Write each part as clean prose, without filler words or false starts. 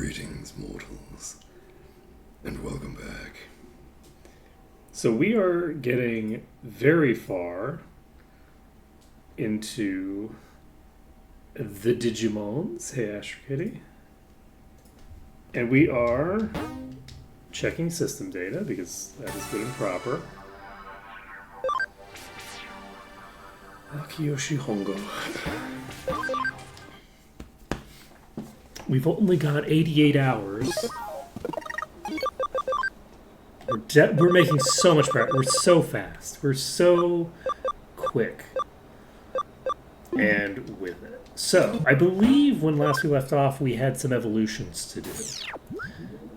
Greetings, mortals, and welcome back. So we are getting very far into the Digimons. Hey, Astro Kitty. And we are checking system data because that is good and proper. Akiyoshi Hongo. We've only got 88 hours. We're making so much progress. We're so fast. We're so quick. And with it. So, I believe when last we left off, we had some evolutions to do.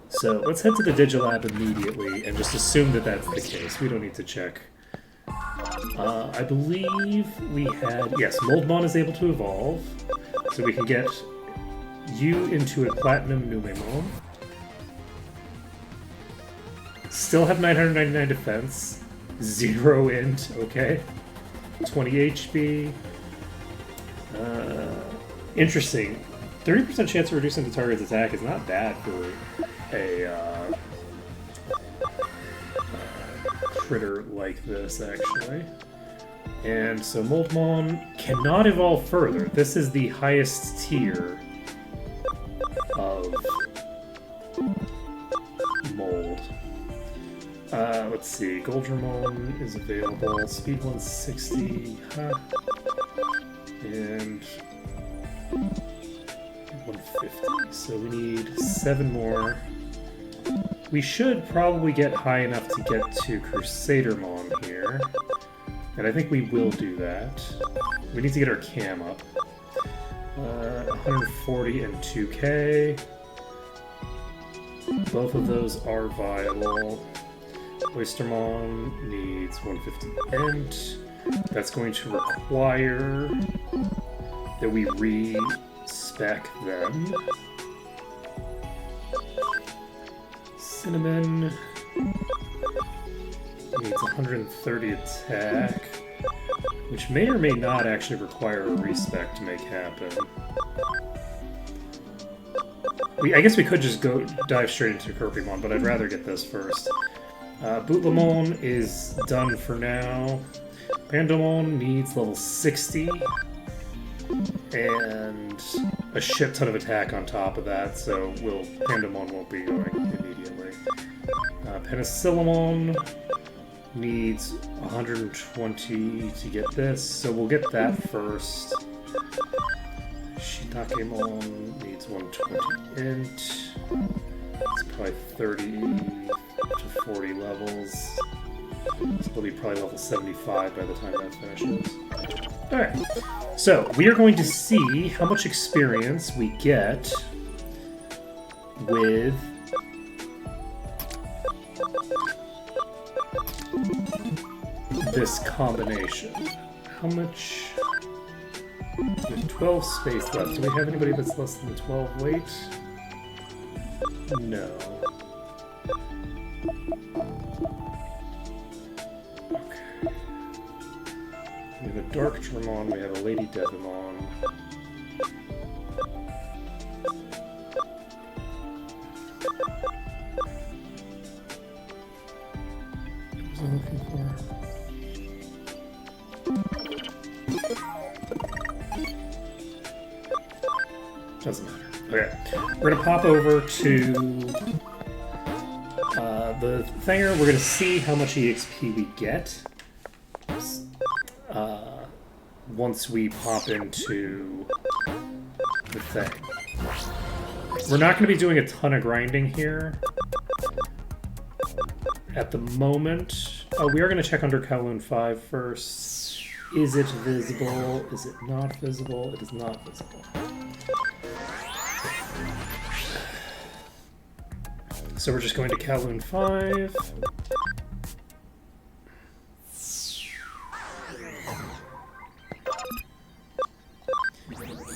So, let's head to the Digilab immediately and just assume that that's the case. We don't need to check. I believe we had... Yes, Moldmon is able to evolve. So we can get you into a Platinum Numemon. Still have 999 defense. 0 int, okay. 20 HP. Interesting. 30% chance of reducing the target's attack is not bad for a critter like this, actually. And so Moldmon cannot evolve further. This is the highest tier of mold. Let's see. Goldramon is available. Speed 160. And 150. So we need 7 more. We should probably get high enough to get to Crusadermon here. And I think we will do that. We need to get our cam up. 140 and 2k. Both of those are viable. Oystermon needs 150 int. That's going to require that we re-spec them. Cinnamon needs 130 attack, which may or may not actually require a respec to make happen. I guess we could just go dive straight into Kirpymon, but I'd rather get this first. Bootlemon is done for now. Pandomon needs level 60 and a shit ton of attack on top of that, so Pandomon won't be going immediately. Penicillamon needs 120 to get this, so we'll get that first. Shiitakemon needs 120 int. It's probably 30 to 40 levels. So it'll be probably level 75 by the time that finishes. Alright, so we are going to see how much experience we get with this combination. How much? We have 12 space left. Do we have anybody that's less than 12 weight? No. Okay. We have a Dark Tremon, we have a Lady Devimon. What was I looking for? Doesn't matter. Okay, we're gonna pop over to the thinger. We're gonna see how much EXP we get once we pop into the thing. We're not gonna be doing a ton of grinding here at the moment. We are gonna check under Kowloon 5 first. Is it visible? Is it not visible? It is not visible. So we're just going to Kowloon 5.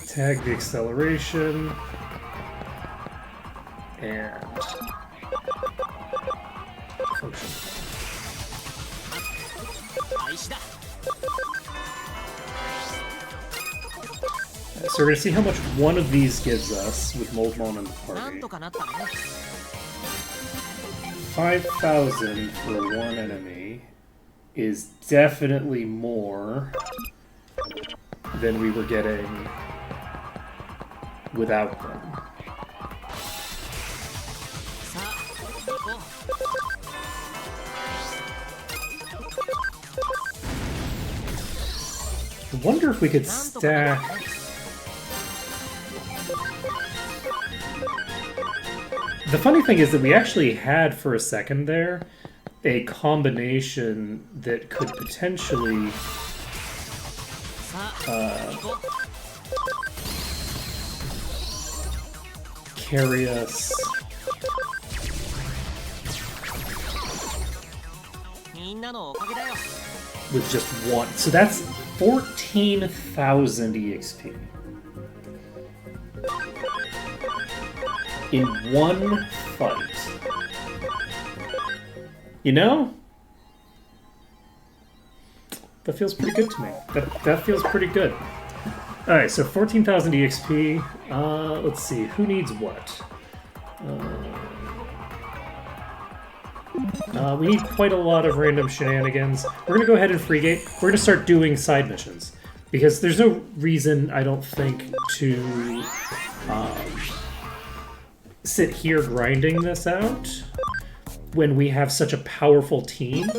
Tag the acceleration. And function. So we're gonna see how much one of these gives us with Moldmon in the party. 5,000 for one enemy is definitely more than we were getting without them. I wonder if we could stack... The funny thing is that we actually had, for a second there, a combination that could potentially carry us with just one. So that's 14,000 EXP. In one fight. You know? That feels pretty good to me. That feels pretty good. Alright, so 14,000 EXP. Let's see, who needs what? We need quite a lot of random shenanigans. We're gonna go ahead and free-gate. We're gonna start doing side missions. Because there's no reason, I don't think, to sit here grinding this out when we have such a powerful team.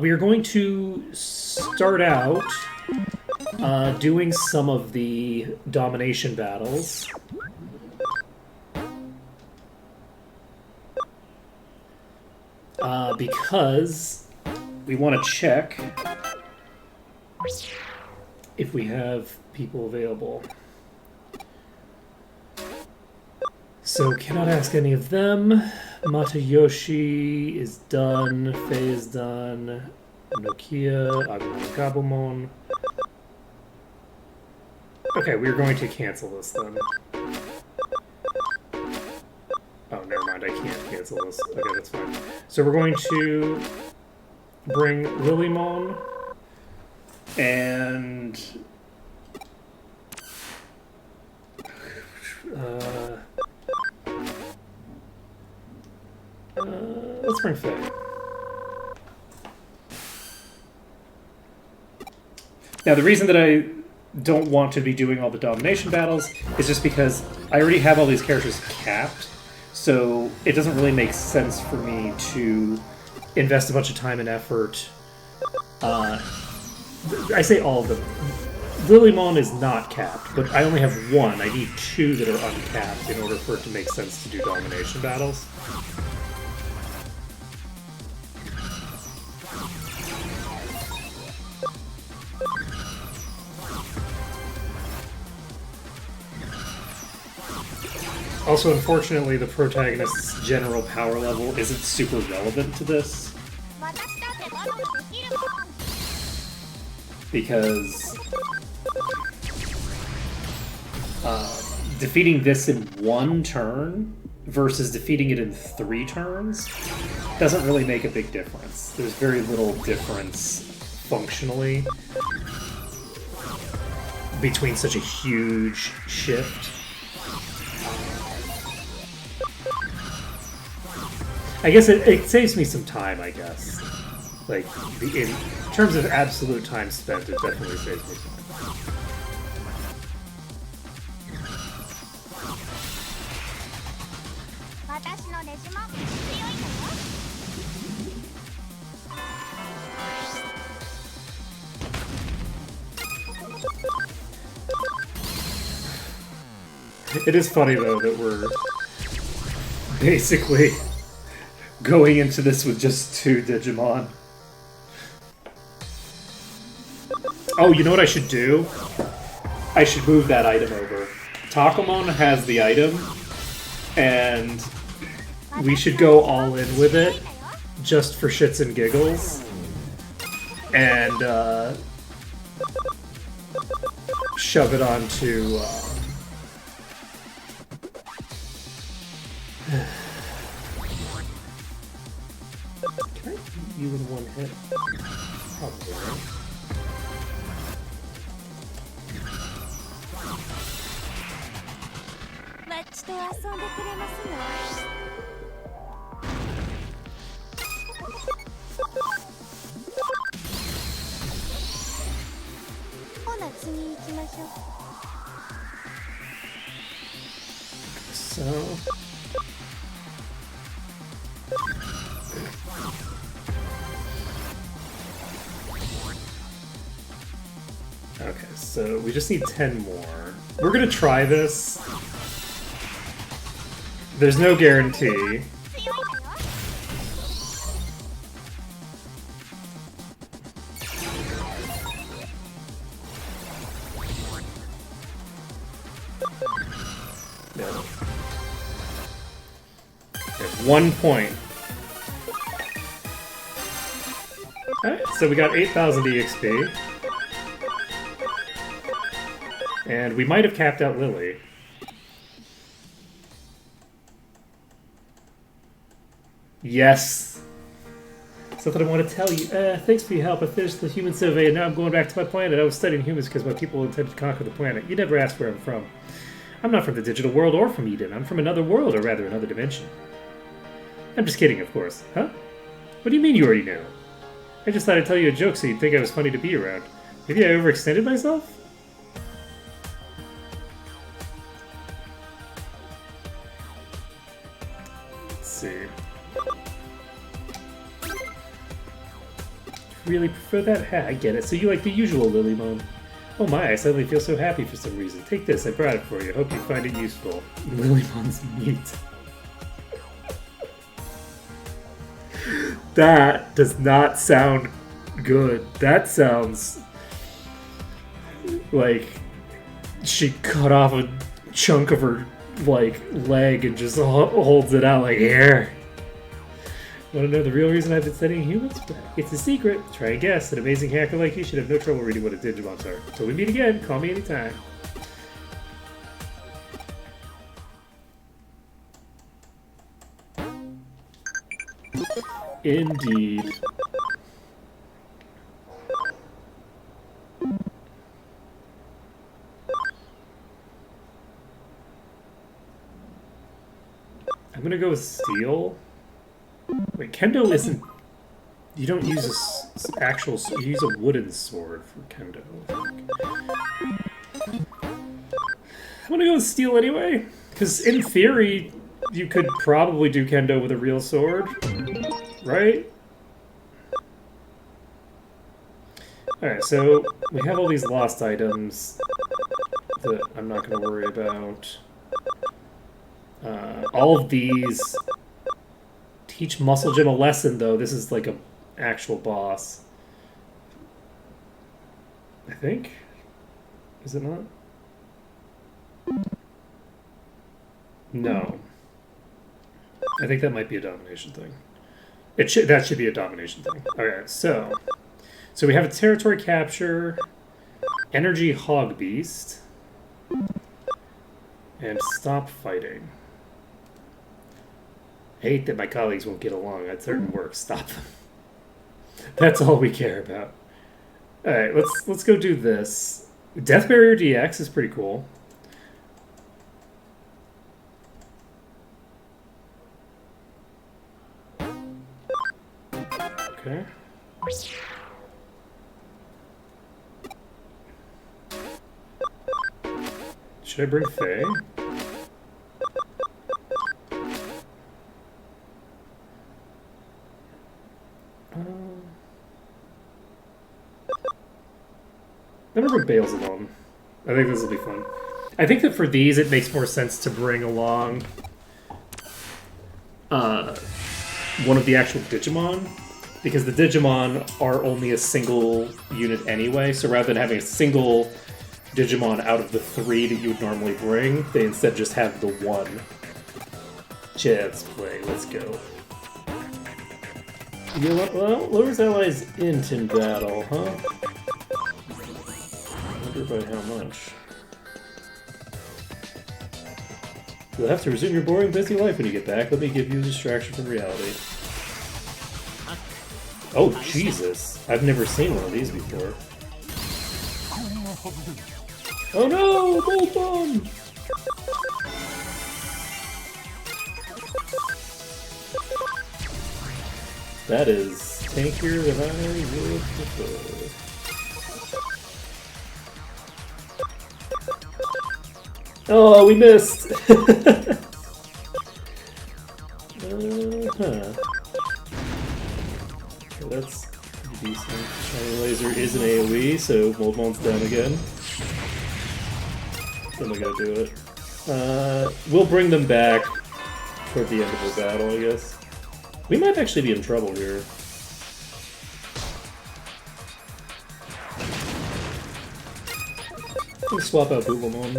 We are going to start out doing some of the domination battles. Because we want to check if we have people available. So, cannot ask any of them. Matayoshi is done. Faye is done. Nokia, Agumon, Gabumon. Okay, we're going to cancel this then. Oh, never mind, I can't cancel this. Okay, that's fine. So we're going to bring Lilymon and... let's bring Faye. Now, the reason that I don't want to be doing all the domination battles is just because I already have all these characters capped, so it doesn't really make sense for me to invest a bunch of time and effort. I say all of them. Lilymon is not capped, but I only have one. I need two that are uncapped in order for it to make sense to do domination battles. Also, unfortunately, the protagonist's general power level isn't super relevant to this. Because defeating this in one turn versus defeating it in 3 turns doesn't really make a big difference. There's very little difference functionally between such a huge shift. I guess it saves me some time, I guess. Like, in terms of absolute time spent, it definitely saves me time. It is funny, though, that we're basically going into this with just 2 Digimon. Oh, you know what I should do? I should move that item over. Takamon has the item, and we should go all in with it, just for shits and giggles. And, shove it onto, Can I beat you in one hit? Probably, right? ちと遊んでくれますの？ほな次行きましょう。 So. Okay, so we just need 10 more. We're gonna try this. There's no guarantee. No. Okay, 1 point. Alright, so we got 8,000 EXP. And we might have capped out Lily. Yes! Something I want to tell you. Thanks for your help. I finished the human survey and now I'm going back to my planet. I was studying humans because my people intend to conquer the planet. You never asked where I'm from. I'm not from the digital world or from Eden. I'm from another world, or rather another dimension. I'm just kidding, of course. Huh? What do you mean you already know? I just thought I'd tell you a joke so you'd think I was funny to be around. Maybe I overextended myself? See. Really prefer that hat? I get it. So you like the usual Lilymon. Oh my, I suddenly feel so happy for some reason. Take this, I brought it for you. Hope you find it useful. Lilymon's meat. That does not sound good. That sounds like she cut off a chunk of her leg and just holds it out like, here. Want to know the real reason I've been studying humans? It's a secret. Try and guess. An amazing hacker like you should have no trouble reading what a Digimons are. Till we meet again, call me anytime. Indeed. I'm gonna go with steel. Wait, Kendo isn't... You don't use a actual... You use a wooden sword for Kendo, I think. I'm gonna go with steel anyway, because in theory, you could probably do Kendo with a real sword, right? Alright, so we have all these lost items that I'm not gonna worry about. All of these teach Muscle Gym a lesson, though. This is like a actual boss. I think? Is it not? No. I think that might be a domination thing. That should be a domination thing. Okay, so we have a territory capture, energy hog beast, and stop fighting. I hate that my colleagues won't get along at certain work. Stop them. That's all we care about. Alright, let's go do this. Death Barrier DX is pretty cool. Okay. Should I bring Faye? I'm gonna bring Bales along. I think this will be fun. I think that for these, it makes more sense to bring along one of the actual Digimon, because the Digimon are only a single unit anyway, so rather than having a single Digimon out of the 3 that you would normally bring, they instead just have the one. Chad's play, let's go. Well, lowers allies int in battle, huh? I wonder by how much. You'll have to resume your boring, busy life when you get back. Let me give you a distraction from reality. Oh, Jesus. I've never seen one of these before. Oh no! Bolt bomb! That is tankier than I would prefer. Oh, we missed! Okay, that's pretty decent. Shining Laser is an AoE, so Moldmon's down again. Then we gotta do it. We'll bring them back toward the end of the battle, I guess. We might actually be in trouble here. Let's swap out Booblemon.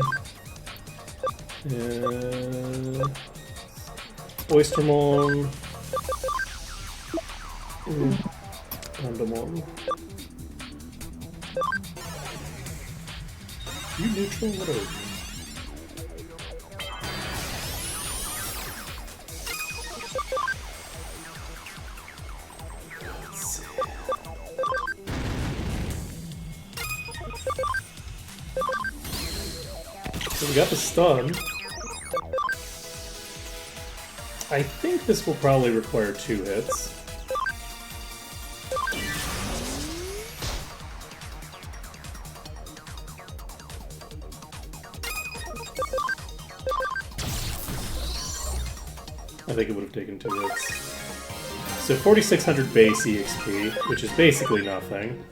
Oystermon. Pandamon. You neutral? What are you? So we got the stun. I think this will probably require 2 hits. I think it would have taken 2 hits. So 4,600 base EXP, which is basically nothing.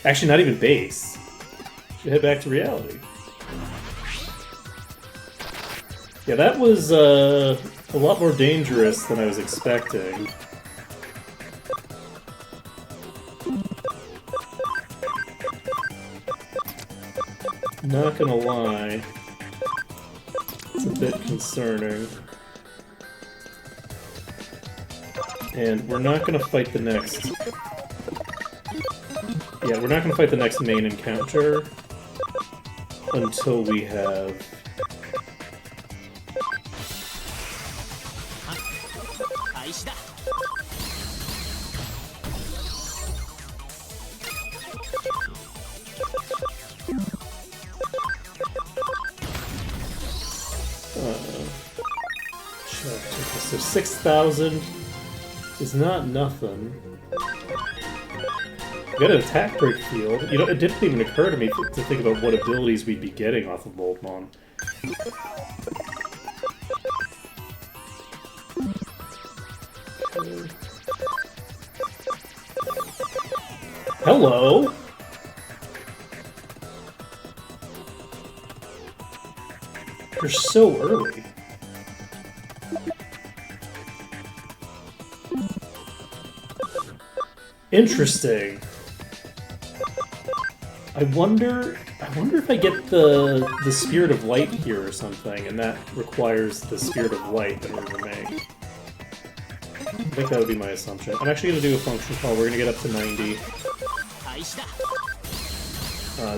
Actually, not even base. Should head back to reality. Yeah, that was a lot more dangerous than I was expecting. Not gonna lie. It's a bit concerning. And we're not gonna fight the next... Yeah, we're not gonna fight the next main encounter until we have... So 6,000 is not nothing. We got an attack break field. You know, it didn't even occur to me to think about what abilities we'd be getting off of Moldmon. Hello? You're so early. Interesting. I wonder if I get the Spirit of Light here or something, and that requires the Spirit of Light in order to make. I think that would be my assumption. I'm actually going to do a function call. We're going to get up to 90.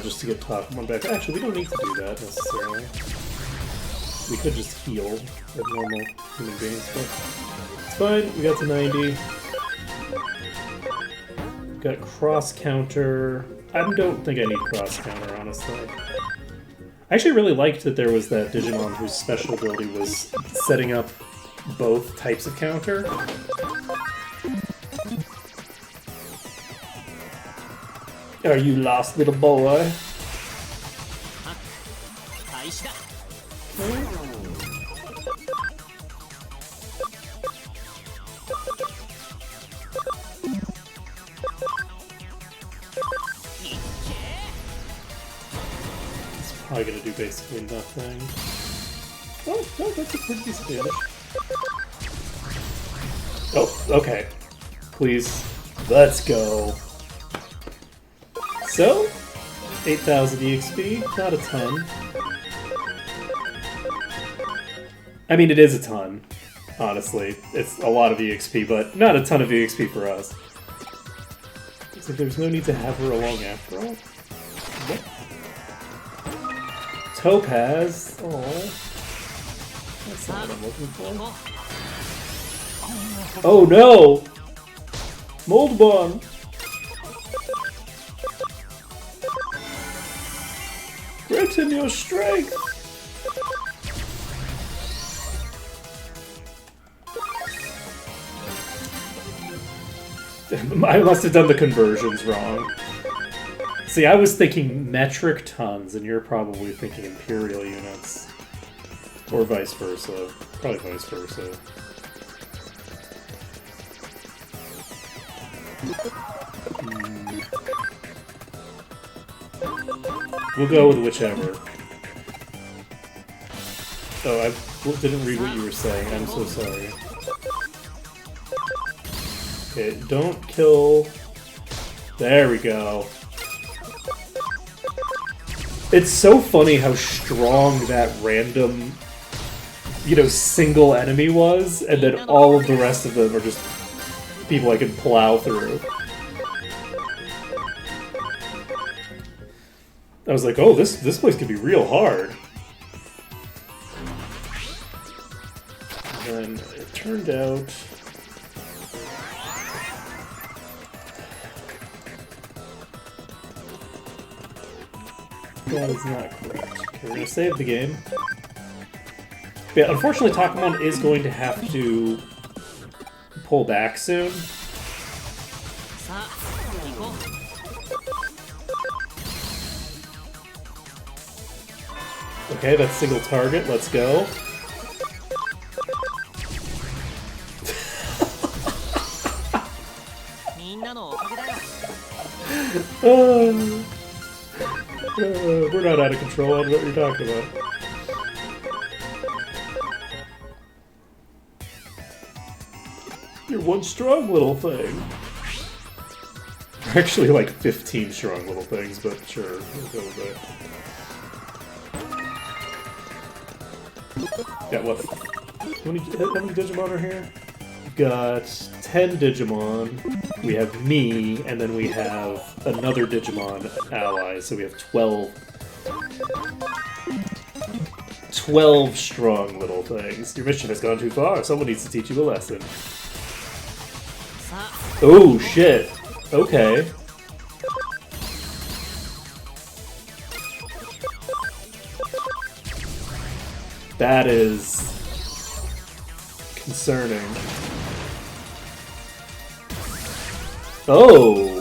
Just to get top one back. Actually, we don't need to do that necessarily. We could just heal like normal human beings, but it's fine. We got to 90. Got cross counter. I don't think I need cross counter, honestly. I actually really liked that there was that Digimon whose special ability was setting up both types of counter. Are you lost, little boy? It's probably gonna do basically nothing. Oh, no, that's a pretty decent damage. Oh, okay. Please. Let's go. So, 8,000 EXP, not a ton. I mean, it is a ton, honestly. It's a lot of EXP, but not a ton of EXP for us. Looks like there's no need to have her along after all. What? Topaz? Aww. That's not what I'm looking for. Oh no! Moldbon! Grant him your strength! I must have done the conversions wrong. See, I was thinking metric tons, and you're probably thinking imperial units. Or vice versa. Probably vice versa. We'll go with whichever. Oh, I didn't read what you were saying. I'm so sorry. Okay, don't kill... There we go. It's so funny how strong that random, you know, single enemy was, and then all of the rest of them are just people I can plow through. I was like, oh, this place could be real hard. And then it turned out... That is not correct. Okay, we're gonna save the game. Yeah, unfortunately, Takamon is going to have to pull back soon. Okay, that's single target. Let's go. We're not out of control. I don't know what you're talking about. You're one strong little thing. We're actually like 15 strong little things, but sure, we'll go with that. Yeah, what? How many Digimon are here? We've got 10 Digimon. We have me, and then we have another Digimon ally, so we have 12 strong little things. Your mission has gone too far. Someone needs to teach you a lesson. Oh, shit. Okay. That is concerning. Oh!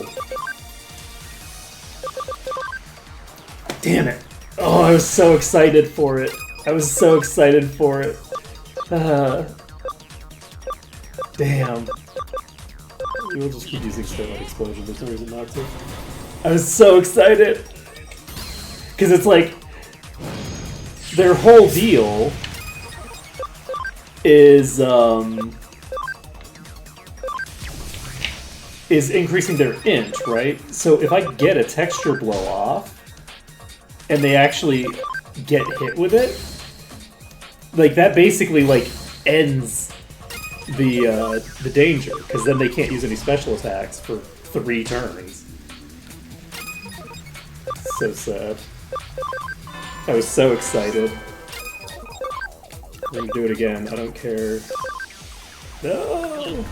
Damn it. Oh, I was so excited for it. I was so excited for it. Damn. We'll just keep using Starlight Explosion, there's no reason not to. I was so excited! Because it's like, their whole deal is increasing their int, right? So if I get a texture blow off, and they actually get hit with it, like that basically like ends the danger, because then they can't use any special attacks for 3 turns. So sad. I was so excited. We're gonna do it again, I don't care. No!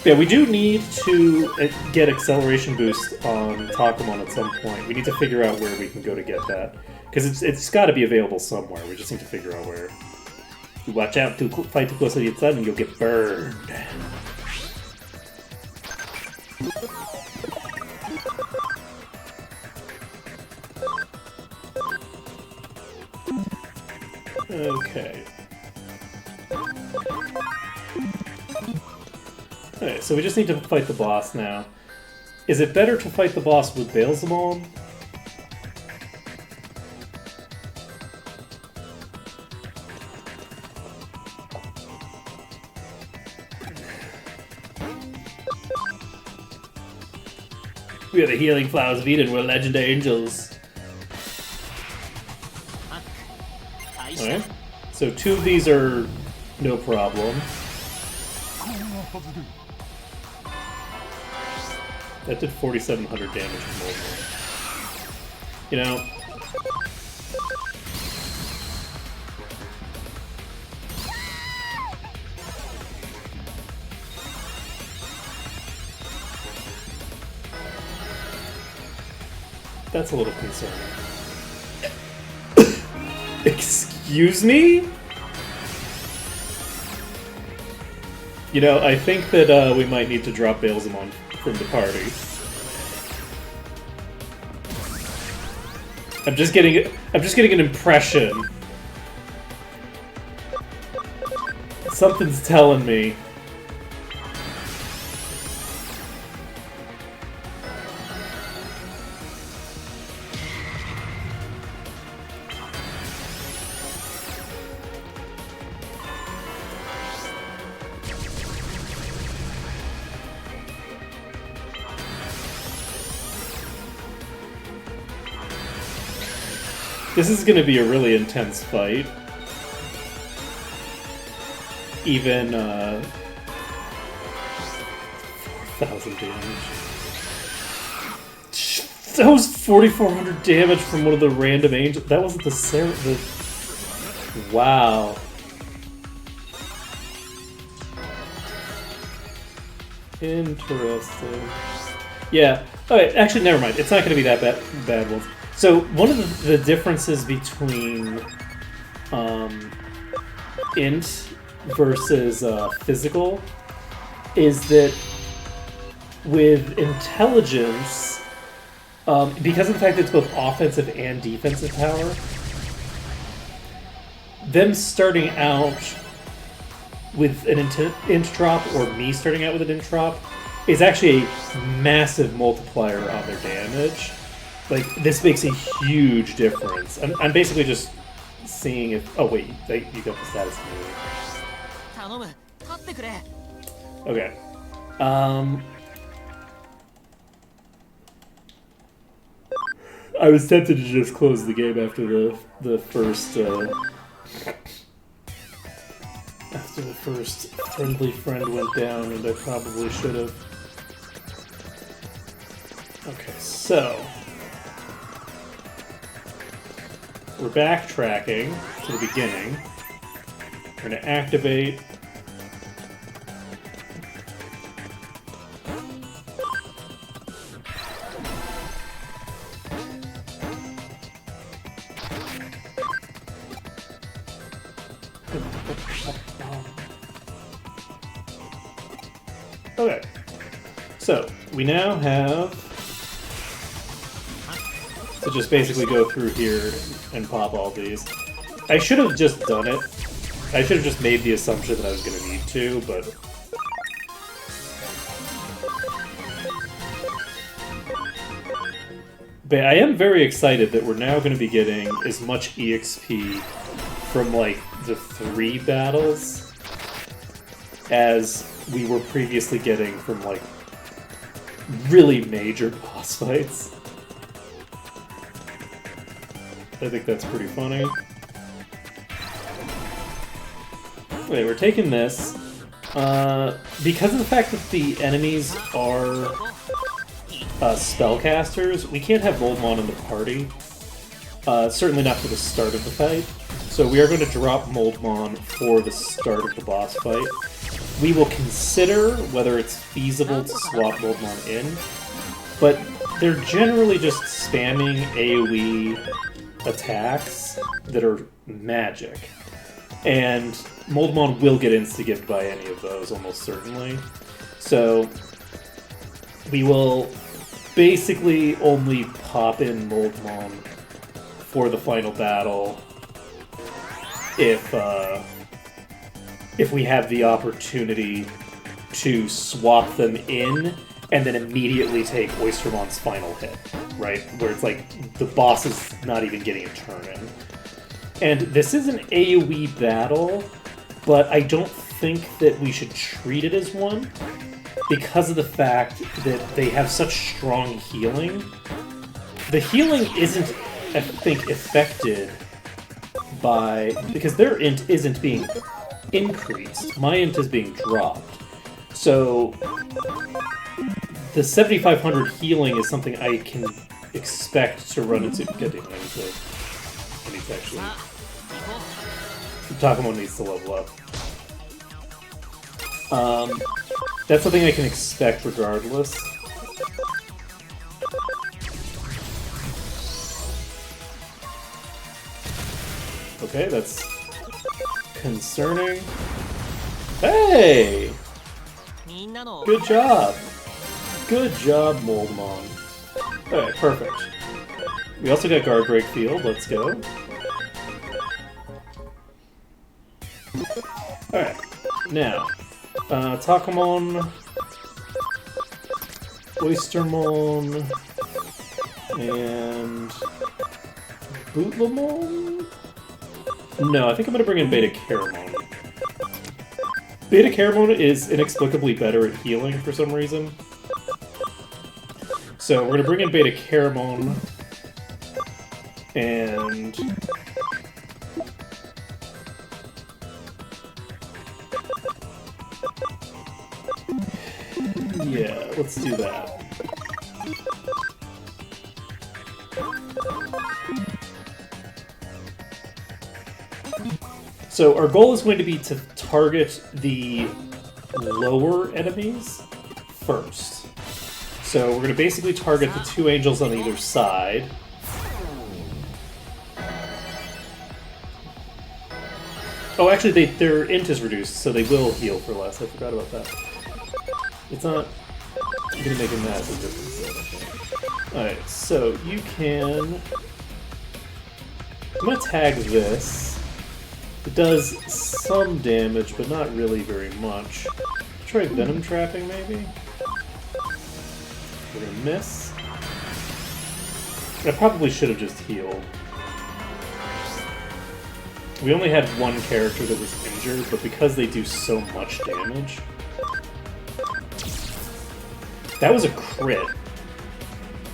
Yeah, we do need to get acceleration boost on Takamon at some point. We need to figure out where we can go to get that. Because it's got to be available somewhere. We just need to figure out where. You watch out to fight too close to the sun and you'll get burned. Okay. Okay, so we just need to fight the boss now. Is it better to fight the boss with Beelzebub? We are the healing flowers of Eden, we're legend angels. Alright, so 2 of these are no problem. That did 4,700 damage from Molten. You know... That's a little concerning. Excuse me? You know, I think that we might need to drop Bailzamon from the party. I'm just getting an impression. Something's telling me. This is gonna be a really intense fight. Even, 4,000 damage. That was 4,400 damage from one of the random angels. That wasn't the wow. Interesting. Yeah. Okay, actually, never mind. It's not going to be that bad ones. So, one of the differences between int versus physical is that with intelligence, because of the fact that it's both offensive and defensive power, them starting out with an int drop, or me starting out with an int drop, is actually a massive multiplier on their damage. Like, this makes a huge difference. I'm basically just seeing if... Oh, wait, you got the status meter. Okay. I was tempted to just close the game after the first after the first friendly friend went down, and I probably should have. Okay, so we're backtracking to the beginning. We're going to activate. Okay, so we now have to just basically go through here and pop all these. I should have just done it. I should have just made the assumption that I was going to need to, but... But I am very excited that we're now going to be getting as much EXP from, like, the 3 battles as we were previously getting from, like, really major boss fights. I think that's pretty funny. Okay, we're taking this. Because of the fact that the enemies are spellcasters, we can't have Moldmon in the party. Certainly not for the start of the fight. So we are going to drop Moldmon for the start of the boss fight. We will consider whether it's feasible to swap Moldmon in, but they're generally just spamming AoE attacks that are magic. And Moldmon will get insta-gibbed by any of those, almost certainly. So we will basically only pop in Moldmon for the final battle if we have the opportunity to swap them in and then immediately take Oystermon's final hit, right? Where it's like the boss is not even getting a turn in. And this is an AoE battle, but I don't think that we should treat it as one because of the fact that they have such strong healing. The healing isn't, I think, affected by... because their int isn't being increased. My int is being dropped. So the 7,500 healing is something I can expect to run into. God damn, I need to actually... Takamon needs to level up. That's something I can expect regardless. Okay, that's concerning. Hey! Good job! Good job, Moldmon. Alright, perfect. We also got Guard Break Field, let's go. Alright, now, Takamon, Oystermon, and Bootlamon? No, I think I'm gonna bring in Beta Caramon. Beta Caramon is inexplicably better at healing for some reason. So we're gonna bring in Beta Caramon, and yeah, let's do that. So our goal is going to be to target the lower enemies first. So we're going to basically target the two angels on either side. Oh, actually, their int is reduced, so they will heal for less. I forgot about that. It's not going to make a massive difference. Alright, so you can... I'm going to tag this. It does some damage, but not really very much. Try Venom Trapping, maybe? We're gonna miss. I probably should have just healed. We only had one character that was injured, but because they do so much damage... That was a crit.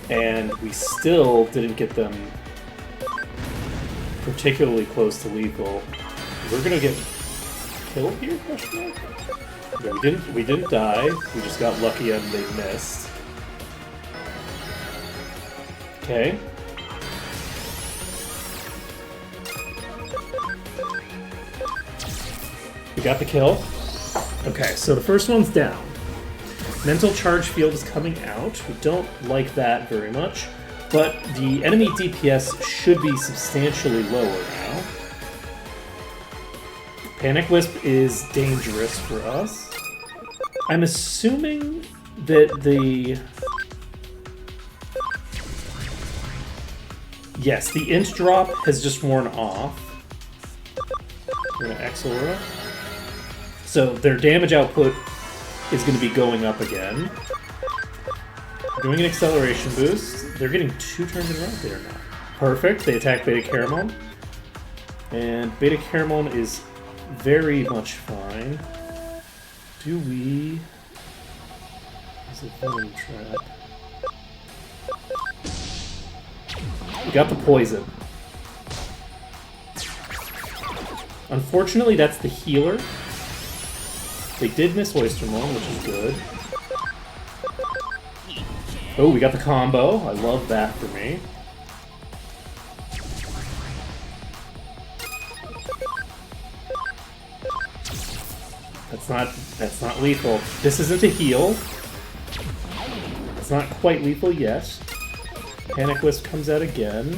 And we still didn't get them particularly close to lethal. We're gonna get killed here, question mark? Okay, we didn't die. We just got lucky and they missed. Okay. We got the kill. Okay, so the first one's down. Mental Charge Field is coming out. We don't like that very much, but the enemy DPS should be substantially lower now. Panic Wisp is dangerous for us. I'm assuming that the... Yes, the int drop has just worn off. We're gonna Exora. So their damage output is going to be going up again. Doing an acceleration boost. They're getting 2 turns in a row there now. Perfect. They attack Beta Caramon. And Beta Caramon is very much fine. Do we... Is it Venom Trap? We got the poison. Unfortunately, that's the healer. They did miss Oystermon, which is good. Oh, we got the combo. I love that for me. That's not lethal. This isn't a heal. It's not quite lethal yet. Panic Wisp comes out again.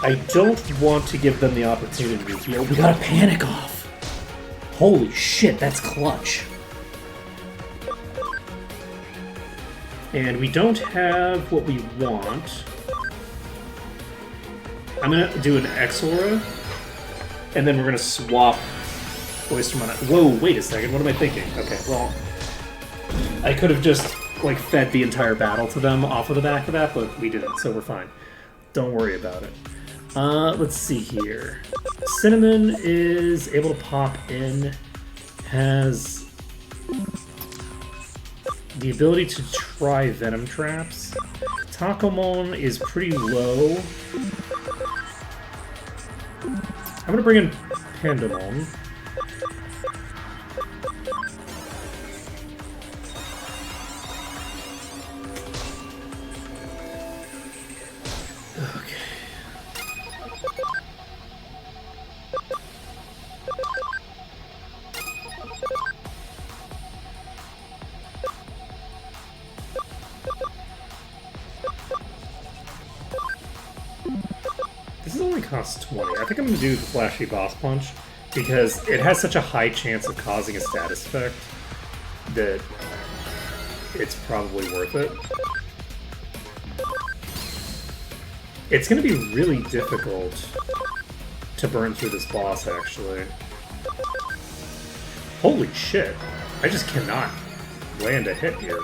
I don't want to give them the opportunity to heal. We got a Panic off! Holy shit, that's clutch. And we don't have what we want. I'm gonna do an Exora, and then we're gonna swap Oystermon. Whoa, wait a second, what am I thinking? Okay, well, I could have just, like, fed the entire battle to them off of the back of that, but we didn't, so we're fine. Don't worry about it. Let's see here. Cinnamon is able to pop in, has the ability to try Venom Traps. Takamon is pretty low. I'm gonna bring in Pandamon. costs 20. I think I'm going to do the Flashy Boss Punch because it has such a high chance of causing a status effect that it's probably worth it. It's going to be really difficult to burn through this boss, actually. Holy shit. I just cannot land a hit here.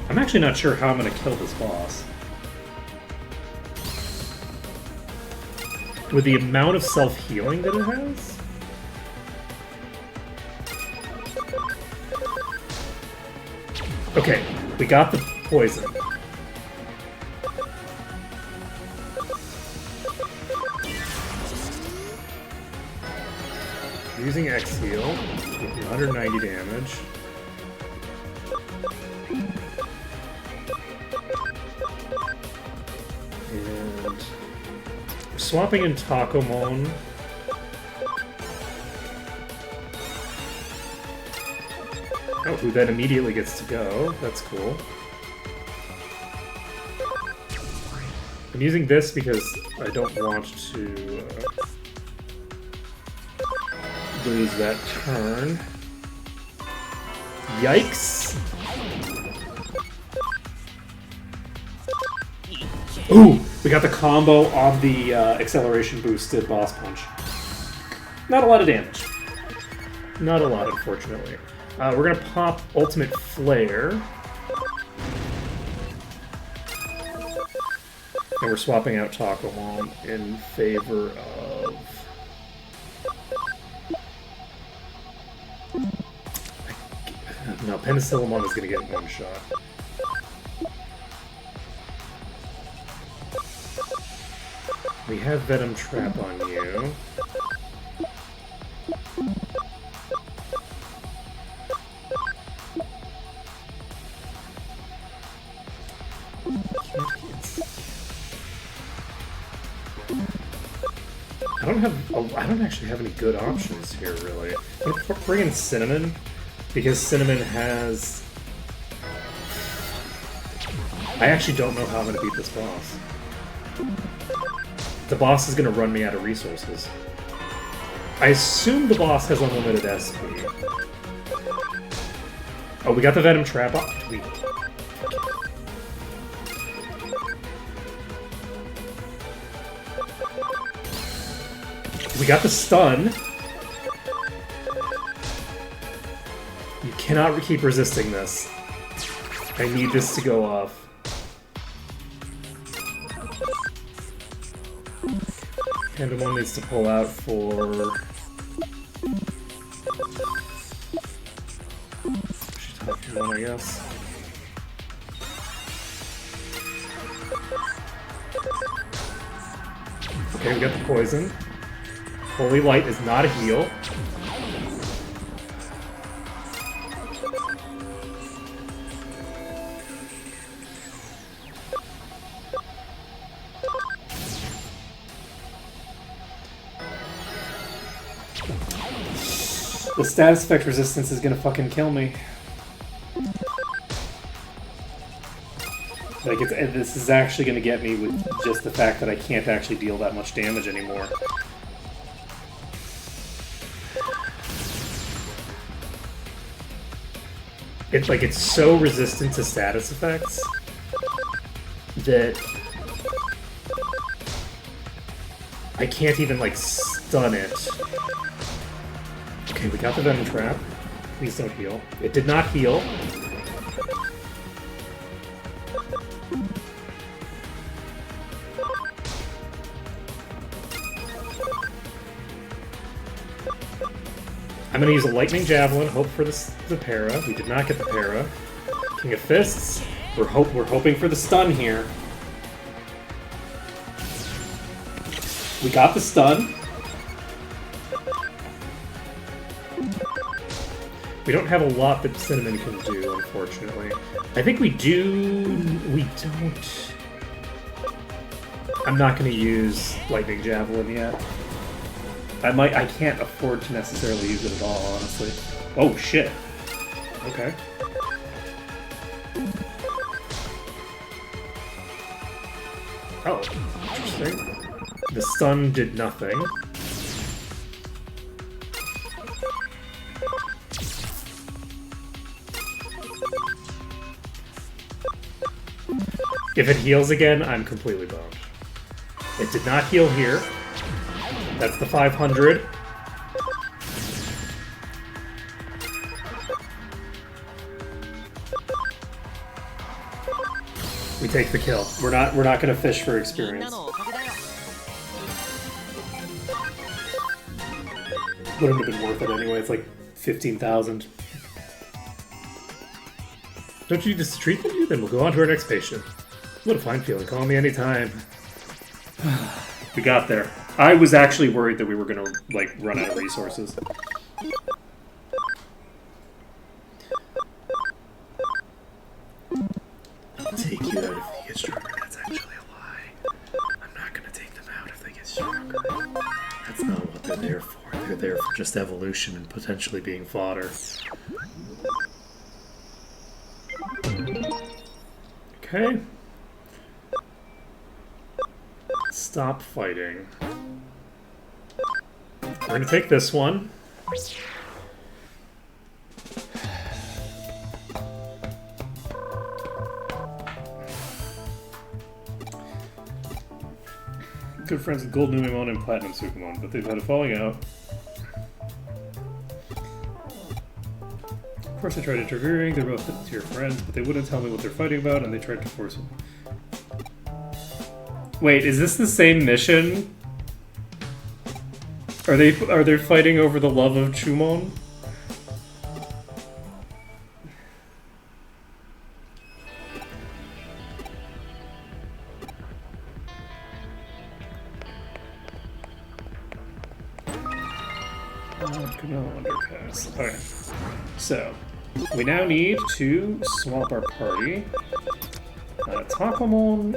I'm actually not sure how I'm going to kill this boss. With the amount of self-healing that it has? Okay, we got the poison. Using X heal, 190 damage. And we're swapping in Takomon. Oh, who then immediately gets to go. That's cool. I'm using this because I don't want to lose that turn. Yikes! Ooh! We got the combo on the acceleration boosted boss punch. Not a lot of damage. Not a lot, unfortunately. We're gonna pop Ultimate Flare. And we're swapping out Takomon in favor of... No, Penicillamon is gonna get one shot. We have Venom Trap on you. I don't actually have any good options here, really. I'm gonna bring in Cinnamon, because Cinnamon has... I actually don't know how I'm gonna beat this boss. The boss is gonna run me out of resources. I assume the boss has unlimited SP. Oh, we got the Venom Trap up. We got the stun. You cannot keep resisting this. I need this to go off. Pandemon needs to pull out for... She's talking one, I guess. Okay, we got the poison. Holy Light is not a heal. The status effect resistance is gonna fucking kill me. Like, this is actually gonna get me with just the fact that I can't actually deal that much damage anymore. It's so resistant to status effects that I can't even, like, stun it. Okay, we got the Venom Trap. Please don't heal. It did not heal. I'm gonna use a Lightning Javelin, hope for the para. We did not get the para. King of Fists. We're hoping for the stun here. We got the stun. We don't have a lot that Cinnamon can do, unfortunately. I think we do... We don't... I'm not going to use Lightning Javelin yet. I can't afford to necessarily use it at all, honestly. Oh, shit. Okay. Oh, interesting. The stun did nothing. If it heals again, I'm completely boned. It did not heal here. That's the 500. We take the kill. We're not gonna fish for experience. Wouldn't have been worth it anyway. It's like 15,000. Don't you just treat them? Then we'll go on to our next patient. What a fine feeling. Call me anytime. We got there. I was actually worried that we were gonna like run out of resources. I'll take you out if they get stronger. That's actually a lie. I'm not gonna take them out if they get stronger. That's not what they're there for. They're there for just evolution and potentially being fodder. Okay. Stop fighting. We're gonna take this one. Good friends with Gold Numemon and Platinum Sukamon, but they've had a falling out. Of course I tried interfering, they're both dear friends, but they wouldn't tell me what they're fighting about, and they tried to force me. Wait, is this the same mission? Are they fighting over the love of Chumon? Underpass. Okay. So, we now need to swap our party. Takamon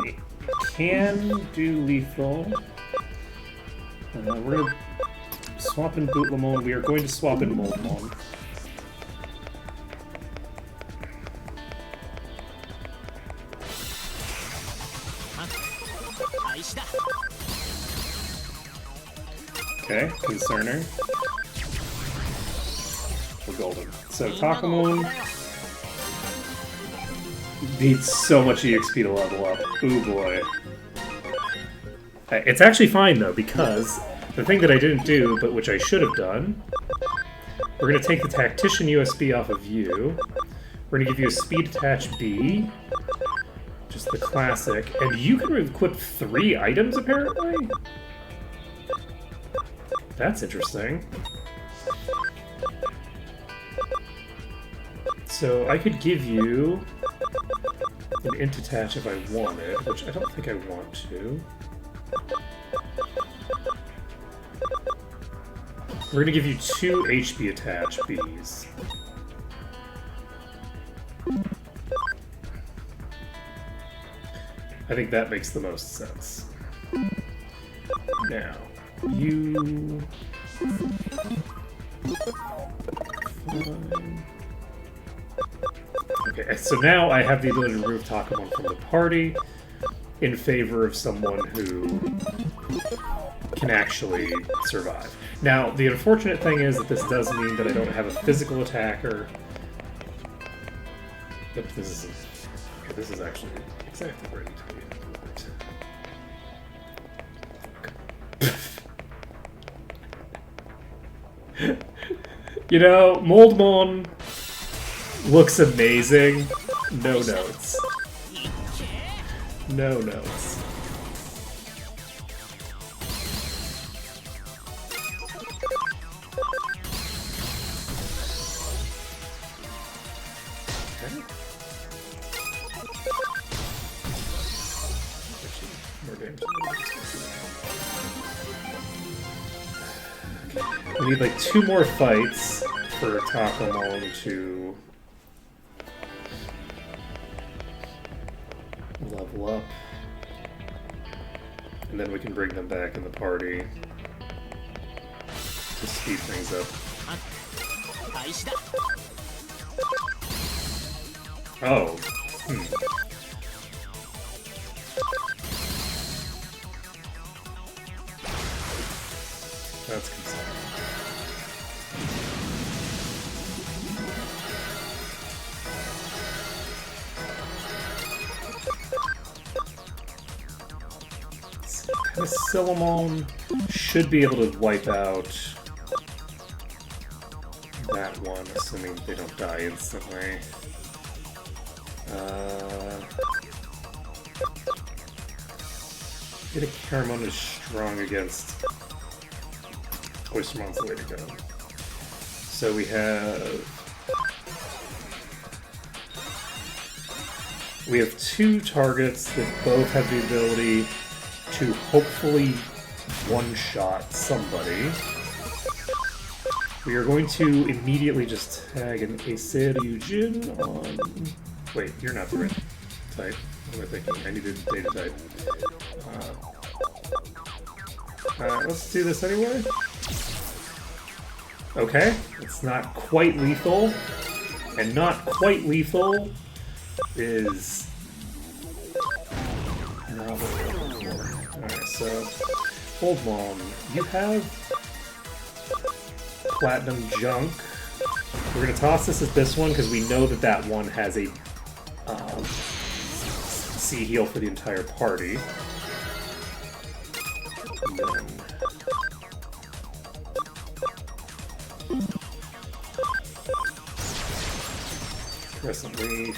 can do lethal. We're gonna swap in Bootlemon. We are going to swap in Moldmon. Okay, Concerner. We're golden. So Takamon needs so much EXP to level up. Ooh boy. It's actually fine though, because the thing that I didn't do, but which I should have done, we're going to take the Tactician USB off of you. We're going to give you a Speed Attach B, just the classic, and you can equip 3 items apparently? That's interesting. So I could give you an Int Attach if I wanted, which I don't think I want to. We're going to give you 2 HP Attach Bs. I think that makes the most sense. Now, you... Okay, so now I have the ability to remove Takamon from the party in favor of someone who can actually survive. Now, the unfortunate thing is that this does mean that I don't have a physical attacker. But this is actually exactly where I need to be. You know, Moldmon looks amazing. No notes. No notes. Okay. More damage. We need like 2 more fights for Takamon to level up. And then we can bring them back in the party to speed things up. Oh. That's concerning. Silamon should be able to wipe out that one, assuming they don't die instantly. Get a Caramon is strong against Oystermon's the way to go. So we have two targets that both have the ability to hopefully one-shot somebody. We are going to immediately just tag an Aeseryujin on... Wait, you're not the right type. What am I thinking? I needed data type. Let's do this anyway. Okay, it's not quite lethal. And not quite lethal is... Alright, so... Old Mom, you have Platinum Junk. We're going to toss this at this one because we know that that one has a C heal for the entire party. And then... Crescent Leaf.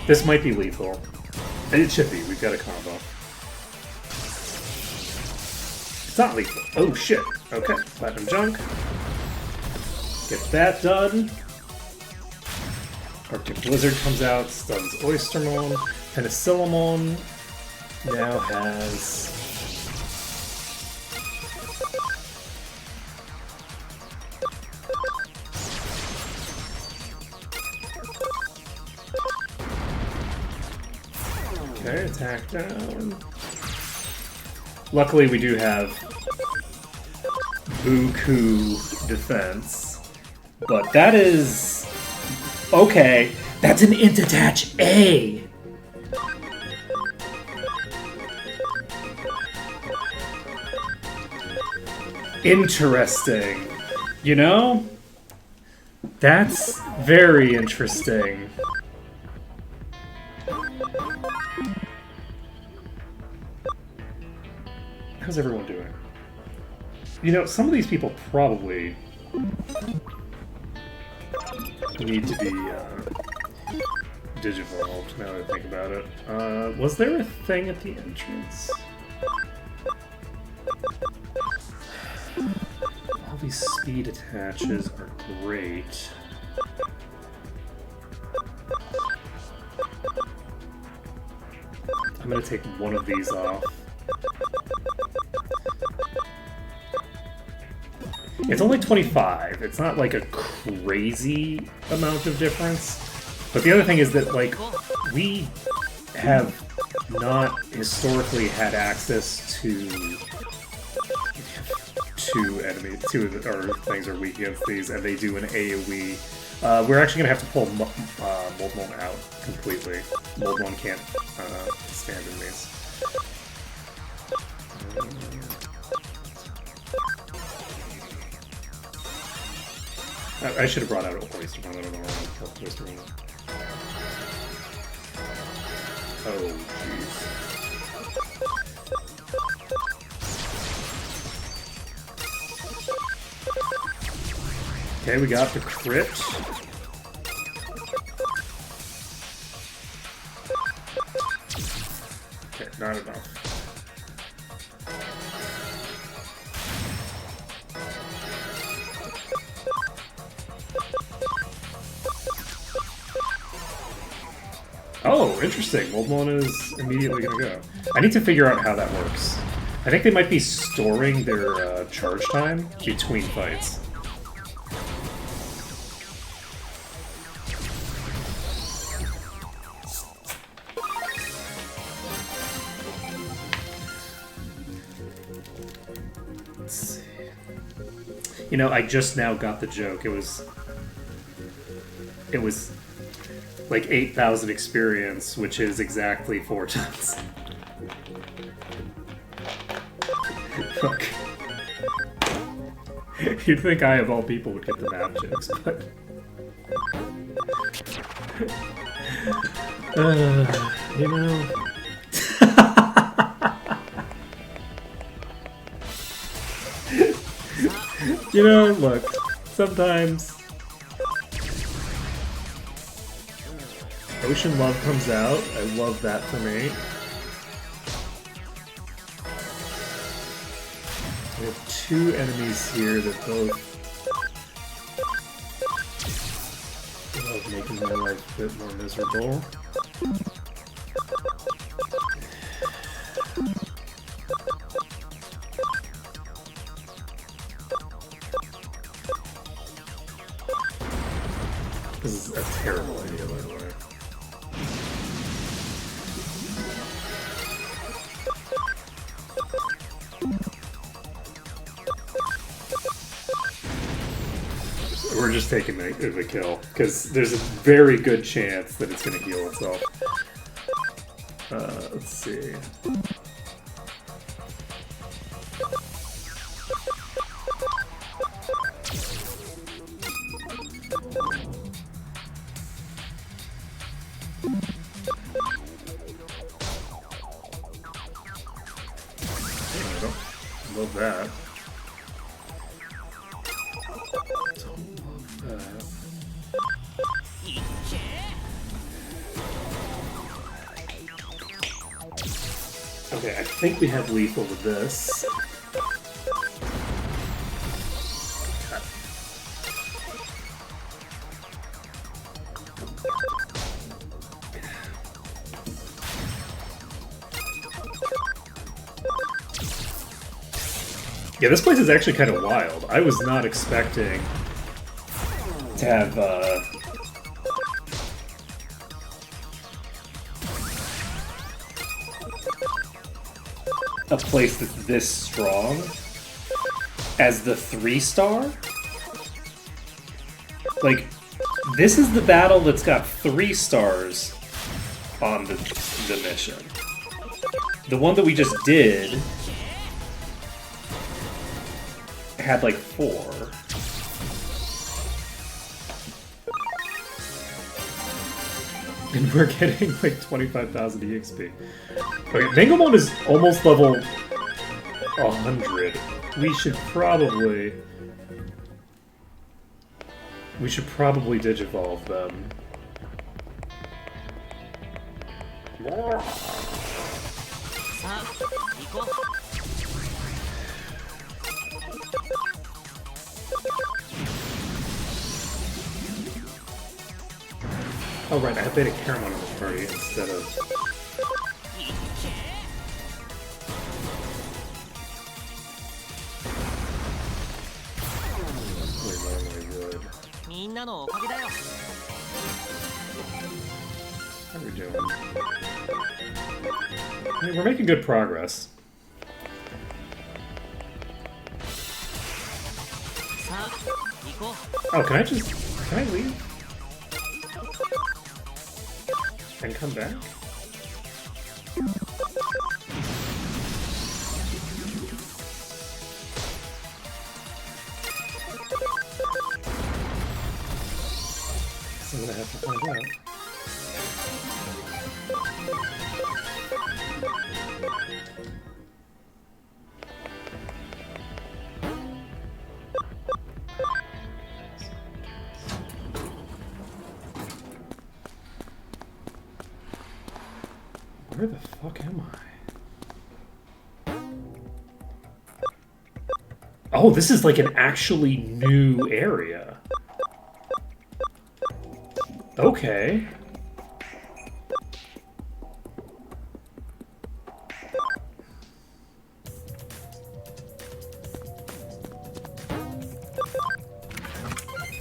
This might be lethal. It should be. We've got a combo. It's not lethal. Oh shit. Okay. Platinum Junk. Get that done. Arctic Blizzard comes out, stuns Oystermon. Penicillamon now has... Okay, attack down. Luckily we do have Buku defense. But that is... Okay, that's an int attach A! Interesting. You know? That's very interesting. How's everyone doing? You know, some of these people probably need to be digivolved, now that I think about it. Was there a thing at the entrance? All these speed attaches are great. I'm gonna take one of these off. It's only 25. It's not like a crazy amount of difference. But the other thing is that, like, we have not historically had access to enemies, two of our things are weak against these, and they do an AoE. We're actually going to have to pull Moldmon out completely. Moldmon can't stand in these. I should have brought out Oystermon. I don't know why I killed Oystermon. Oh, jeez. Okay, we got the crit. Okay, not enough. Oh, interesting. Moldmon is immediately going to go. I need to figure out how that works. I think they might be storing their charge time between fights. Let's see. You know, I just now got the joke. It was like 8,000 experience, which is exactly 4 tons. Fuck. You'd think I, of all people, would get the map jokes, but... you know... You know, look, sometimes... Ocean Love comes out. I love that for me. We have 2 enemies here that both love making my life a bit more miserable. This is a terrible idea, by the way. We're just taking the kill, because there's a very good chance that it's going to heal itself. Let's see. I don't love that. Okay, I think we have lethal with this. Yeah, this place is actually kind of wild. I was not expecting to have, a place that's this strong as the 3-star. Like, this is the battle that's got 3 stars on the mission. The one that we just did had like 4. And we're getting like 25,000 EXP. Okay, Mangamon is almost level 100. We should probably digivolve them. Oh right, I have Beta Caramon in this party instead of... How are we doing? I mean, we're making good progress. Oh, can I leave? And come back? So I'm gonna have to find out. Where the fuck am I? Oh, this is like an actually new area. Okay.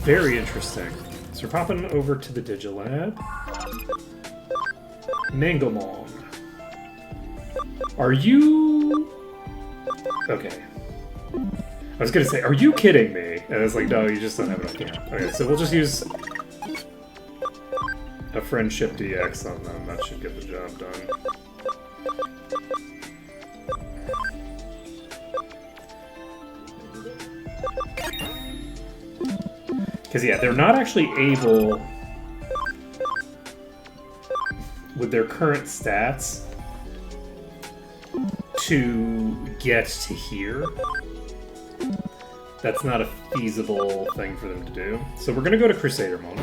Very interesting. So we're popping over to the Digilab. Mangamon. Are you... Okay. I was gonna say, are you kidding me? And it's like, no, you just don't have enough camp. Okay, so we'll just use... a friendship DX on them. That should get the job done. Because, yeah, they're not actually able, with their current stats, to get to here. That's not a feasible thing for them to do. So we're going to go to Crusader mode.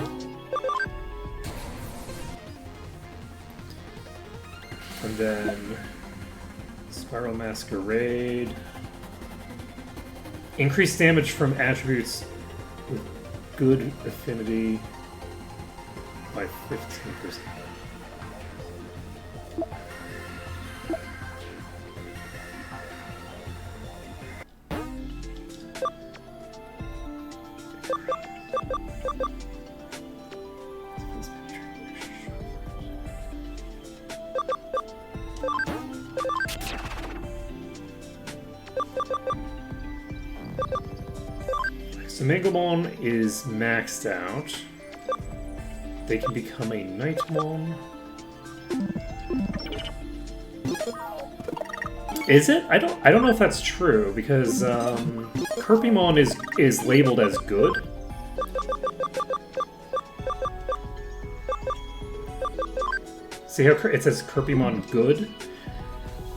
And then Spiral Masquerade. Increased damage from attributes with good affinity by 15%. So Mangomon is maxed out. They can become a Nightmon. Is it? I don't know if that's true because Kirpimon is labeled as good. See how it says Kirpimon good?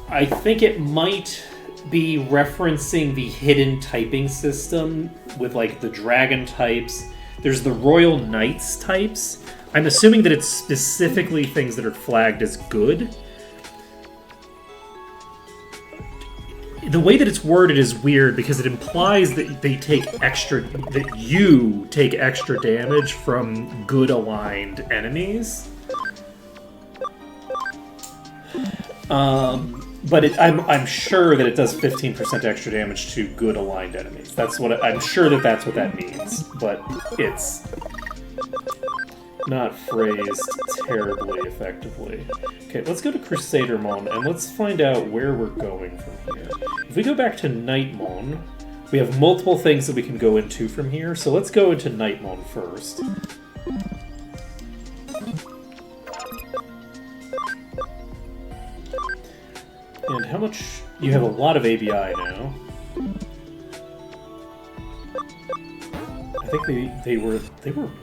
I think it might be referencing the hidden typing system with like the dragon types. There's the Royal Knights types. I'm assuming that it's specifically things that are flagged as good. The way that it's worded is weird because it implies that that you take extra damage from good aligned enemies. But I'm sure that it does 15% extra damage to good aligned enemies. I'm sure that that's what that means, but it's not phrased terribly effectively. Okay, let's go to Crusadermon and let's find out where we're going from here. If we go back to Nightmon, we have multiple things that we can go into from here, so let's go into Nightmon first. And how much... You have a lot of ABI now. I think they were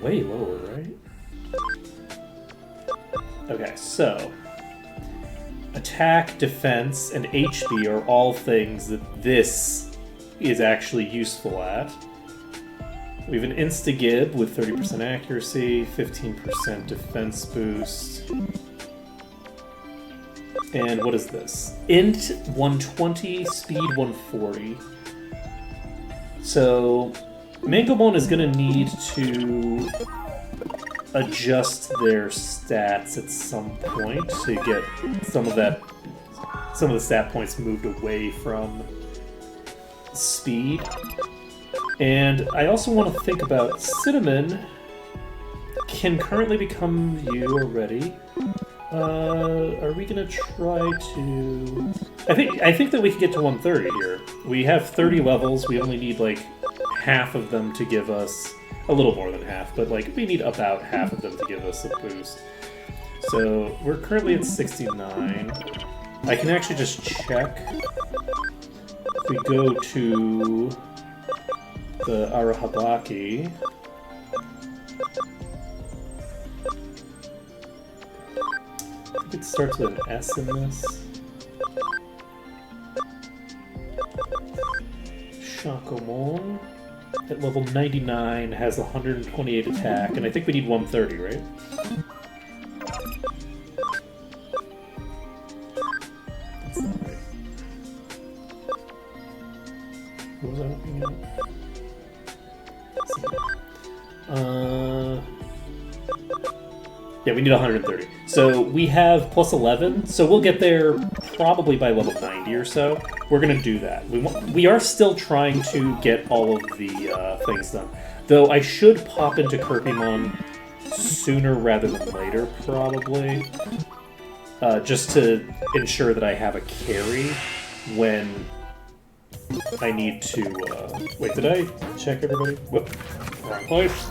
way lower, right? Okay, so... Attack, defense, and HP are all things that this is actually useful at. We have an Instagib with 30% accuracy, 15% defense boost... And what is this? Int 120, speed 140. So, Mangomon is going to need to adjust their stats at some point to get some of the stat points moved away from speed. And I also want to think about Cinnamon can currently become you already. Are we gonna try to... I think that we can get to 130 here. We have 30 levels, we only need like half of them to give us... A little more than half, but like we need about half of them to give us a boost. So we're currently at 69. I can actually just check. If we go to the Arahabaki... It starts with an S in this. Shakomon at level 99 has 128 attack, and I think we need 130, right? That's not right. What was I looking at? Yeah, we need 130. So we have plus 11, so we'll get there probably by level 90 or so. We're going to do that. We are still trying to get all of the things done. Though I should pop into Kirpimon sooner rather than later, probably. Just to ensure that I have a carry when I need to... wait, did I check everybody? Whoop, wrong place.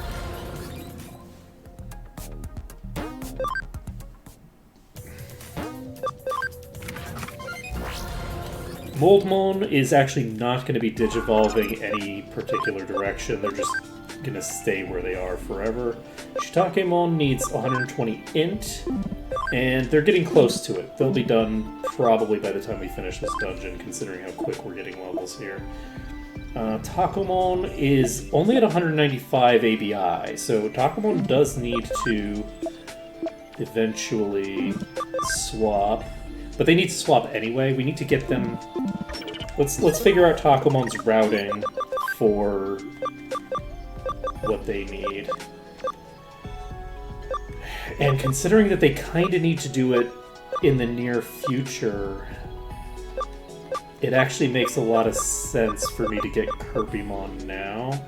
Moldmon is actually not going to be digivolving any particular direction. They're just going to stay where they are forever. Shitakemon needs 120 int, and they're getting close to it. They'll be done probably by the time we finish this dungeon, considering how quick we're getting levels here. Takomon is only at 195 ABI, so Takomon does need to eventually swap. But they need to swap anyway. We need to get them... Let's figure out Takomon's routing for what they need. And considering that they kind of need to do it in the near future, it actually makes a lot of sense for me to get Kirpymon now,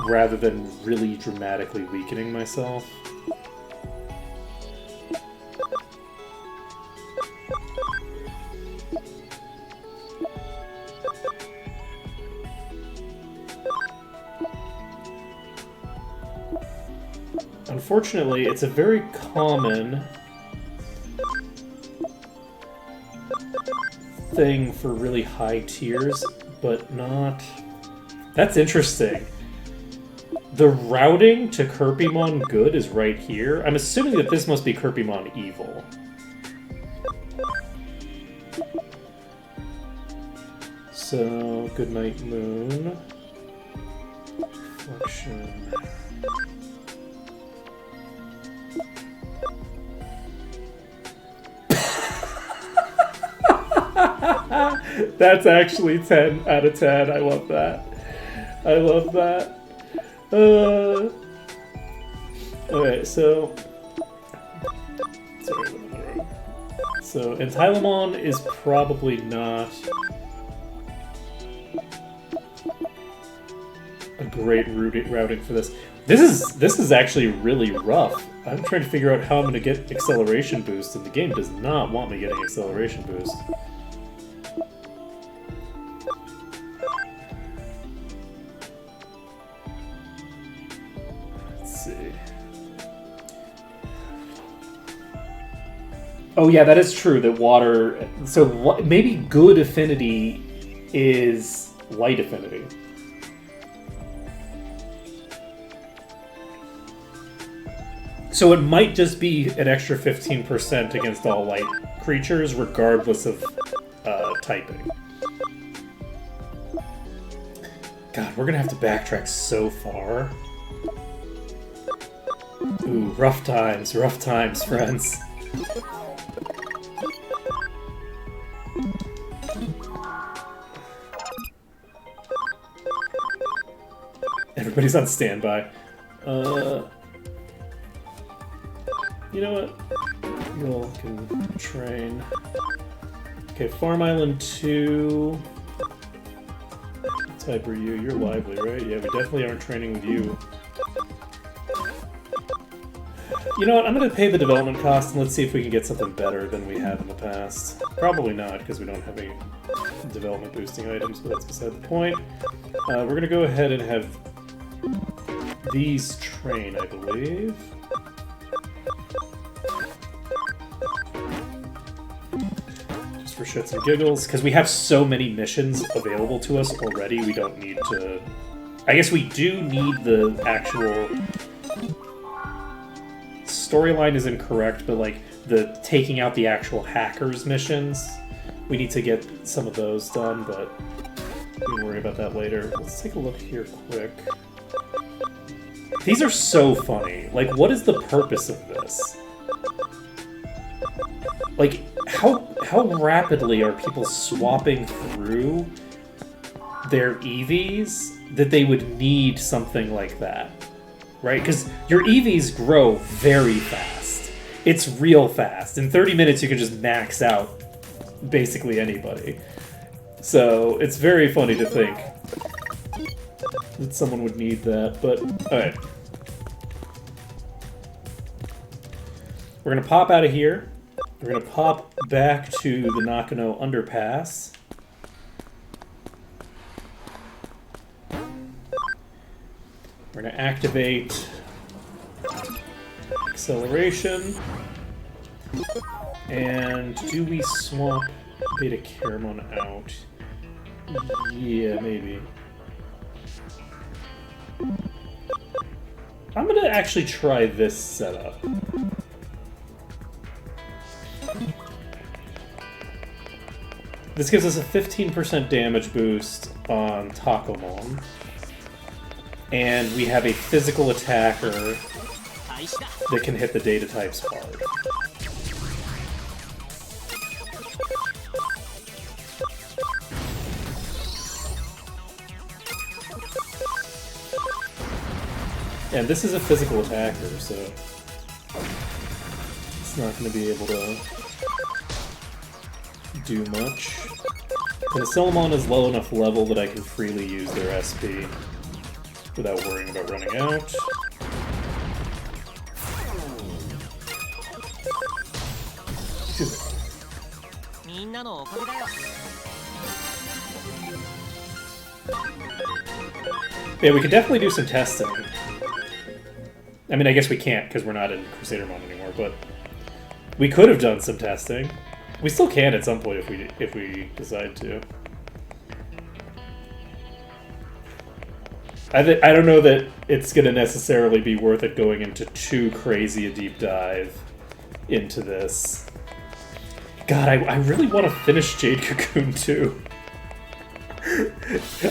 rather than really dramatically weakening myself. Unfortunately, it's a very common thing for really high tiers, but not... That's interesting. The routing to Kirpymon good is right here. I'm assuming that this must be Kirpymon evil. So, Goodnight Moon. Reflection. That's actually 10 out of 10. I love that. I love that. Okay, so... Sorry, what am I wrote? So, Entylemon is probably not a great routing for this. This is actually really rough. I'm trying to figure out how I'm going to get acceleration boost, and the game does not want me getting acceleration boost. Oh yeah, that is true, that water... So maybe good affinity is light affinity. So it might just be an extra 15% against all light creatures, regardless of typing. God, we're gonna have to backtrack so far. Ooh, rough times, friends. Everybody's on standby. You know what? You can train. Okay, Farm Island 2. What type are you? You're lively, right? Yeah, we definitely aren't training with you. You know what? I'm going to pay the development cost and let's see if we can get something better than we have in the past. Probably not, because we don't have any development boosting items, but that's beside the point. We're going to go ahead and have these train, I believe. Just for shits and giggles, because we have so many missions available to us already, we don't need to... I guess we do need the actual... Storyline is incorrect, but like the taking out the actual hackers missions, we need to get some of those done, but we can worry about that later. Let's take a look here quick. These are so funny. Like, what is the purpose of this? Like, how rapidly are people swapping through their EVs that they would need something like that? Right? Because your EVs grow very fast. It's real fast. In 30 minutes, you can just max out basically anybody. So, it's very funny to think that someone would need that, but... Alright. We're gonna pop out of here. We're gonna pop back to the Nakano Underpass. We're going to activate acceleration. And do we swap Beta Caramon out? Yeah, maybe. I'm gonna actually try this setup. This gives us a 15% damage boost on Takomon. And we have a physical attacker that can hit the data types hard. And this is a physical attacker, so it's not going to be able to do much. And Celamon is low enough level that I can freely use their SP without worrying about running out. Yeah, we could definitely do some testing. I mean, I guess we can't because we're not in Crusadermon anymore, but we could have done some testing. We still can at some point if we decide to. I don't know that it's going to necessarily be worth it going into too crazy a deep dive into this. God, I really want to finish Jade Cocoon too.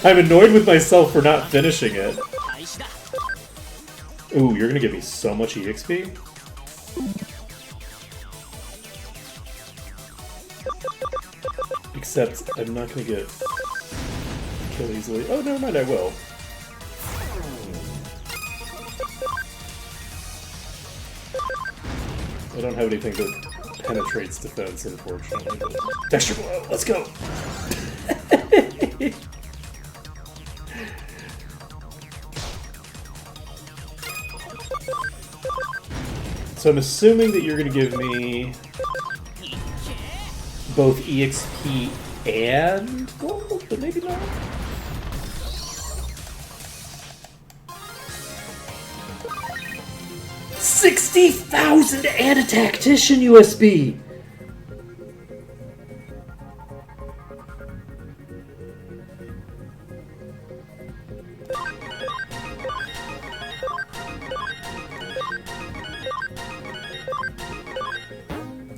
I'm annoyed with myself for not finishing it. Ooh, you're gonna give me so much EXP? Except, I'm not gonna get killed easily. Oh, never mind, I will. I don't have anything that penetrates defense, unfortunately. Texture blow, let's go! So I'm assuming that you're going to give me both EXP and gold, but maybe not. $60,000 and a Tactician USB!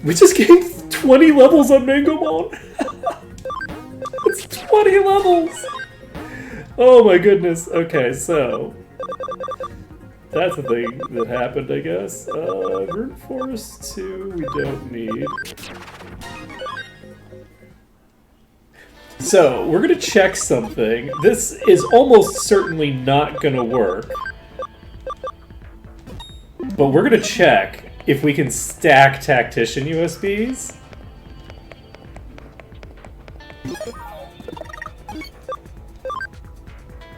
We just gained 20 levels on Mangomon! It's 20 levels! Oh my goodness. Okay, so... that's a thing that happened, I guess. Brute Force 2 we don't need. So, we're gonna check something. This is almost certainly not gonna work. But we're gonna check if we can stack Tactician USBs.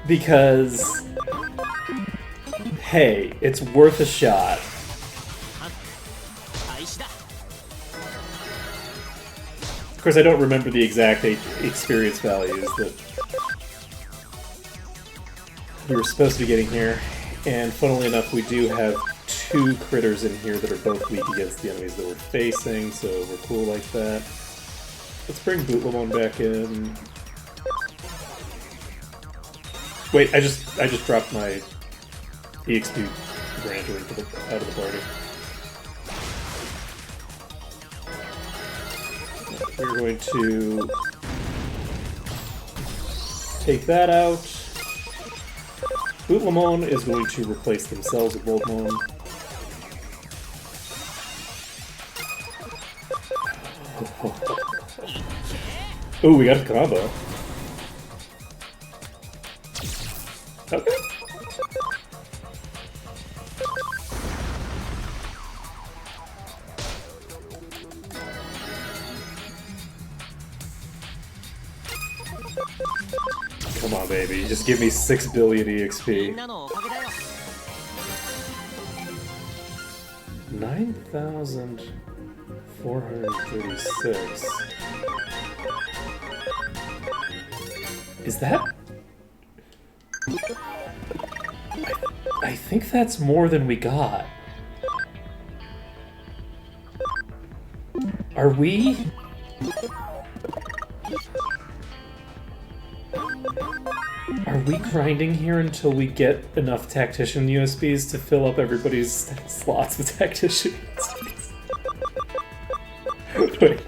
Because, hey, it's worth a shot. Of course, I don't remember the exact experience values that we were supposed to be getting here. And funnily enough, we do have 2 critters in here that are both weak against the enemies that we're facing, so we're cool like that. Let's bring Bootlemon back in. Wait, I just dropped my EXP granter out of the party. We're going to take that out. Bootlemon is going to replace themselves with Boldmon. Ooh, we got a combo. Okay. Come on, baby. Just give me 6 billion EXP. 9,436. Is that... I think that's more than we got. Are we? Are we grinding here until we get enough tactician USBs to fill up everybody's slots with tactician USBs? Wait.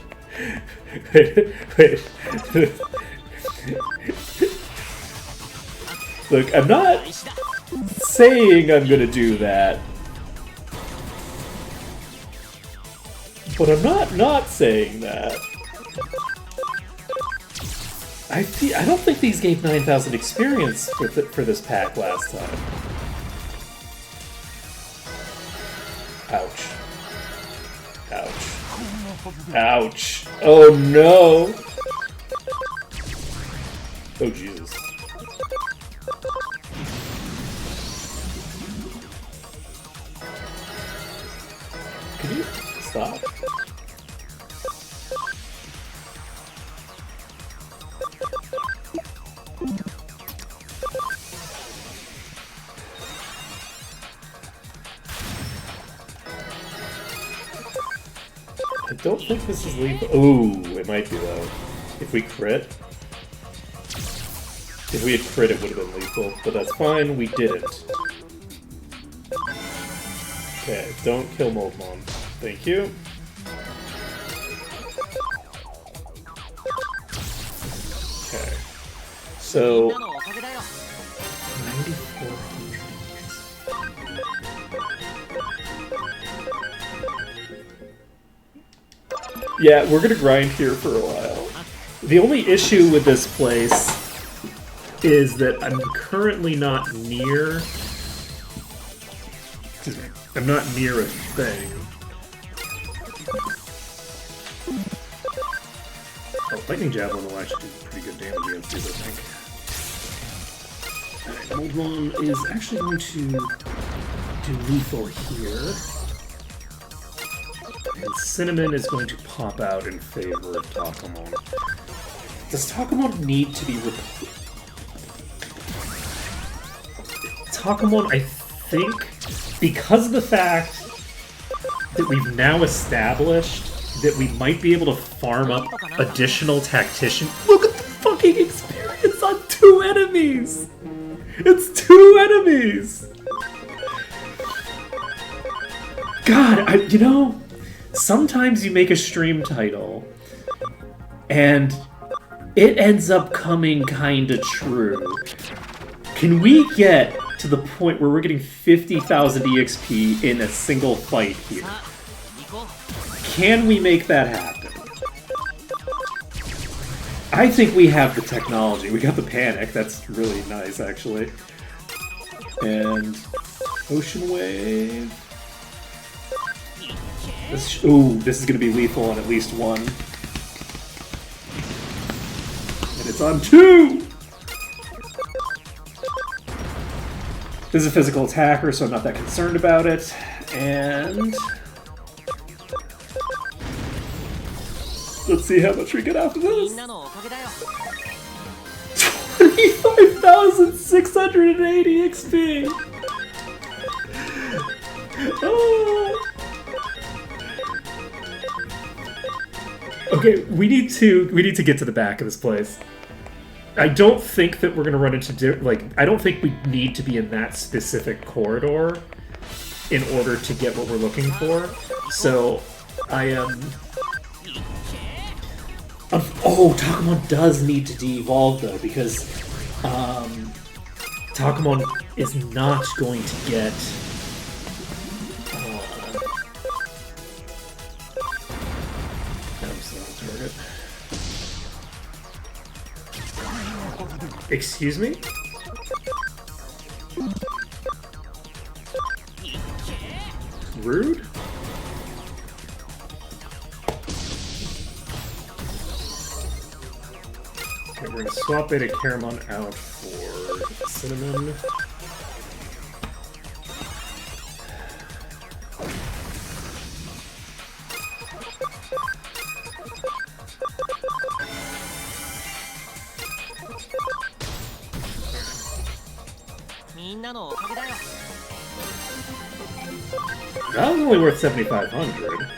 Look, I'm not saying I'm gonna do that. But I'm not saying that. I don't think these gave 9,000 experience for this pack last time. Ouch. Ouch. Ouch. Oh no! Oh Jesus. Can you stop? I don't think this is lethal. Ooh, it might be though. If we crit. If we had crit, it would have been lethal, but that's fine, we didn't. Okay, don't kill Moldmon. Thank you. Okay. So 9,400. Yeah, we're gonna grind here for a while. The only issue with this place is that I'm currently not near... Excuse me. I'm not near a thing. Oh, Lightning Javelin will actually do pretty good damage against these, I think. Alright, Moldmon is actually going to do lethal here. And Cinnamon is going to pop out in favor of Takamon. Does Takamon need to be replaced? Takamon, I think, because of the fact that we've now established that we might be able to farm up additional tactician. Look at the fucking experience on 2 enemies! It's 2 enemies! God, you know, sometimes you make a stream title and it ends up coming kinda true. Can we get to the point where we're getting 50,000 EXP in a single fight here? Can we make that happen? I think we have the technology. We got the panic. That's really nice, actually. And Ocean Wave. Ooh, this is going to be lethal on at least 1. And it's on 2! This is a physical attacker, so I'm not that concerned about it. And let's see how much we get after this. 25,680 XP! Oh. Okay, we need to get to the back of this place. I don't think that we're gonna run into I don't think we need to be in that specific corridor in order to get what we're looking for. So I am. Oh, Takamon does need to de-evolve though, because Takamon is not going to get. Excuse me? Rude? Okay, we're gonna swap Beta Caramon out for Cinnamon. That was only worth 7,500.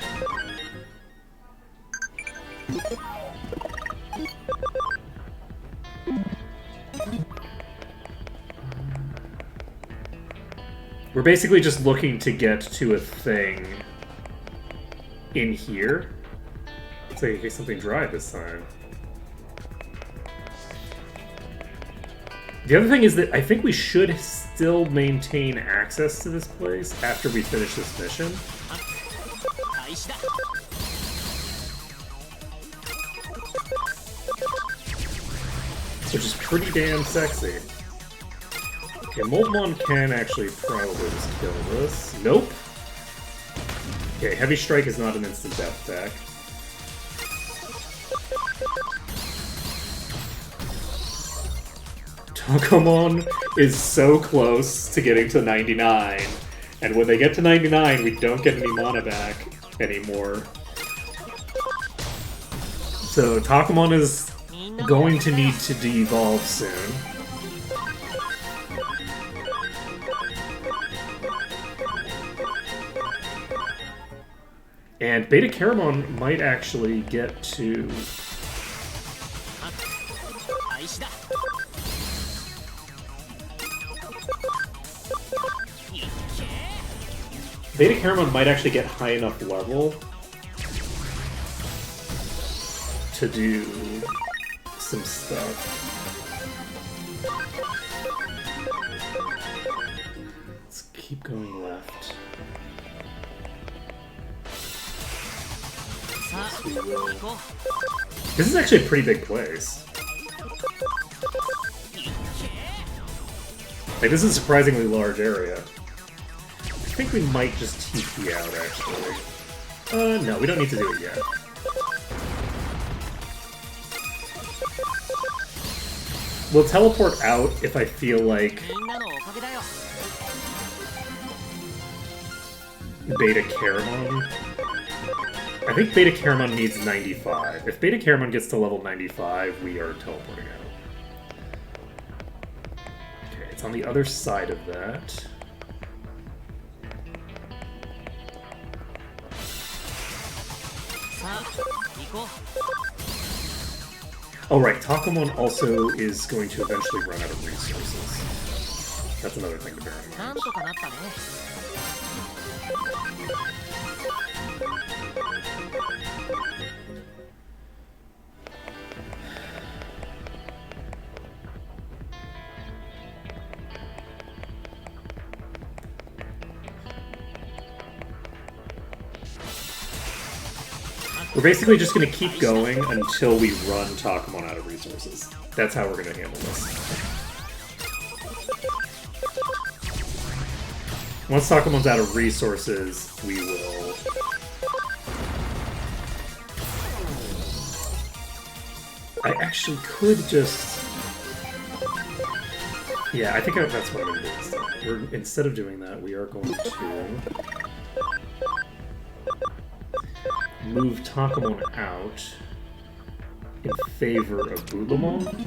We're basically just looking to get to a thing in here. Looks like in case something dry this time. The other thing is that I think we should still maintain access to this place after we finish this mission. Which is pretty damn sexy. Okay, Moldmon can actually probably just kill this. Nope. Okay, Heavy Strike is not an instant death attack. Takamon is so close to getting to 99, and when they get to 99, we don't get any mana back anymore. So Takamon is going to need to de-evolve soon. And Beta Caramon might actually get to... Beta Caramon might actually get high enough level to do some stuff. Let's keep going left. Yes, we will. This is actually a pretty big place. Like, this is a surprisingly large area. I think we might just TP out, actually. No, we don't need to do it yet. We'll teleport out if I feel like Beta Caramon. I think Beta Caramon needs 95. If Beta Caramon gets to level 95, we are teleporting out. Okay, it's on the other side of that. Oh right, Takamon also is going to eventually run out of resources. That's another thing to bear in mind. We're basically just going to keep going until we run Takamon out of resources. That's how we're going to handle this. Once Takamon's out of resources, we will... I actually could just... Yeah, I think that's what I'm going to do instead. Instead of doing that, we are going to... move Takamon out in favor of Bulamon.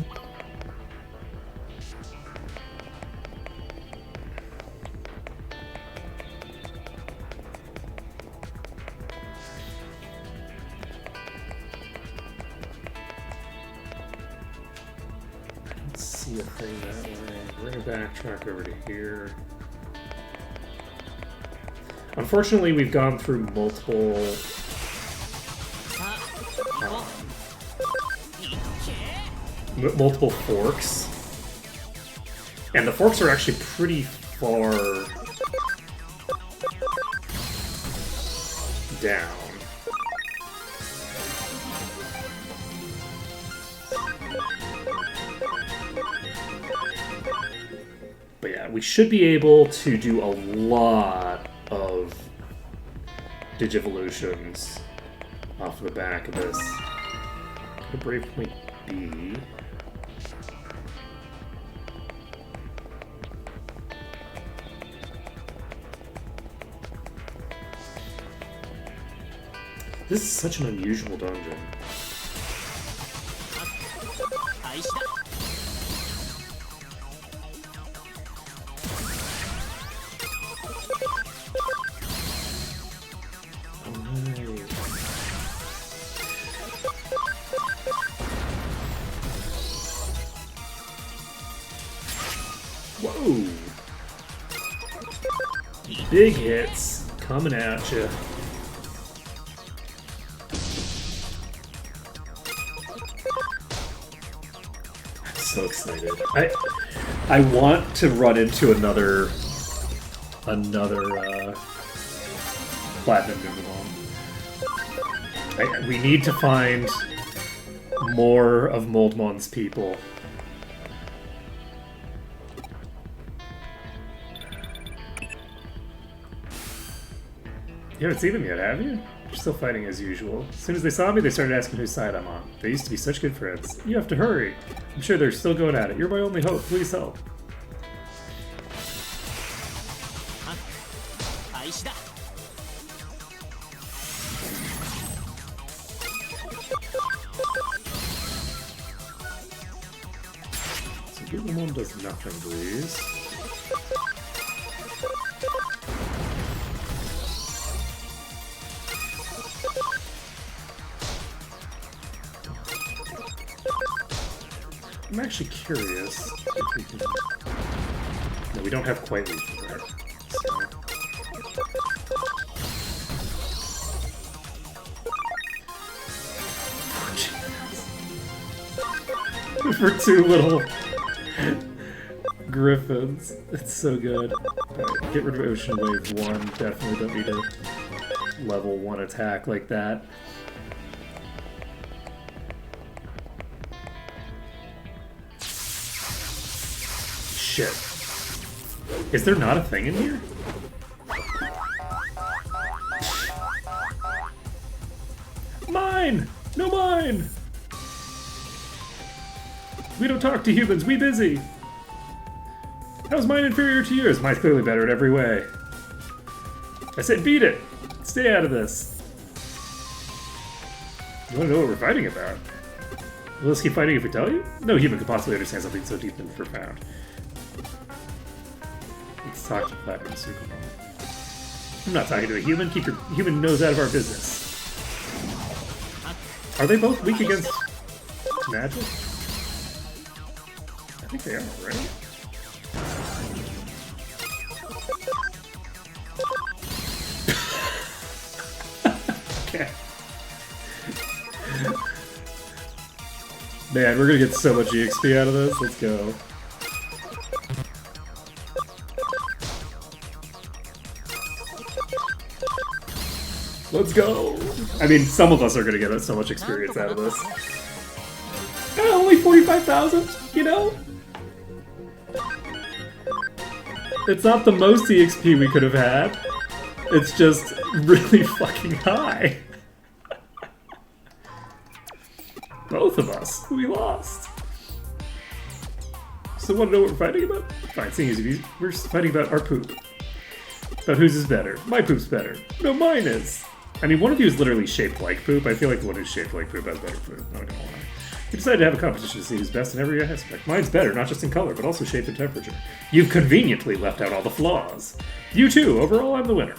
I don't see a thing that way. We're going to backtrack over to here. Unfortunately, we've gone through multiple forks, and the forks are actually pretty far down. But yeah, we should be able to do a lot of Digivolutions off the back of this. Go to Brave Point B. This is such an unusual dungeon. Whoa! Big hits coming at you. I'm so excited. I want to run into another platinum Numemon. We need to find more of Moldmon's people. You haven't seen them yet, have you? You're still fighting as usual. As soon as they saw me, they started asking whose side I'm on. They used to be such good friends. You have to hurry. I'm sure they're still going at it. You're my only hope. Please help. So Numemon does nothing, please. I'm actually curious if we can... No, we don't have quite leaf for that. So. For two little griffins. It's so good. Right, get rid of Ocean Wave 1. Definitely don't need a level 1 attack like that. Shit. Is there not a thing in here? Mine! No mine! We don't talk to humans, we busy! How's mine inferior to yours? Mine's clearly better in every way. I said beat it! Stay out of this. You wanna know what we're fighting about? Will us keep fighting if we tell you? No human could possibly understand something so deep and profound. Let's talk to Platinum Sukumon. I'm not talking to a human. Keep your human nose out of our business. Are they both weak against magic? I think they are, right? Okay. Man, we're gonna get so much EXP out of this. Let's go. Let's go! I mean, some of us are gonna get so much experience out of this. Only 45,000, you know? It's not the most EXP we could have had. It's just really fucking high. Both of us. We lost. So want to know what we're fighting about? Fine, seeing as we're fighting about our poop. About whose is better. My poop's better. No, mine is. I mean, one of you is literally shaped like poop. I feel like the one who's shaped like poop has better poop. Not gonna lie. We decided to have a competition to see who's best in every aspect. Mine's better, not just in color, but also shape and temperature. You've conveniently left out all the flaws. You too. Overall, I'm the winner.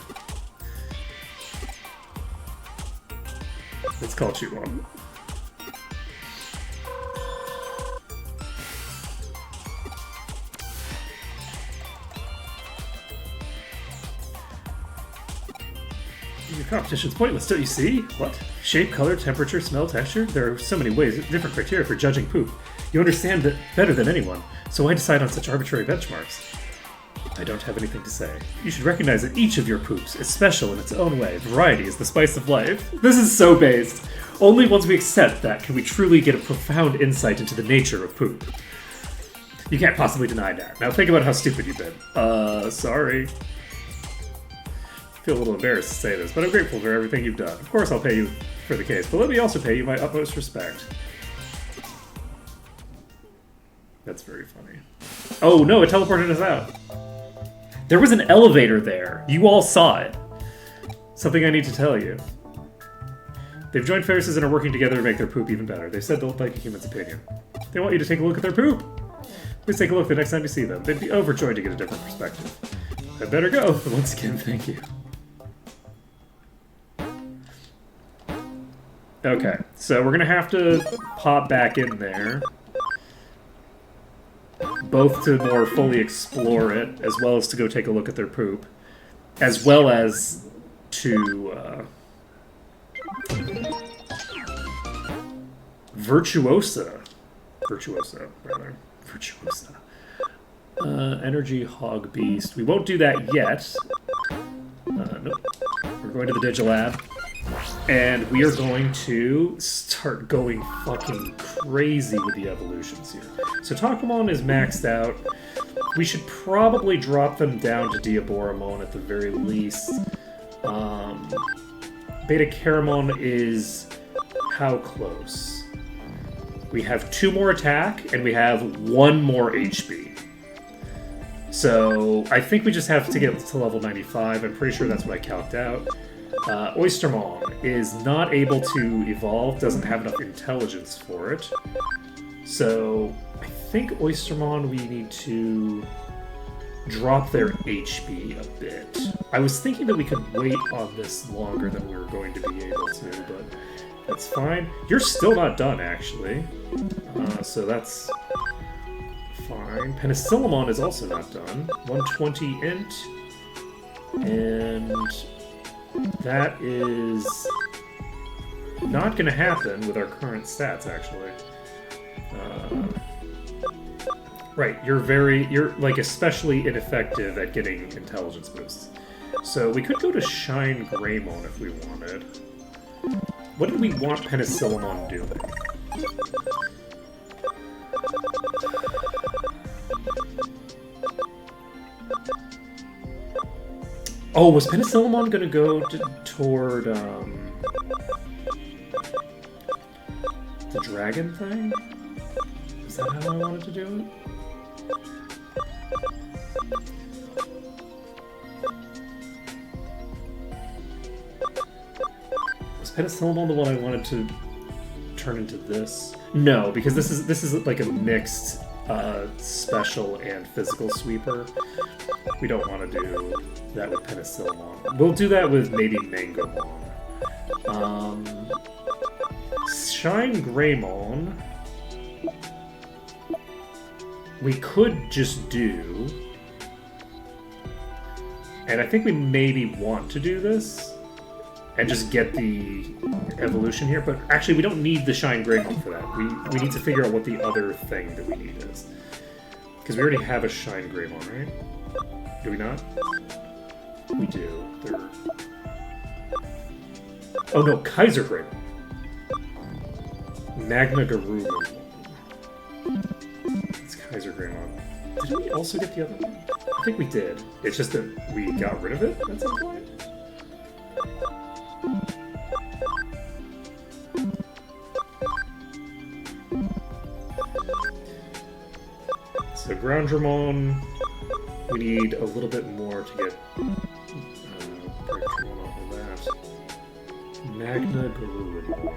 Let's call Chewon. Your competition's pointless, don't you see? What? Shape, color, temperature, smell, texture? There are so many ways, different criteria for judging poop. You understand that better than anyone, so why decide on such arbitrary benchmarks? I don't have anything to say. You should recognize that each of your poops is special in its own way. Variety is the spice of life. This is so based. Only once we accept that can we truly get a profound insight into the nature of poop. You can't possibly deny that. Now think about how stupid you've been. Sorry. I feel a little embarrassed to say this, but I'm grateful for everything you've done. Of course I'll pay you for the case, but let me also pay you my utmost respect. That's very funny. Oh no, it teleported us out. There was an elevator there. You all saw it. Something I need to tell you. They've joined forces and are working together to make their poop even better. They said they'll like a human's opinion. They want you to take a look at their poop. Please take a look the next time you see them. They'd be overjoyed to get a different perspective. I'd better go, but once again, thank you. Okay, so we're gonna have to pop back in there. Both to more fully explore it, as well as to go take a look at their poop. as well as to Virtuosa, rather. Virtuosa. Energy Hog Beast. We won't do that yet. Nope. We're going to the Digilab. And we are going to start going fucking crazy with the evolutions here. So Takamon is maxed out. We should probably drop them down to Diaboromon at the very least. Beta Caramon is how close? We have 2 more attack, and we have 1 more HP. So I think we just have to get to level 95. I'm pretty sure that's what I calced out. Oystermon is not able to evolve, doesn't have enough intelligence for it. So I think Oystermon, we need to drop their HP a bit. I was thinking that we could wait on this longer than we were going to be able to, but that's fine. You're still not done, actually. So that's fine. Penicillamon is also not done. 120 int. And that is not going to happen with our current stats, actually. Right, you're like especially ineffective at getting intelligence boosts. So we could go to Shine Greymon if we wanted. What did we want Penicillamon doing? Oh, was Penicillamon gonna go toward the dragon thing? Is that how I wanted to do it? Was Penicillamon the one I wanted to turn into this? No, because this is like a mixed special and physical sweeper. We don't want to do that with Penicillamon. We'll do that with maybe Mangomon. Shine Greymon, we could just do, and I think we maybe want to do this and just get the evolution here, but actually we don't need the Shine Greymon for that. We need to figure out what the other thing that we need is. Because we already have a Shine Greymon, right? Do we not? We do. Oh no, Kaiser Greymon. Magna Garurumon. It's Kaiser Greymon. Didn't we also get the other one? I think we did. It's just that we got rid of it at some point. So Groundramon, we need a little bit more to get Breakthrough off of that. Magna Garurumon.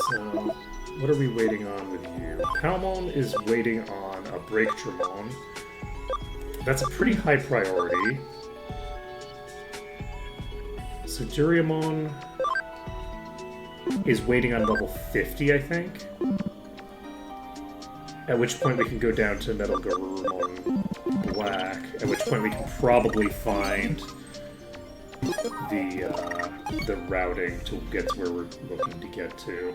So, what are we waiting on with you? Palmon is waiting on a Breakdramon. That's a pretty high priority. So Duriamon is waiting on level 50, I think. At which point we can go down to Metal Garurumon Black. At which point we can probably find the routing to get to where we're looking to get to.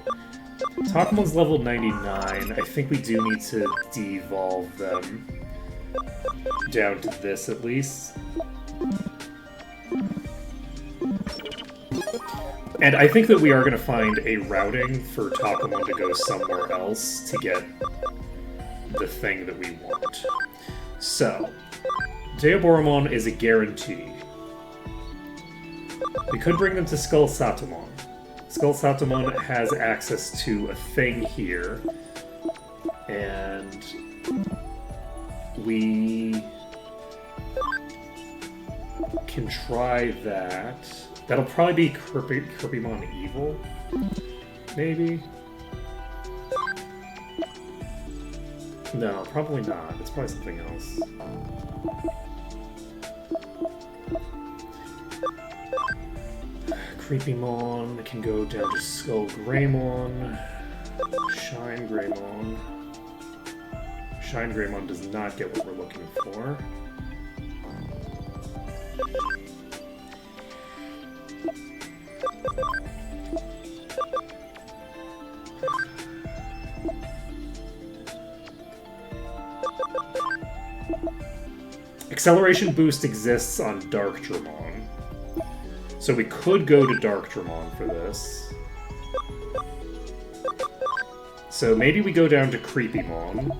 Takumon's level 99. I think we do need to devolve them down to this at least. And I think that we are going to find a routing for Takumon to go somewhere else to get the thing that we want. So, Deoboromon is a guarantee. We could bring them to Skull Satomon. Skull Satomon has access to a thing here, and we can try that. That'll probably be Kirpymon Evil, maybe? No, probably not. It's probably something else. Creepymon can go down to Skull Greymon. Shine Greymon. Shine Greymon does not get what we're looking for. Acceleration boost exists on Dark Dramon. So we could go to Dark Dramon for this. So maybe we go down to Creepymon.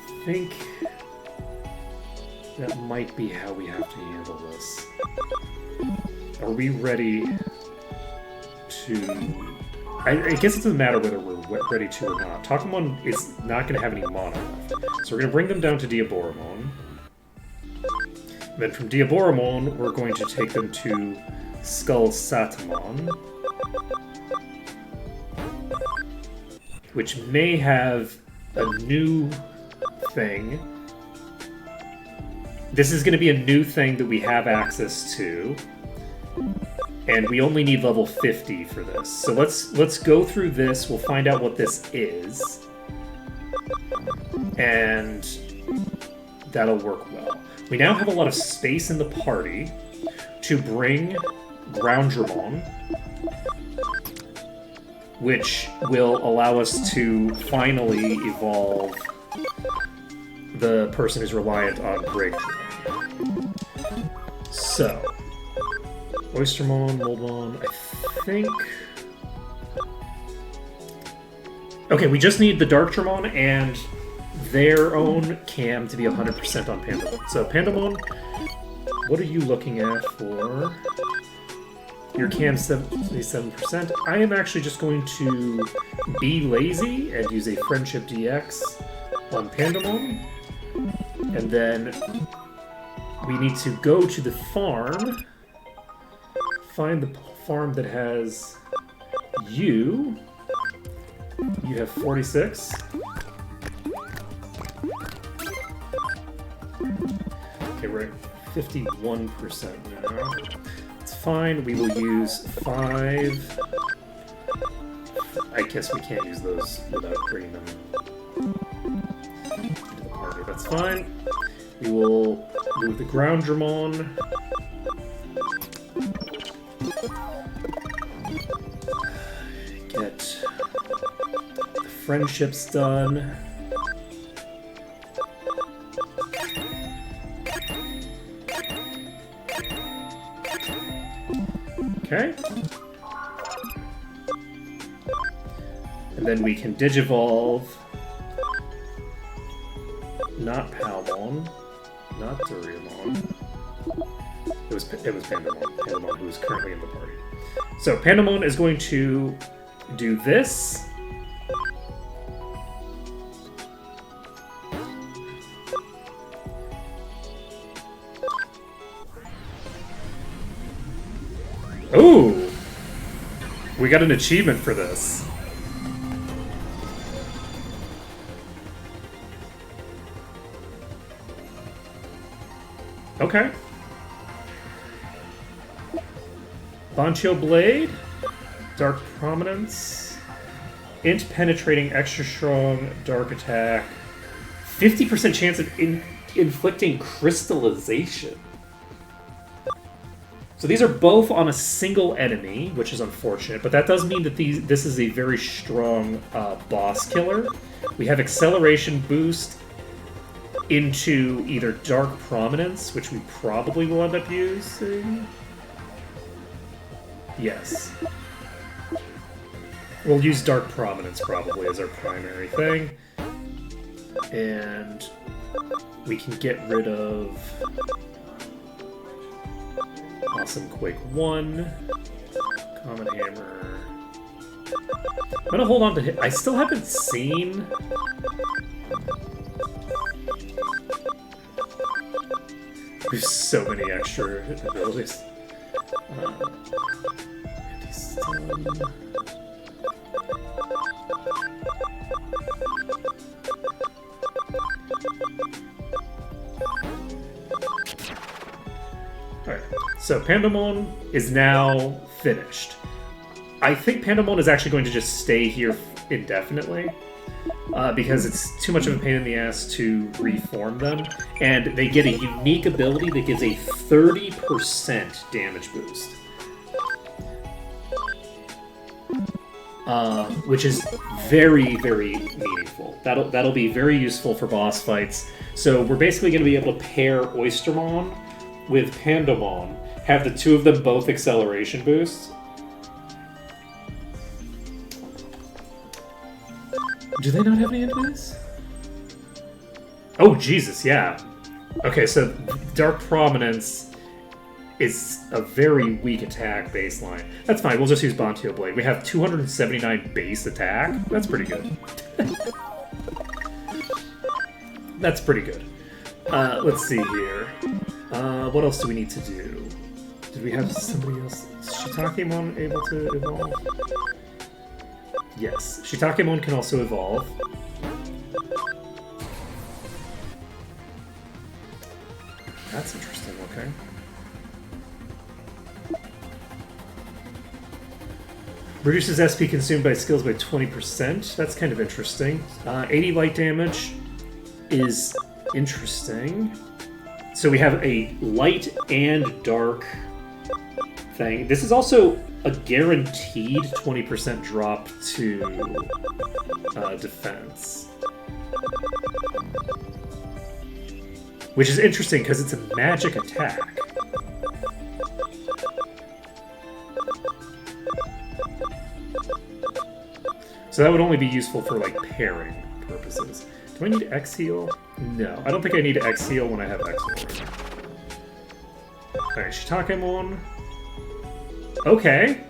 I think that might be how we have to handle this. Are we ready to... I guess it doesn't matter whether we're ready to or not. Takamon is not going to have any mana left. So we're going to bring them down to Diaboromon. Then from Diaboromon, we're going to take them to Skull Satamon, which may have a new thing. This is going to be a new thing that we have access to. And we only need level 50 for this. So let's go through this. We'll find out what this is. And that'll work well. We now have a lot of space in the party to bring Groundramon, which will allow us to finally evolve the person who's reliant on Breakthrough. So... Oystermon, Moldmon, I think... Okay, we just need the Darktramon and their own cam to be 100% on Pandamon. So, Pandamon, what are you looking at for your cam 77%? I am actually just going to be lazy and use a Friendship DX on Pandamon. And then we need to go to the farm... Find the farm that has you. You have 46. Okay, we're at 51% now. It's fine. We will use 5. I guess we can't use those without bringing them into the party. That's fine. We will move the Groundramon. Get the friendships done. Okay. And then we can digivolve not Palmon, not Duriamon. It was Pandamon. Pandamon, who is currently in the party. So Pandamon is going to do this. Ooh! We got an achievement for this. Okay. Bancho Blade, Dark Prominence, Int Penetrating, Extra Strong, Dark Attack, 50% chance of inflicting Crystallization. So these are both on a single enemy, which is unfortunate, but that does mean that this is a very strong boss killer. We have Acceleration Boost into either Dark Prominence, which we probably will end up using. Yes. We'll use Dark Prominence probably as our primary thing. And we can get rid of Awesome Quake 1, Common Hammer. I'm gonna hold on to hit. I still haven't seen... There's so many extra abilities. Anti-stun. Alright. So Pandemon is now finished. I think Pandemon is actually going to just stay here indefinitely. Because it's too much of a pain in the ass to reform them. And they get a unique ability that gives a 30% damage boost. Which is very, very meaningful. That'll be very useful for boss fights. So we're basically going to be able to pair Oystermon with Pandemon, have the two of them both acceleration boosts. Do they not have any enemies? Oh, Jesus, yeah. Okay, so Dark Prominence is a very weak attack baseline. That's fine, we'll just use Bonteo Blade. We have 279 base attack. That's pretty good. That's pretty good. Let's see here. What else do we need to do? Did we have somebody else? Is Shitakemon able to evolve? Yes, Shitakemon can also evolve. That's interesting, okay. Reduces SP consumed by skills by 20%. That's kind of interesting. 80 light damage is interesting. So we have a light and dark thing. This is also a guaranteed 20% drop to defense. Which is interesting because it's a magic attack. So that would only be useful for, like, pairing purposes. Do I need X heal? No, I don't think I need X heal when I have X heal right now. Alright, Shitakemon. Okay.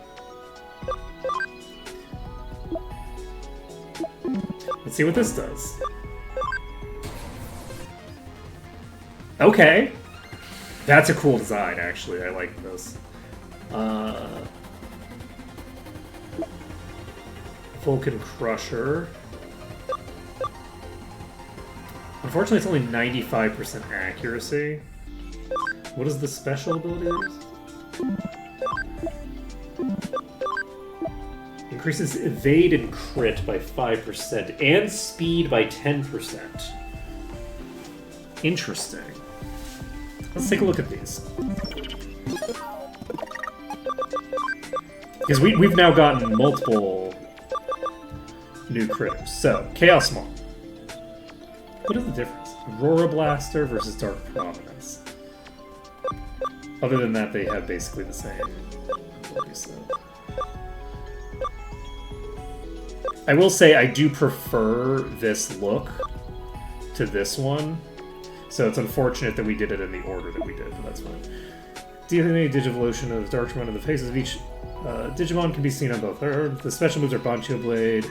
Let's see what this does. Okay. That's a cool design, actually. I like this. Vulcan Crusher. Unfortunately, it's only 95% accuracy. What is the special ability? Increases evade and crit by 5% and speed by 10%. Interesting. Let's take a look at these. Because we've now gotten multiple new critters. So, Chaosmon. What is the difference? Aurora Blaster versus Dark Prominence. Other than that, they have basically the same ability set. I will say I do prefer this look to this one. So it's unfortunate that we did it in the order that we did, but that's fine. DNA Digivolution of Darkmon in the faces of each Digimon can be seen on both. The special moves are Bonteo Blade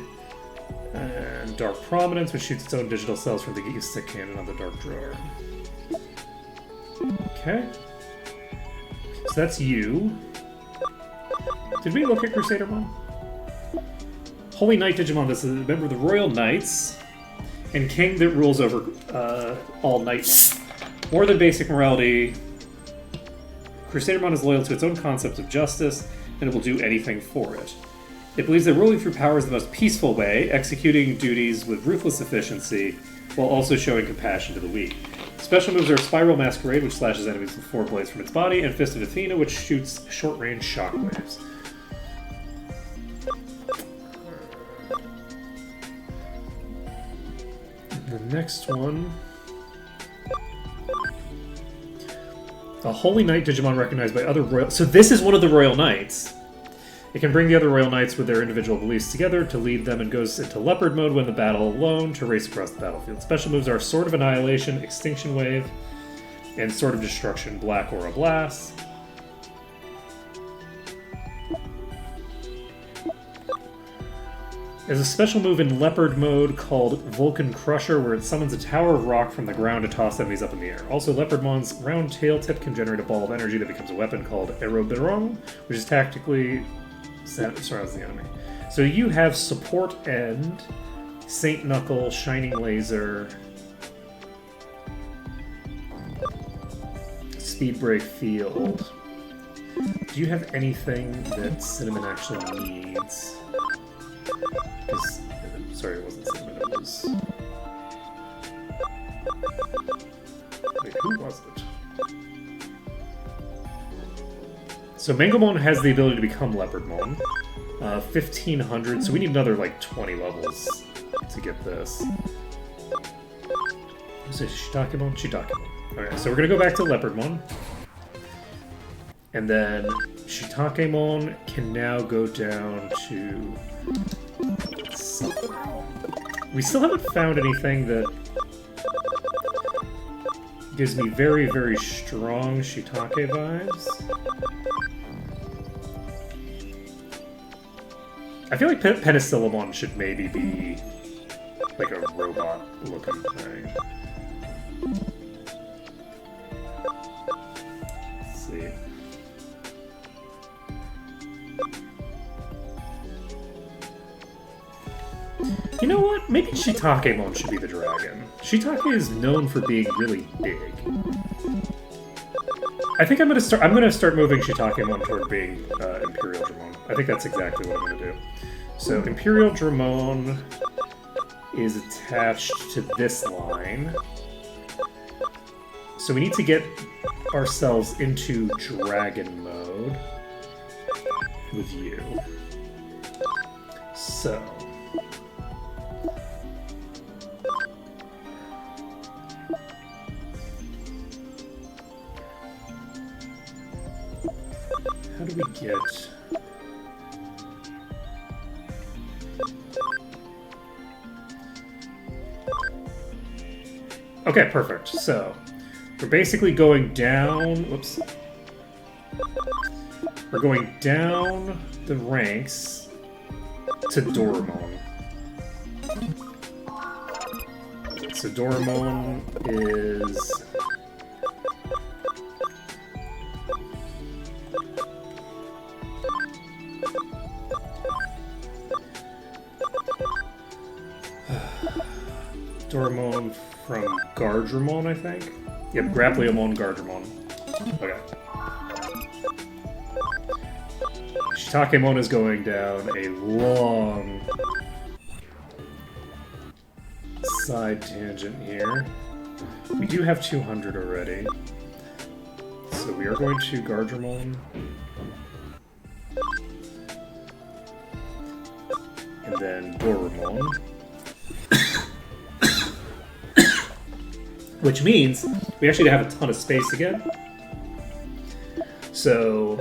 and Dark Prominence, which shoots its own digital cells from the Giga Stick Cannon on the Dark Drawer. Okay. So that's you. Did we look at Crusadermon? Holy Knight Digimon. This is a member of the Royal Knights and king that rules over all knights. More than basic morality, Crusadermon is loyal to its own concept of justice, and it will do anything for it. It believes that ruling through power is the most peaceful way, executing duties with ruthless efficiency, while also showing compassion to the weak. Special moves are Spiral Masquerade, which slashes enemies with 4 blades from its body, and Fist of Athena, which shoots short-range shockwaves. The next one... A Holy Knight Digimon recognized by other Royal... So this is one of the Royal Knights. It can bring the other Royal Knights with their individual beliefs together to lead them, and goes into Leopard mode when the battle alone to race across the battlefield. Special moves are Sword of Annihilation, Extinction Wave, and Sword of Destruction, Black Aura Blast. There's a special move in Leopard mode called Vulcan Crusher, where it summons a tower of rock from the ground to toss enemies up in the air. Also, Leopardmon's round tail tip can generate a ball of energy that becomes a weapon called Aerobiron, which is tactically surrounds the enemy. So you have Support End, Saint Knuckle, Shining Laser, Speed Break Field, do you have anything that Cinnamon actually needs? Sorry, it wasn't Cinnamon, it was... Wait, who was it? So Mangomon has the ability to become Leopardmon. 1500, so we need another, like, 20 levels to get this. Is it Shitakemon? Shitakemon. Okay, so we're gonna go back to Leopardmon. And then Shitakemon can now go down to... We still haven't found anything that gives me very, very strong Shiitake vibes. I feel like Penicillamon should maybe be like a robot-looking thing. Let's see. You know what? Maybe Shitakemon should be the dragon. Shiitake is known for being really big. I think I'm gonna start moving Shitakemon toward being Imperial Dramon. I think that's exactly what I'm gonna do. So Imperial Dramon is attached to this line. So we need to get ourselves into dragon mode with you. So how do we get... Okay, perfect. So, we're basically going down... Whoops. We're going down the ranks to Doramon. So Doramon is... Doramon from Gardramon, I think? Yep, Grappleomon, Gardramon. Okay. Shitakemon is going down a long side tangent here. We do have 200 already. So we are going to Gardramon. And then Doramon. Which means we actually have a ton of space again. So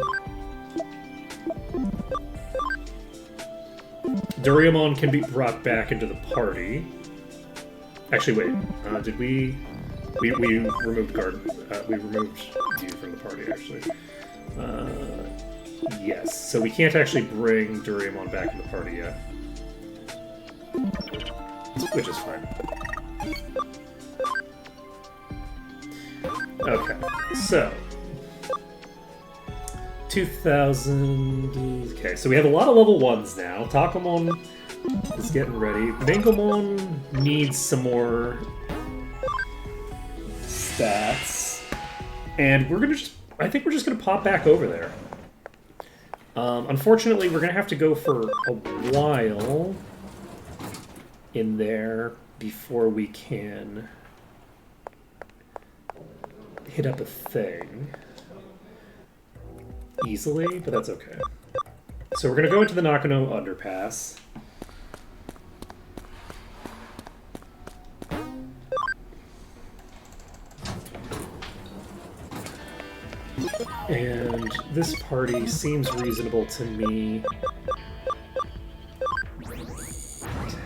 Doraemon can be brought back into the party. Actually, wait. Did we removed we removed you from the party? Actually, yes. So we can't actually bring Doraemon back in the party yet, which is fine. Okay, so 2000. Okay, so we have a lot of level 1s now. Takamon is getting ready. Mangomon needs some more stats, and we're gonna I think we're just gonna pop back over there. Unfortunately, we're gonna have to go for a while in there before we can hit up a thing easily, but that's okay. So we're gonna go into the Nakano Underpass. And this party seems reasonable to me.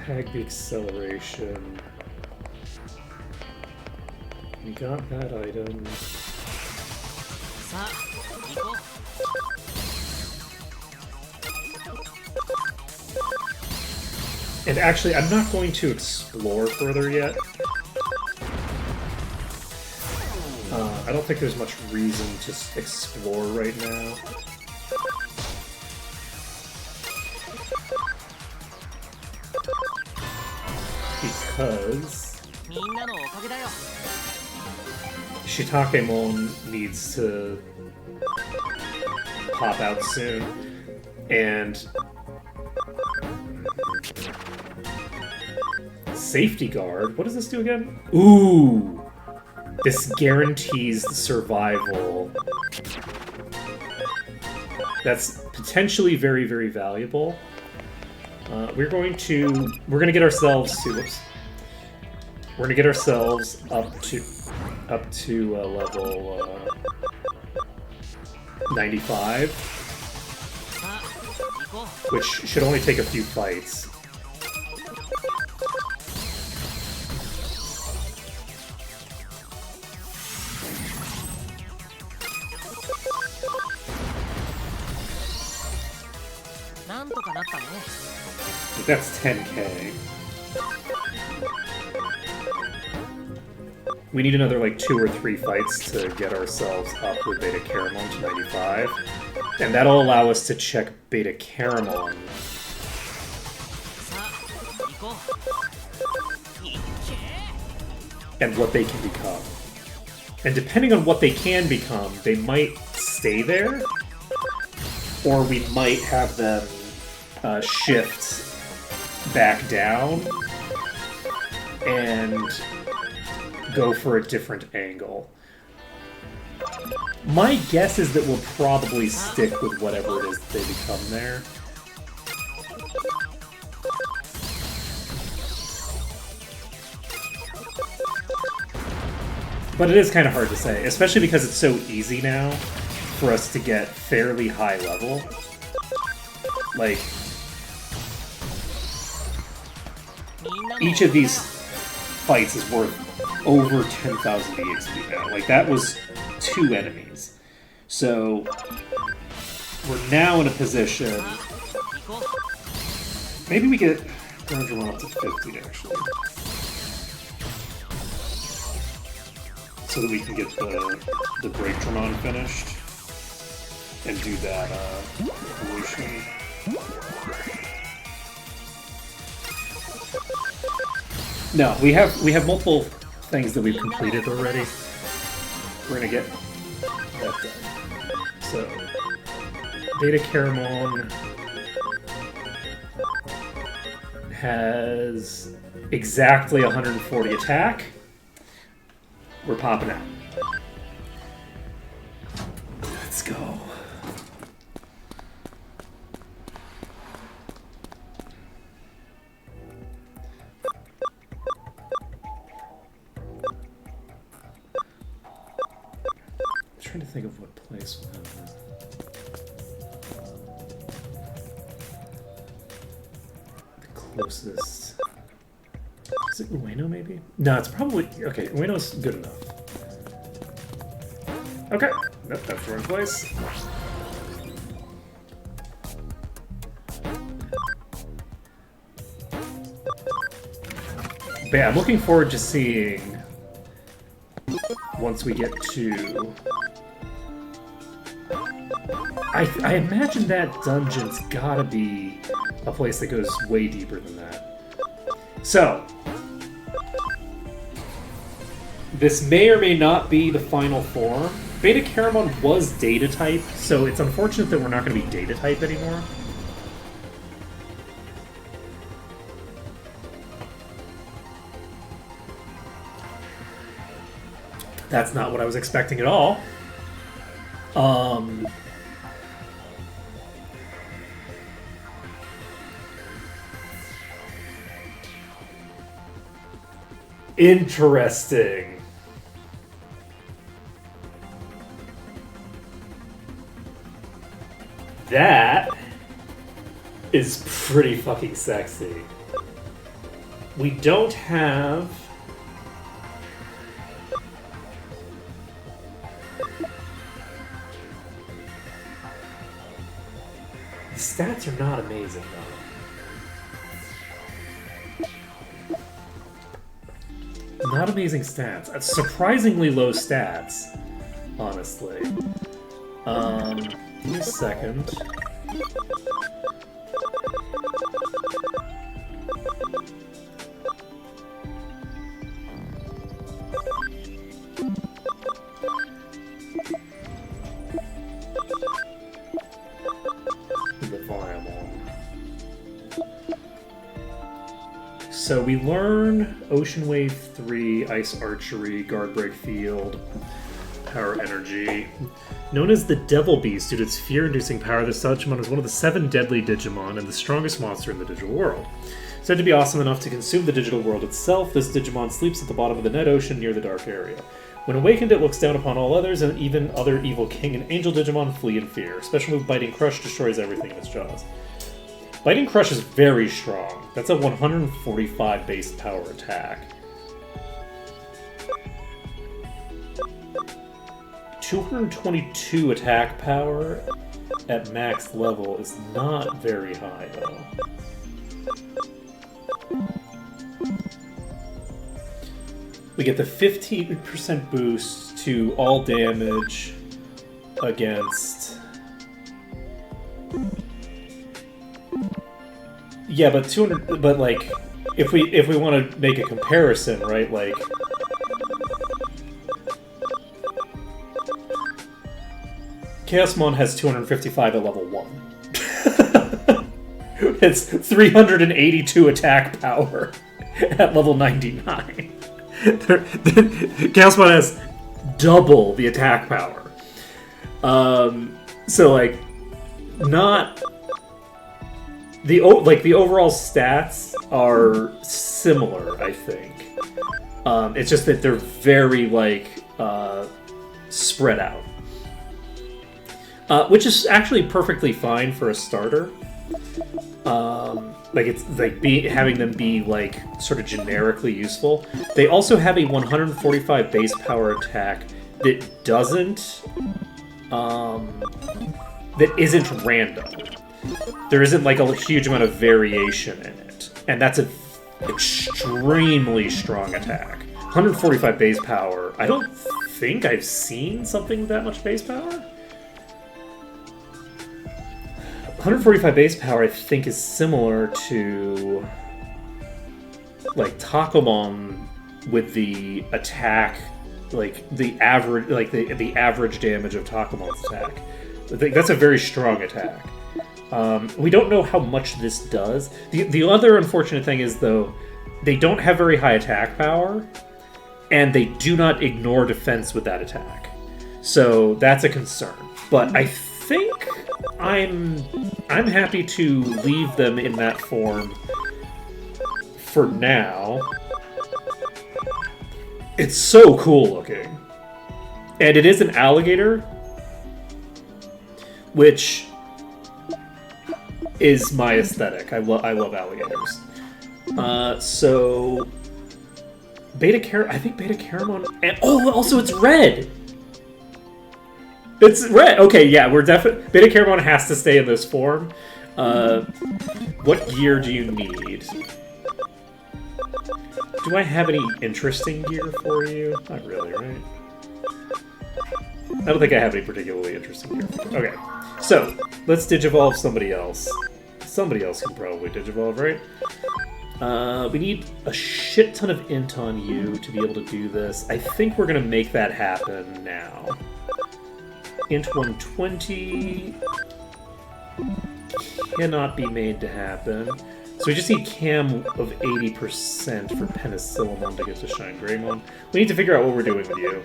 Tag the acceleration. We got that item. And actually, I'm not going to explore further yet. I don't think there's much reason to explore right now. Because Shitakemon needs to pop out soon. And safety guard. What does this do again? Ooh! This guarantees the survival. That's potentially very, very valuable. We're gonna get ourselves to. Whoops. We're gonna get ourselves up to level 95, which should only take a few fights. That's 10k. We need another like 2 or 3 fights to get ourselves up with Beta Caramon to 95. And that'll allow us to check Beta Caramon. And what they can become. And depending on what they can become, they might stay there, or we might have them shift back down and go for a different angle. My guess is that we'll probably stick with whatever it is that they become there. But it is kind of hard to say, especially because it's so easy now for us to get fairly high level. Like, each of these fights is worth over 10,000 EXP now. Like, that was 2 enemies. So, we're now in a position... Maybe we get Groundron up to 50, actually. So that we can get the Breakdramon finished. And do that evolution. No, we have multiple things that we've completed already. We're gonna get that done. So, Beta Caramon has exactly 140 attack. We're popping out. Let's go. I'm trying to think of what place we'll have the closest. Is it Ueno, maybe? No, it's probably... Okay, Ueno's good enough. Okay. Nope, that's the wrong place. But yeah, I'm looking forward to seeing... Once we get to... I imagine that dungeon's gotta be a place that goes way deeper than that. So... This may or may not be the final form. Beta Caramon was data type, so it's unfortunate that we're not going to be data type anymore. That's not what I was expecting at all. Interesting. That is pretty fucking sexy. We don't have... The stats are not amazing, though. Not amazing stats. Surprisingly low stats, honestly. Give me a second. Paramon. So we learn Ocean Wave 3, Ice Archery, Guard Break Field, Power Energy. Known as the Devil Beast due to its fear-inducing power, this Digimon is one of the 7 deadly Digimon and the strongest monster in the digital world. Said to be awesome enough to consume the digital world itself, this Digimon sleeps at the bottom of the Net Ocean near the Dark Area. When awakened, it looks down upon all others, and even other evil king and angel Digimon flee in fear. Special move Biting Crush destroys everything in its jaws. Biting Crush is very strong. That's a 145 base power attack. 222 attack power at max level is not very high, though. We get the 15% boost to all damage against... Yeah, but 200. But like, if we want to make a comparison, right? Like, Chaosmon has 255 at level 1. It's 382 attack power at level 99. Chaosmon has double the attack power. So like, not. The overall stats are similar, I think. It's just that they're very spread out, which is actually perfectly fine for a starter. It's like having them be like sort of generically useful. They also have a 145 base power attack that doesn't that isn't random. There isn't like a huge amount of variation in it, and that's an extremely strong attack. 145 base power. I don't think I've seen something with that much base power. 145 base power, I think, is similar to like Takomon with the attack, like the average, like the average damage of Takomon's attack. I think that's a very strong attack. We don't know how much this does. The other unfortunate thing is, though, they don't have very high attack power, and they do not ignore defense with that attack. So that's a concern. But I think I'm happy to leave them in that form for now. It's so cool looking. And it is an alligator, which is my aesthetic. I love alligators. So I think Beta Caramon, and also it's red. It's red. Okay, yeah, we're definitely Beta Caramon has to stay in this form. What gear do you need? Do I have any interesting gear for you? Not really, right? I don't think I have any particularly interesting gear for you. Okay, so let's digivolve somebody else. Somebody else can probably digivolve, right? We need a shit ton of int on you to be able to do this. I think we're going to make that happen now. Int 120 cannot be made to happen. So we just need cam of 80% for Penicillamon to get to Shine Greymon. We need to figure out what we're doing with you.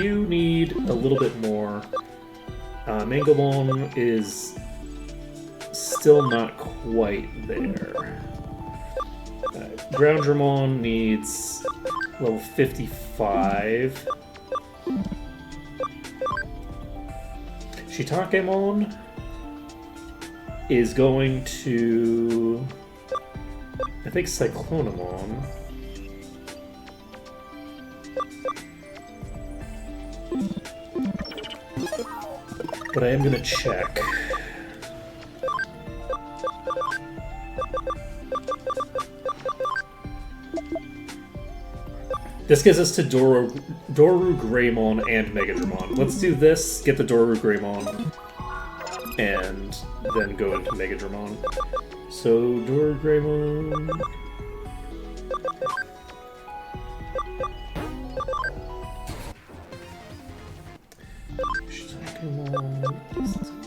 You need a little bit more. Mangomon is still not quite there. Groundramon needs level 55. Shitakemon is going to, I think, Cyclonemon. But I am going to check. This gets us to Doru Greymon and Megadramon. Let's do this, get the Doru Greymon, and then go into Megadramon. So, Doru Greymon...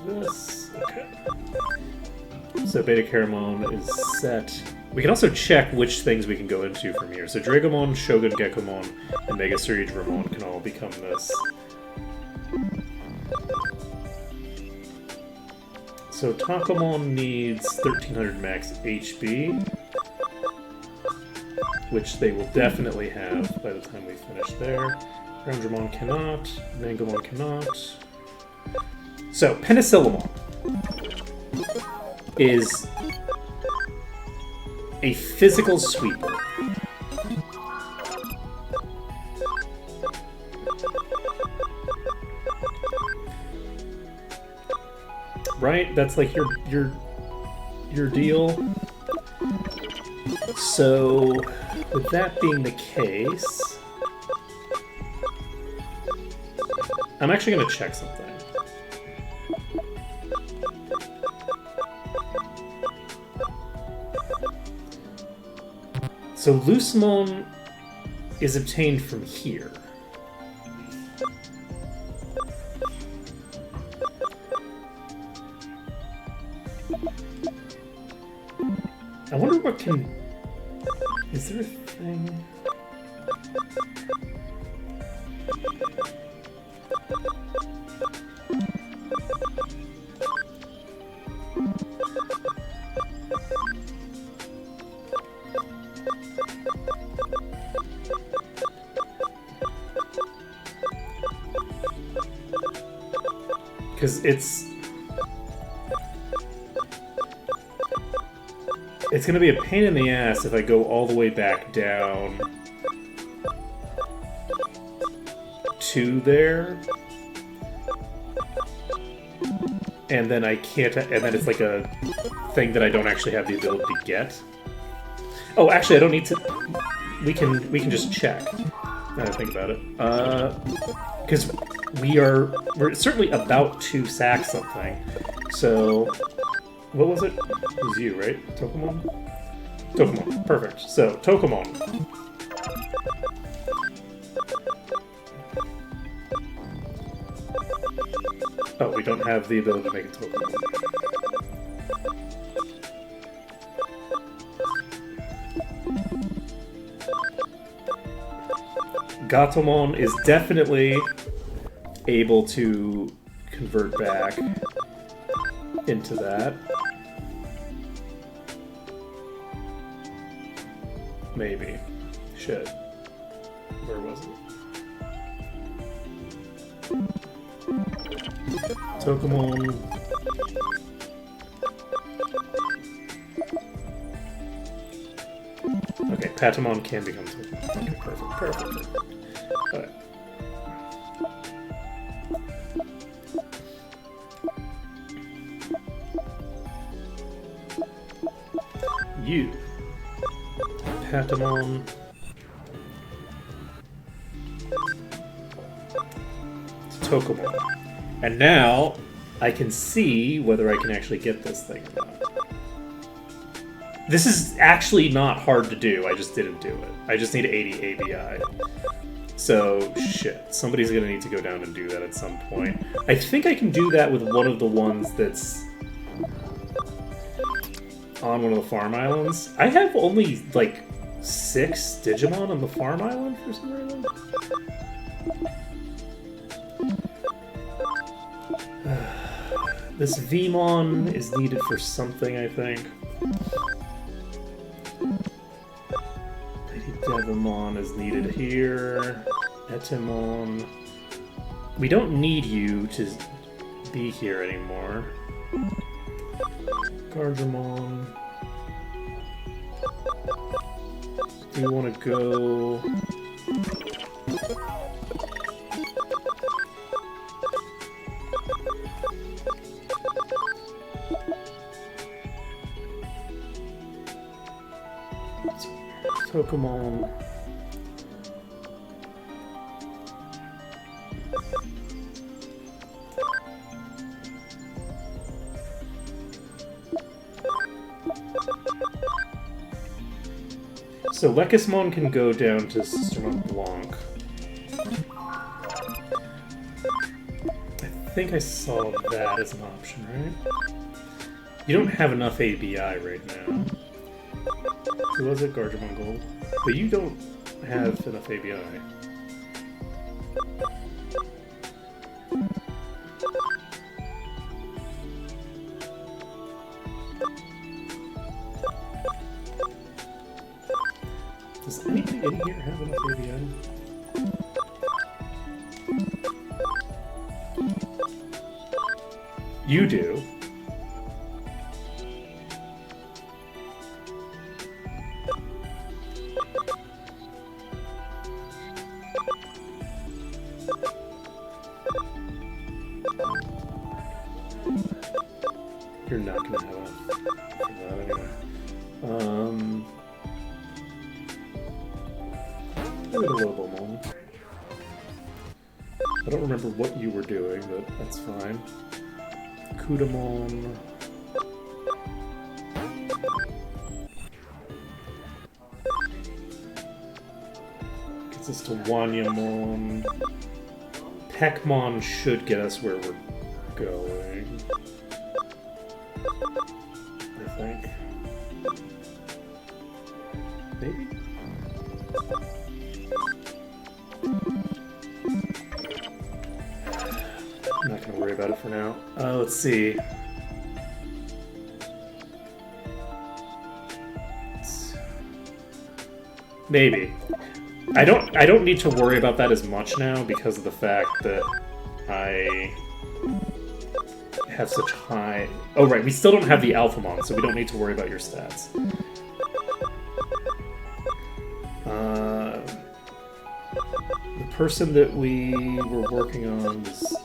This, okay. So Beta Caramon is set. We can also check which things we can go into from here. So Dragomon, Shogun Gekomon, and Mega Surge Ramon can all become this. So Takamon needs 1300 max HP, which they will definitely have by the time we finish there. Groundramon cannot, Mangamon cannot. So Penicillamon is a physical sweeper. Right? That's like your deal. So with that being the case, I'm actually going to check something. So Lucemon is obtained from here. I wonder what can... Is there a thing... Because it's going to be a pain in the ass if I go all the way back down to there, and then I can't, and then it's like a thing that I don't actually have the ability to get. Oh, actually, I don't need to. We can just check. Now that I think about it, because we're certainly about to sack something. So, what was it? It was you, right? Tokamon? Tokamon. Perfect. So, Tokamon. Oh, we don't have the ability to make a Tokamon. Gatomon is definitely able to convert back into that. Maybe. Shit. Where was it? Tokamon. Okay, Patamon can become Tokamon. Okay, perfect, perfect. Alright. You. Patamon. Tokamon. And now, I can see whether I can actually get this thing or not. This is actually not hard to do, I just didn't do it. I just need 80 ABI. So, shit. Somebody's gonna need to go down and do that at some point. I think I can do that with one of the ones that's on one of the farm islands. I have only, like, 6 Digimon on the farm island for some reason. This Vmon is needed for something, I think. Lady Devimon is needed here. Etemon. We don't need you to be here anymore. Gardramon. Do you want to go... Pokemon. So Lekismon can go down to Sistermon Blanc. I think I saw that as an option, right? You don't have enough ABI right now. Who was it? Gargamon Gold. But you don't have enough ABI. Does anything in here have enough ABI? You do. You're not gonna have enough for that anyway. Maybe the Lobomon. I don't remember what you were doing, but that's fine. Kudamon. Gets us to Wanyamon. Peckmon should get us where we're going. I think. Maybe? I'm not gonna worry about it for now. Let's see. Maybe. I don't need to worry about that as much now because of the fact that I have such high... Oh right, we still don't have the Alphamon, so we don't need to worry about your stats. The person that we were working on was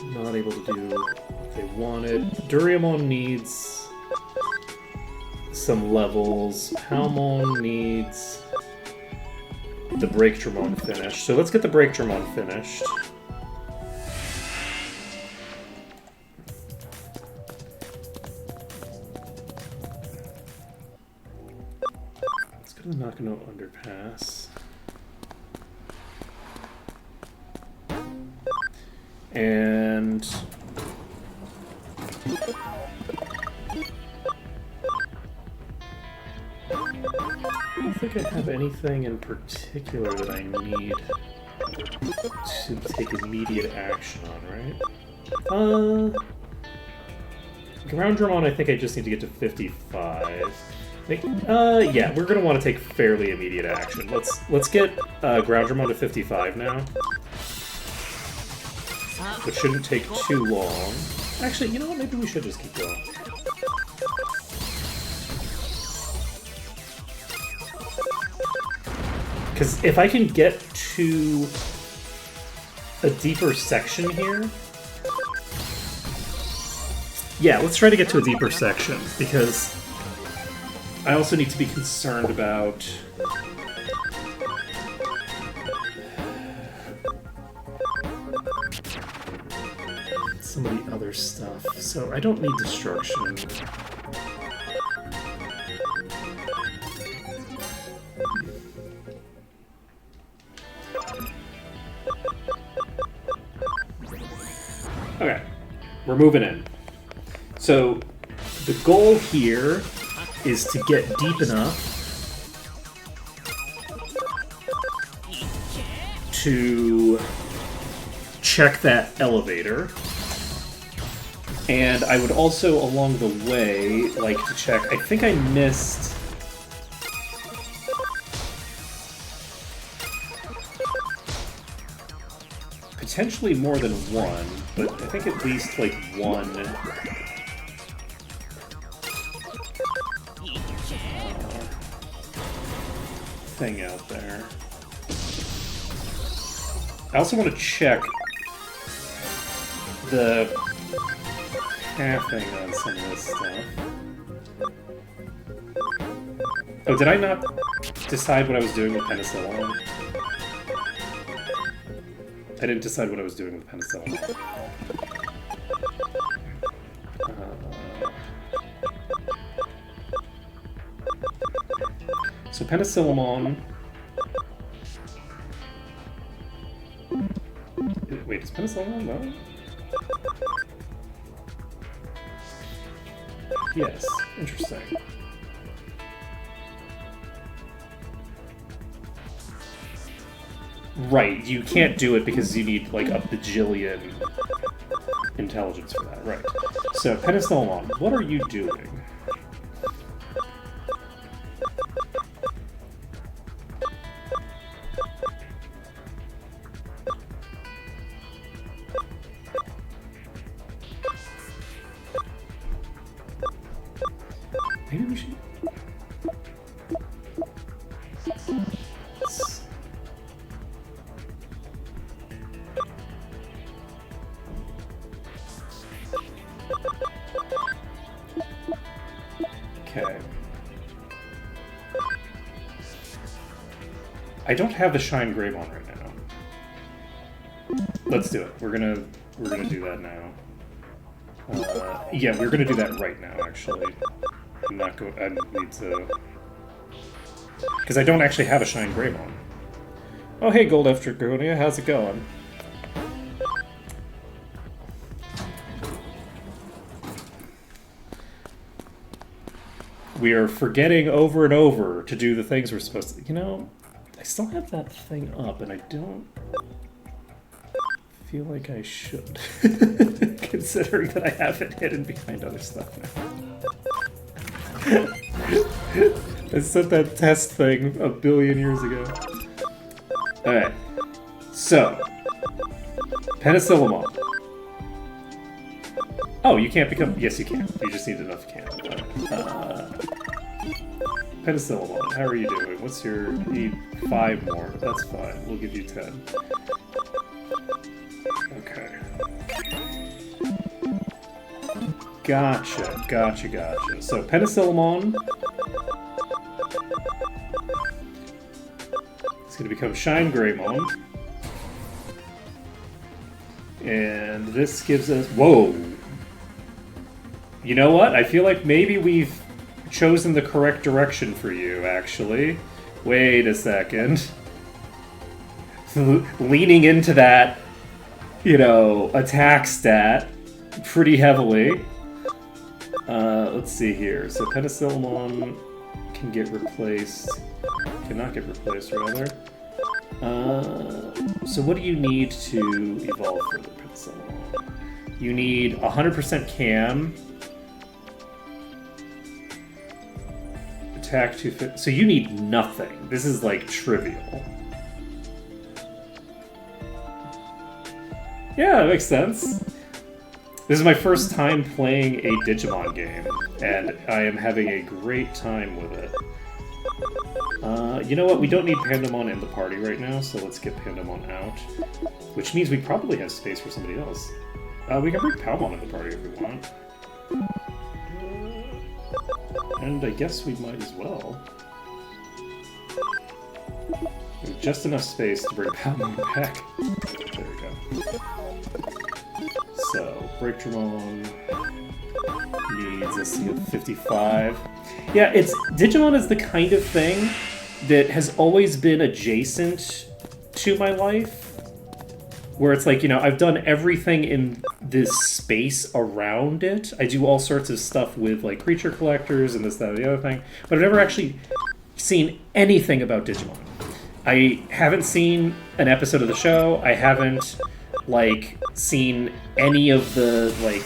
not able to do what they wanted. Duriamon needs some levels. Palmon needs the Breakdramon finished. So let's get the Breakdramon finished. Let's go to the Nakano Underpass. And I don't think I have anything in particular that I need to take immediate action on, right? Groundramon, I think I just need to get to 55. Yeah, we're gonna want to take fairly immediate action. Let's get Groundramon to 55 now. Which shouldn't take too long. Actually, you know what? Maybe we should just keep going. Because if I can get to a deeper section here... Yeah, let's try to get to a deeper section, because I also need to be concerned about... some of the other stuff. So I don't need destruction. Okay, we're moving in. So the goal here is to get deep enough to check that elevator. And I would also, along the way, like to check... I think I missed... potentially more than one, but I think at least, like, one... thing out there. I also want to check the pathing on some of this stuff. Oh, did I not decide what I was doing with Penicillin? I didn't decide what I was doing with Penicillin. So Penicillamon... Wait, is Penicillamon low? Yes, interesting. Right, you can't do it because you need like a bajillion intelligence for that, right. So, Penicillamon, what are you doing? Maybe we should... Okay. I don't have the Shine Greymon right now. Let's do it. We're gonna do that now. Yeah, we're gonna do that right now. Actually, I'm not going. I need to, because I don't actually have a Shine Greymon. Oh, hey, Gold F Dragonia, how's it going? We are forgetting over and over to do the things we're supposed to. You know, I still have that thing up, and I don't feel like I should, considering that I have it hidden behind other stuff now. I set that test thing a billion years ago. Alright, so, Penicillamon. Oh, you can't become... Yes, you can. You just need enough can. Penicillamon, how are you doing? What's your... Need 5 more. That's fine. We'll give you 10. Okay. Gotcha, gotcha, gotcha. So, Penicillamon... It's going to become Shine Greymon. And this gives us... Whoa! You know what? I feel like maybe we've chosen the correct direction for you, actually. Wait a second. Leaning into that, you know, attack stat pretty heavily. Let's see here. So Penicillamon can get replaced. Cannot get replaced, rather. So what do you need to evolve further, Penicillamon? You need 100% cam. Attack 250. So you need nothing. This is like trivial. Yeah, that makes sense. This is my first time playing a Digimon game, and I am having a great time with it. You know what? We don't need Pandamon in the party right now, so let's get Pandamon out. Which means we probably have space for somebody else. We can bring Palmon in the party if we want. And I guess we might as well. We have just enough space to bring Palmon back. There we go. So, Breakdramon needs, let's see, 55. Yeah, Digimon is the kind of thing that has always been adjacent to my life. Where it's like, you know, I've done everything in this space around it. I do all sorts of stuff with, like, creature collectors and this, that, and the other thing. But I've never actually seen anything about Digimon. I haven't seen an episode of the show. I haven't, like, seen any of the, like,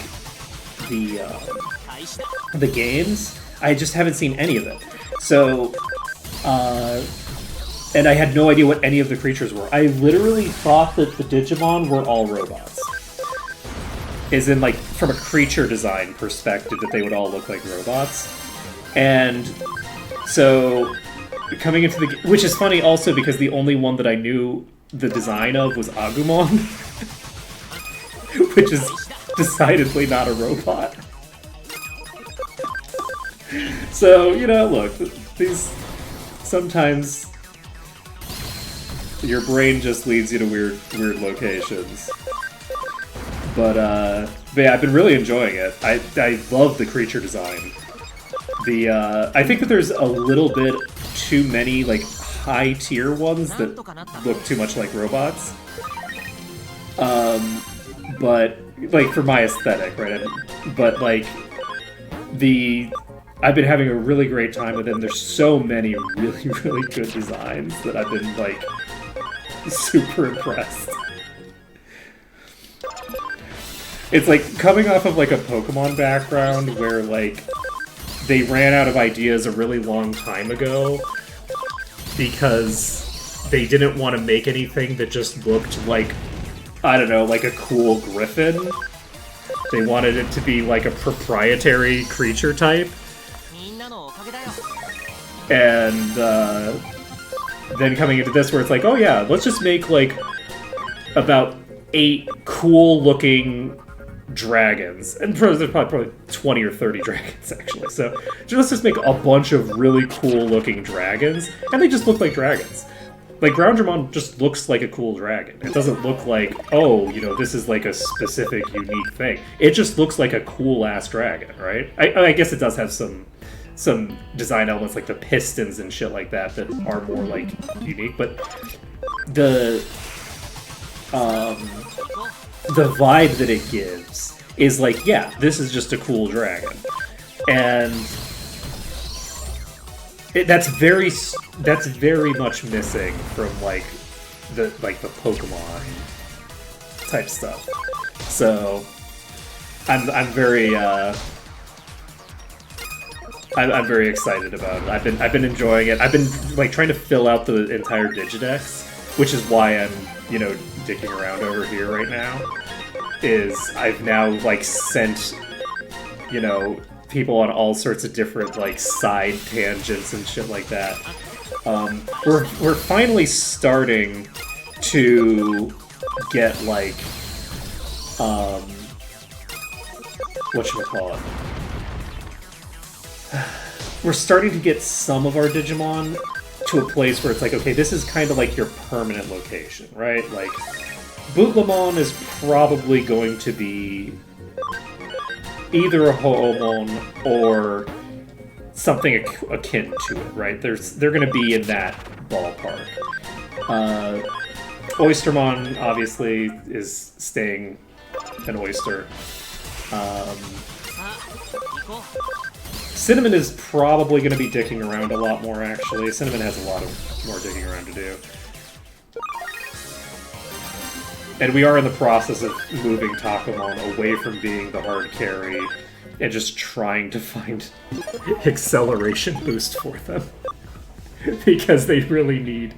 the games. I just haven't seen any of it. So, and I had no idea what any of the creatures were. I literally thought that the Digimon were all robots. As in, like, from a creature design perspective, that they would all look like robots. And so, coming into the... Which is funny also because the only one that I knew the design of was Agumon. Which is decidedly not a robot. So, you know, look, these... Sometimes... your brain just leads you to weird locations. But yeah, I've been really enjoying it. I love the creature design. I think that there's a little bit too many, like, high-tier ones that look too much like robots. But, like, for my aesthetic, right? But, like, I've been having a really great time with them. There's so many really, really good designs that I've been, like, super impressed. It's like coming off of, like, a Pokemon background where, like, they ran out of ideas a really long time ago because they didn't want to make anything that just looked like, I don't know, like a cool griffin. They wanted it to be like a proprietary creature type. And then coming into this where it's like, oh yeah, let's just make like about 8 cool looking dragons. And there's probably 20 or 30 dragons actually. So let's just make a bunch of really cool looking dragons. And they just look like dragons. Like, Groundramon just looks like a cool dragon. It doesn't look like, oh, you know, this is like a specific, unique thing. It just looks like a cool-ass dragon, right? I guess it does have some design elements, like the pistons and shit like that are more, like, unique. But the vibe that it gives is like, yeah, this is just a cool dragon. And that's very much missing from like the Pokemon type stuff. So I'm very I'm very excited about it. I've been enjoying it. I've been like trying to fill out the entire Digidex, which is why I'm, you know, dicking around over here right now. Is I've now like sent, you know, people on all sorts of different like side tangents and shit like that. We're finally starting to get like whatchamacallit? We're starting to get some of our Digimon to a place where it's like, okay, this is kind of like your permanent location, right? Like, Bootlemon is probably going to be either a Ho'omon or something akin to it, right? They're going to be in that ballpark. Oystermon, obviously, is staying an oyster. Cinnamon is probably going to be dicking around a lot more, actually. Cinnamon has a lot of more dicking around to do. And we are in the process of moving Takamon away from being the hard carry and just trying to find acceleration boost for them. Because they really need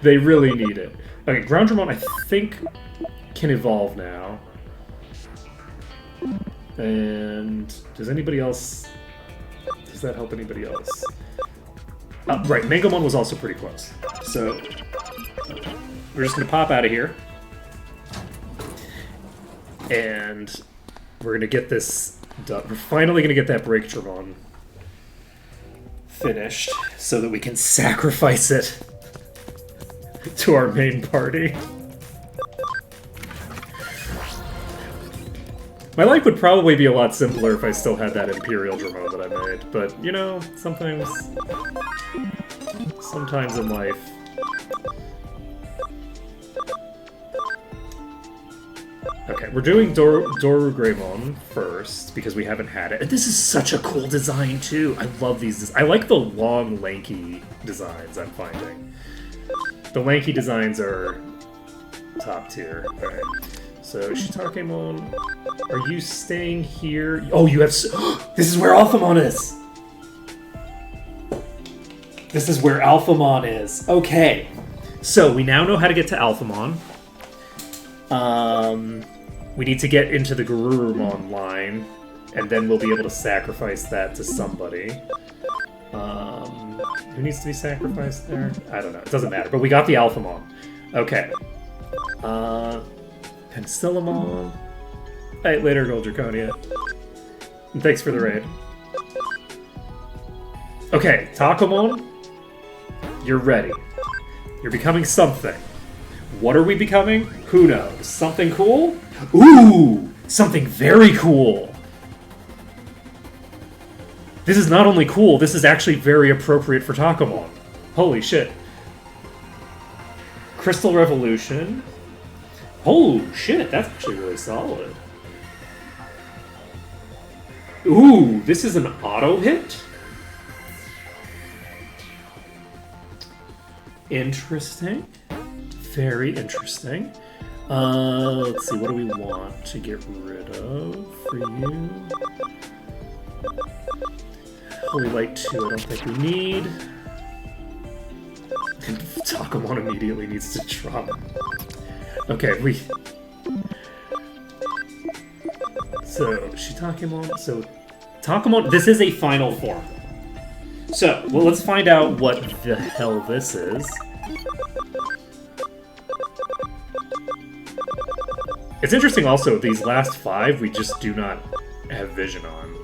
it. Okay, Groundramon I think can evolve now. And does anybody else... Does that help anybody else? Right, Mangomon was also pretty close. So, we're just going to pop out of here. And we're going to get this done. We're finally going to get that Breaktramon finished so that we can sacrifice it to our main party. My life would probably be a lot simpler if I still had that Imperial Dramon that I made, but, you know, sometimes in life... Okay, we're doing Doru Greymon first, because we haven't had it. And this is such a cool design, too! I love these I like the long, lanky designs I'm finding. The lanky designs are top tier. Alright. So, Shitakemon, are you staying here? Oh, you have... This is where Alphamon is! This is where Alphamon is. Okay. So, we now know how to get to Alphamon. We need to get into the Garurumon line, and then we'll be able to sacrifice that to somebody. Who needs to be sacrificed there? I don't know. It doesn't matter. But we got the Alphamon. Okay. Penicillamon. Hey, later, Gold Draconia. And thanks for the raid. Okay, Takamon, you're ready. You're becoming something. What are we becoming? Who knows? Something cool? Ooh! Something very cool! This is not only cool, this is actually very appropriate for Takamon. Holy shit. Crystal Revolution. Oh shit, that's actually really solid. Ooh, this is an auto hit? Interesting. Very interesting. Let's see, what do we want to get rid of for you? Holy Light 2, I don't think we need. Takamon immediately needs to drop. Okay, So, Shitakemon, so... Takamon, this is a final form. So, well, let's find out what the hell this is. It's interesting also, these last 5 we just do not have vision on.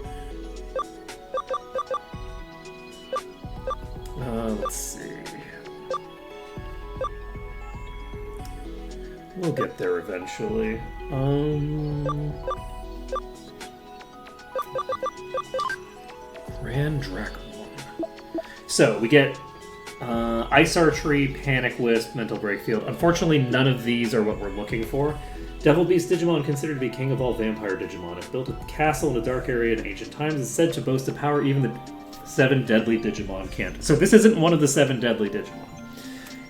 Let's see. We'll get there eventually. Grand Dracmon. So, we get Ice Archery, Panic Wisp, Mental Breakfield. Unfortunately, none of these are what we're looking for. Devil Beast Digimon, considered to be king of all vampire Digimon. It built a castle in a dark area in ancient times, is said to boast a power even the 7 deadly Digimon can't. So this isn't one of the 7 deadly Digimon.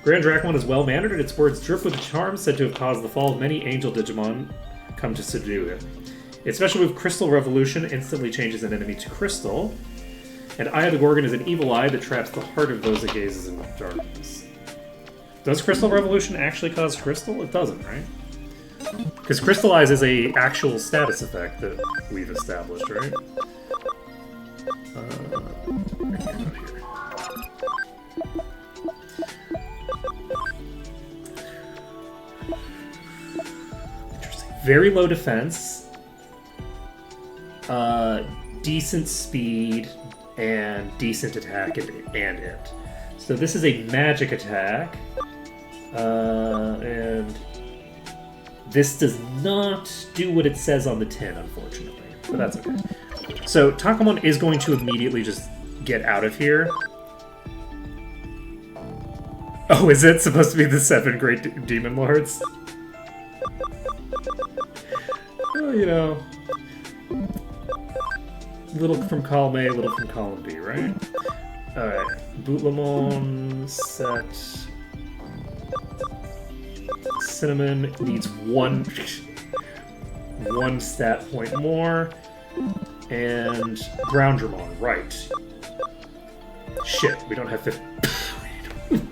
Grand Dracmon is well-mannered, and its words drip with charm, said to have caused the fall of many angel Digimon come to subdue him. Its special move, Crystal Revolution, instantly changes an enemy to crystal. And Eye of the Gorgon is an evil eye that traps the heart of those it gazes in darkness. Does Crystal Revolution actually cause crystal? It doesn't, right? Because Crystallize is a actual status effect that we've established, right? Interesting. Very low defense, decent speed, and decent attack and it. So this is a magic attack, and this does not do what it says on the tin, unfortunately, but that's okay. So Takamon is going to immediately just get out of here. Oh, is it supposed to be the 7 Great Demon Lords? Well, you know, little from column A, little from column B, right? Alright, Bootlemon, set... Cinnamon needs one stat point more, and Groundramon, right. Shit, we don't have 50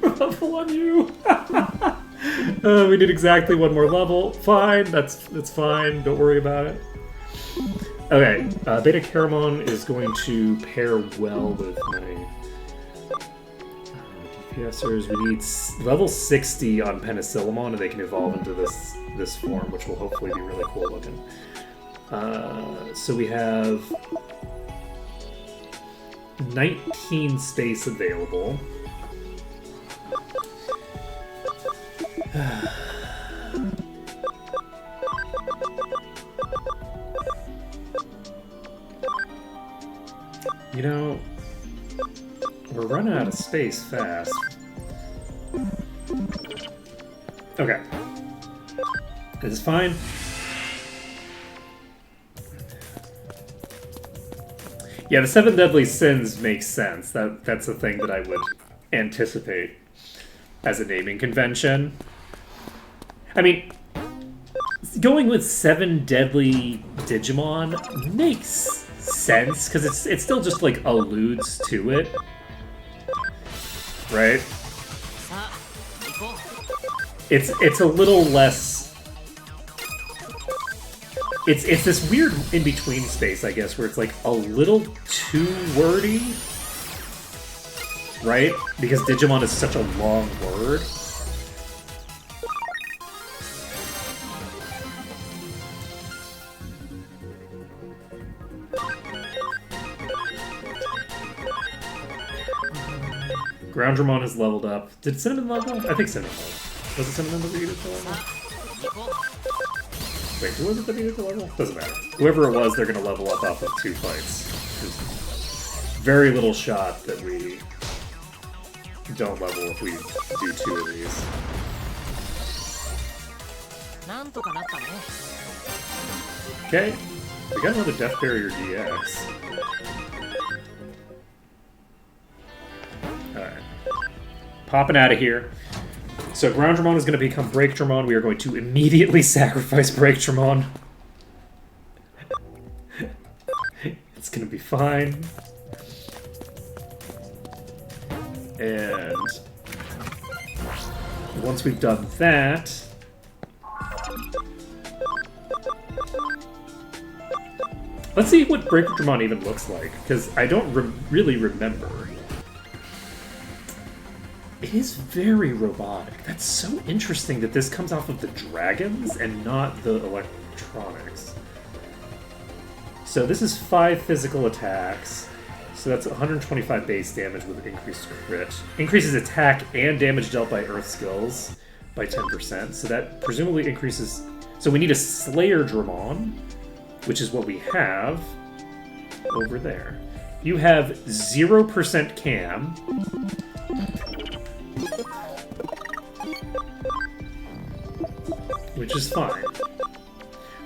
level on you. We need exactly 1 more level. Fine, that's fine, don't worry about it. Okay, Beta Caramon is going to pair well with my DPSers. We need level 60 on Penicillamon, and they can evolve into this form, which will hopefully be really cool looking. So we have 19 space available. You know, we're running out of space fast. Okay. This is fine. Yeah, the 7 Deadly Sins makes sense. That's a thing that I would anticipate as a naming convention. I mean, going with 7 Deadly Digimon makes sense, because it still just, like, alludes to it. Right? It's a little less... It's this weird in-between space, I guess, where it's, like, a little too wordy. Right? Because Digimon is such a long word. Groundramon is leveled up. Did Cinnamon level? I think Cinnamon leveled. Was it Cinnamon that needed to level? Wait, who was it that needed to level? Doesn't matter. Whoever it was, they're going to level up off of 2 fights. There's very little shot that we don't level if we do 2 of these. Okay. We got another Death Barrier DX. Alright. Popping out of here. So Ground Dramon is going to become Break Dramon. We are going to immediately sacrifice Break Dramon. It's going to be fine. And once we've done that, let's see what Break Dramon even looks like, because I don't really remember. It is very robotic. That's so interesting that this comes off of the dragons and not the electronics. So this is 5 physical attacks. So that's 125 base damage with increased crit. Increases attack and damage dealt by Earth skills by 10%. So that presumably increases... So we need a Slayer Dramon, which is what we have over there. You have 0% cam. Which is fine.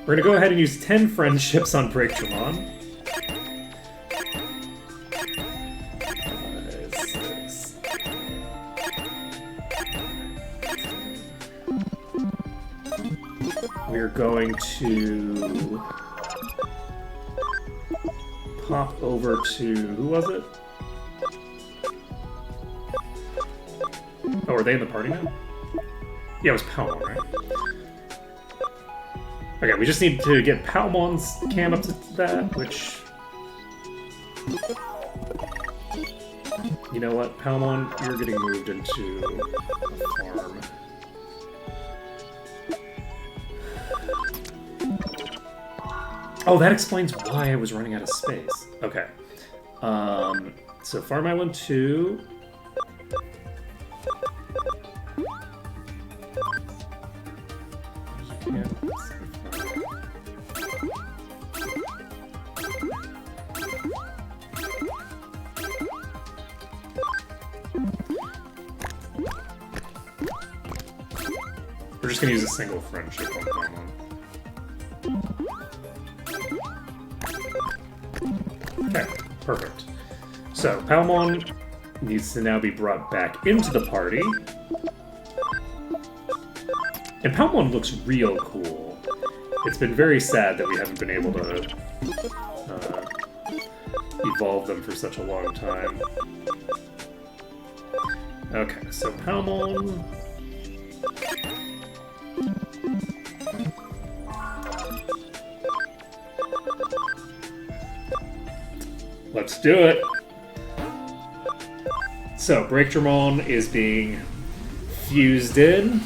We're gonna go ahead and use 10 friendships on Break Dramon. 5, 6. We're going to pop over to... Who was it? Oh, are they in the party now? Yeah, it was Palmon, right? Okay, we just need to get Palmon's cam up to that, which... You know what, Palmon, you're getting moved into a farm. Oh, that explains why I was running out of space. Okay. So Farm Island 2... We're just gonna use a single friendship on Palmon. Okay, perfect. So, Palmon needs to now be brought back into the party. And Palmon looks real cool. It's been very sad that we haven't been able to evolve them for such a long time. Okay, so Palmon... Let's do it! So, Break Dramon is being fused in.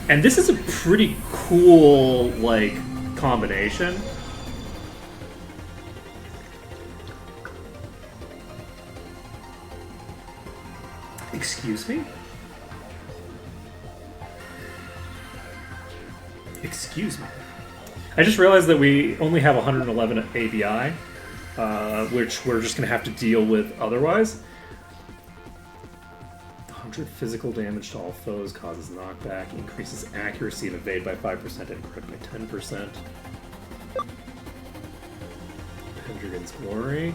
And this is a pretty cool, like, combination. Excuse me? Excuse me. I just realized that we only have 111 ABI. Which we're just going to have to deal with otherwise. 100 physical damage to all foes, causes knockback, increases accuracy and evade by 5% and crit by 10%. Pendragon's Glory.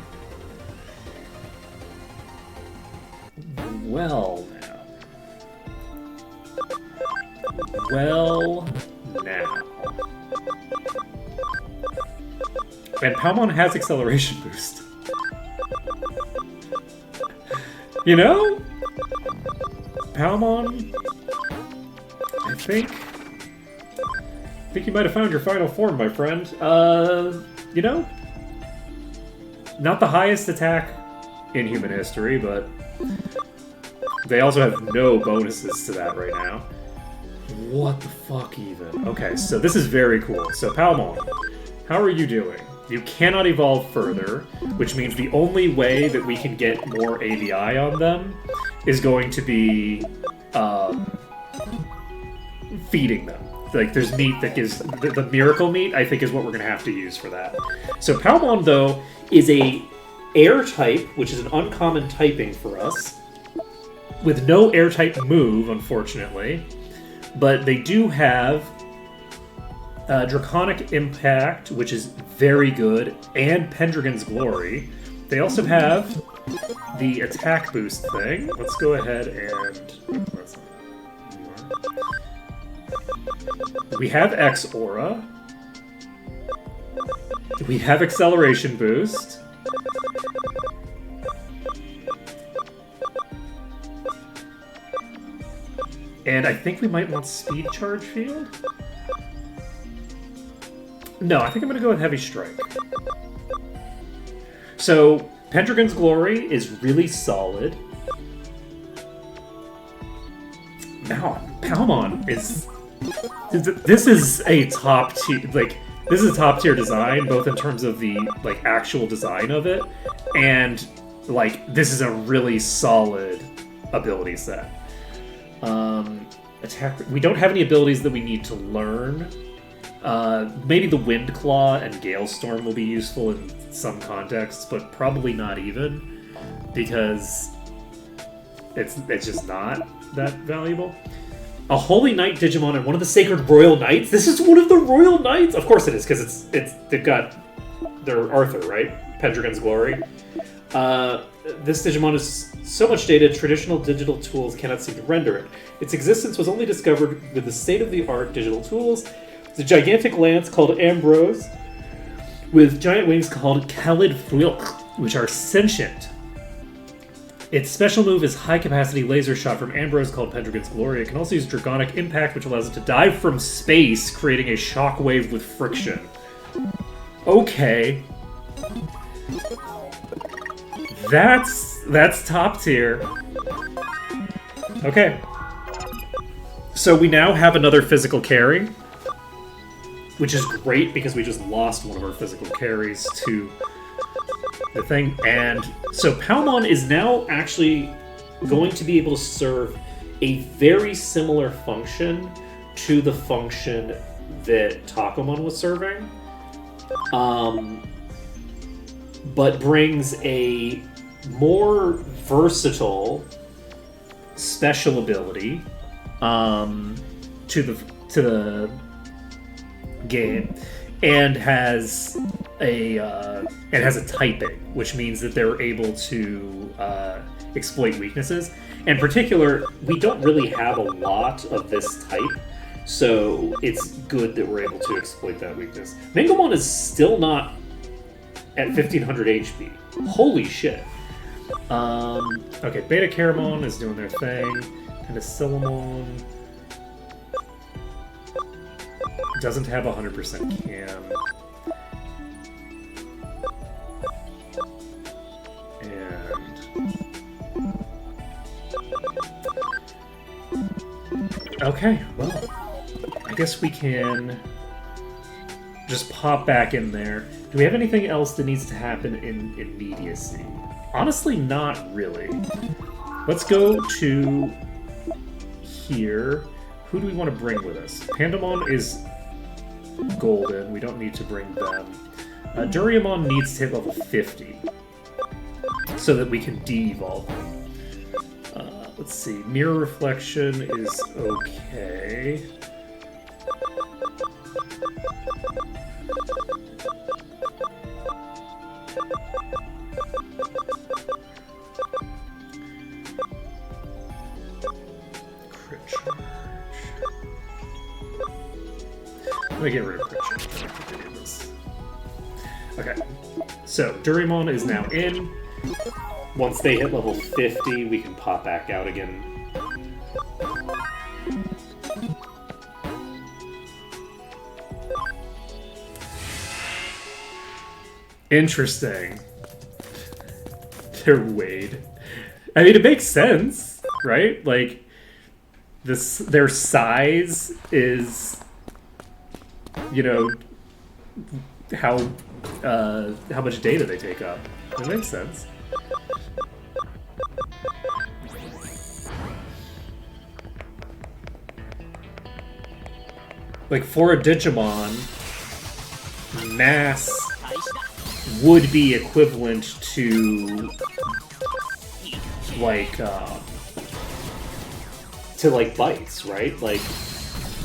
Well, now. Well, now. And Palmon has acceleration boost. You know? Palmon, I think you might have found your final form, my friend. You know? Not the highest attack in human history, but they also have no bonuses to that right now. What the fuck even? Okay, so this is very cool. So Palmon, how are you doing? You cannot evolve further, which means the only way that we can get more AVI on them is going to be feeding them. Like, there's meat that gives... The miracle meat, I think, is what we're going to have to use for that. So Palmon, though, is a air type, which is an uncommon typing for us, with no air type move, unfortunately. But they do have Draconic Impact, which is very good, and Pendragon's Glory. They also have the attack boost thing. Let's go ahead and... We have X Aura. We have Acceleration Boost. And I think we might want Speed Charge Field? No, I think I'm going to go with Heavy Strike. So, Pendragon's Glory is really solid. Palmon is... This is a top tier... Like, this is a top tier design, both in terms of the, like, actual design of it, and, like, this is a really solid ability set. Attack... We don't have any abilities that we need to learn. Maybe the Wind Claw and Gale Storm will be useful in some contexts, but probably not even, because it's just not that valuable. A Holy Knight Digimon and one of the Sacred Royal Knights? This is one of the Royal Knights? Of course it is, because they've got their Arthur, right? Pendragon's Glory. This Digimon is so much data, traditional digital tools cannot seem to render it. Its existence was only discovered with the state-of-the-art digital tools. It's a gigantic lance called Ambrose, with giant wings called Khalid Fwilk, which are sentient. Its special move is high-capacity laser shot from Ambrose called Pendragon's Glory. It can also use Draconic Impact, which allows it to dive from space, creating a shockwave with friction. Okay. That's top tier. Okay. So we now have another physical carry, which is great because we just lost one of our physical carries to the thing. And so Palmon is now actually going to be able to serve a very similar function to the function that Takomon was serving, but brings a more versatile special ability to the game, and has a typing, which means that they're able to exploit weaknesses. In particular, we don't really have a lot of this type, so it's good that we're able to exploit that weakness. Mangomon is still not at 1500 HP. Holy shit. Okay, Beta Caramon is doing their thing. Penicillamon doesn't have 100% cam. Okay, well, I guess we can just pop back in there. Do we have anything else that needs to happen in immediacy? Honestly, not really. Let's go to here. Who do we want to bring with us? Pandamon is golden. We don't need to bring them. Duriamon needs to hit level 50 so that we can de-evolve them. Let's see. Mirror Reflection is okay. Crit charge. I'm gonna get rid of crit charge. I don't need this. Okay. So, Durimon is now in. Once they hit level 50, we can pop back out again. Interesting. They're Wade. I mean, it makes sense, right? Like, their size is, you know, how much data they take up. It makes sense. Like, for a Digimon, mass would be equivalent to, like, bytes, right? Like,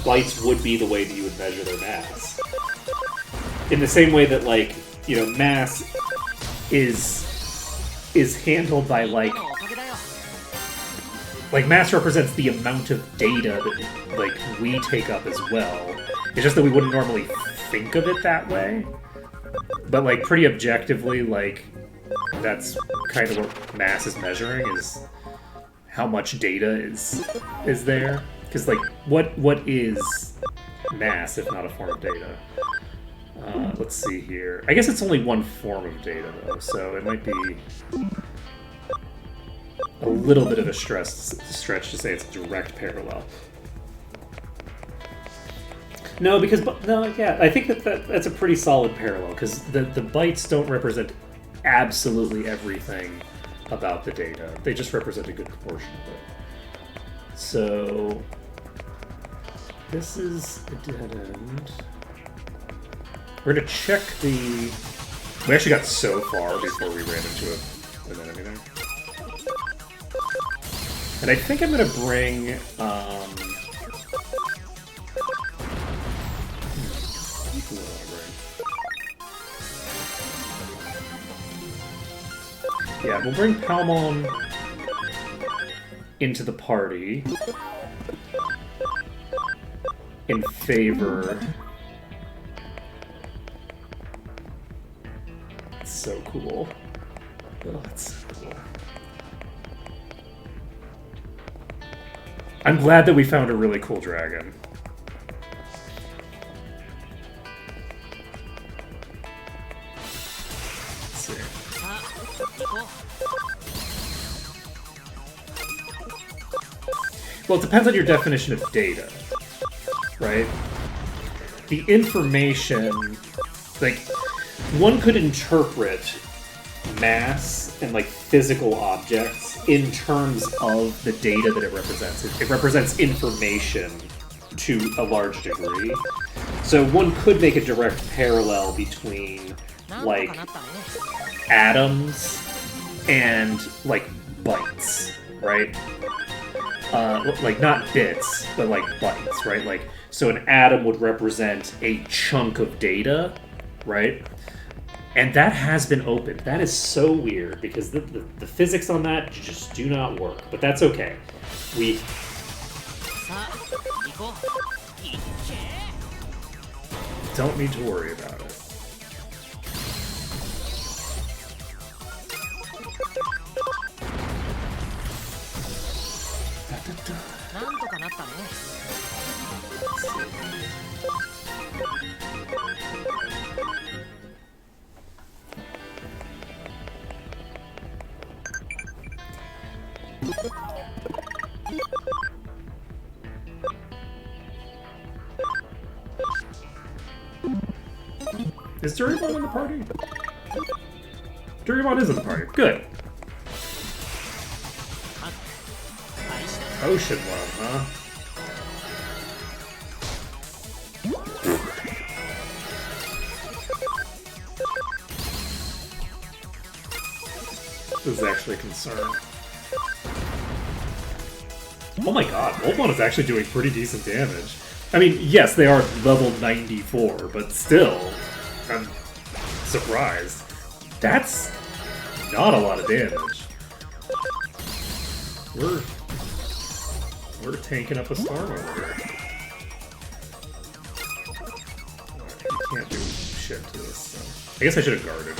bytes would be the way that you would measure their mass. in the same way that, like, you know, mass is handled by, like mass represents the amount of data that, like, we take up as well. It's just that we wouldn't normally think of it that way. But, like, pretty objectively, like, that's kind of what mass is measuring, is how much data is there. Because, like, what is mass if not a form of data? Let's see here. I guess it's only one form of data, though, so it might be a little bit of a stretch to say it's a direct parallel. No, because yeah, I think that's a pretty solid parallel, because the bytes don't represent absolutely everything about the data. They just represent a good proportion of it. So this is a dead end. We're gonna check the... We actually got so far before we ran into an enemy there. And I think I'm gonna bring, who do I bring? Yeah, we'll bring Palmon into the party in favor... So cool. Oh, that's so cool. I'm glad that we found a really cool dragon. Let's see. Well, it depends on your definition of data, right? The information, like... One could interpret mass and, like, physical objects in terms of the data that it represents. It represents information to a large degree. So one could make a direct parallel between, like, atoms and, like, bytes, right? Like, not bits, but, like, bytes, right? Like, so an atom would represent a chunk of data, right? And that has been opened. That is so weird, because the physics on that just do not work. But that's okay. We... don't need to worry about it. Is Duribon in the party? Duribon is in the party. Good. Ocean one, huh? This is actually a concern. Oh my god, Voltmon is actually doing pretty decent damage. I mean, yes, they are level 94, but still, I'm surprised. That's not a lot of damage. We're tanking up a storm over here. You can't do shit to this, so. I guess I should have guarded.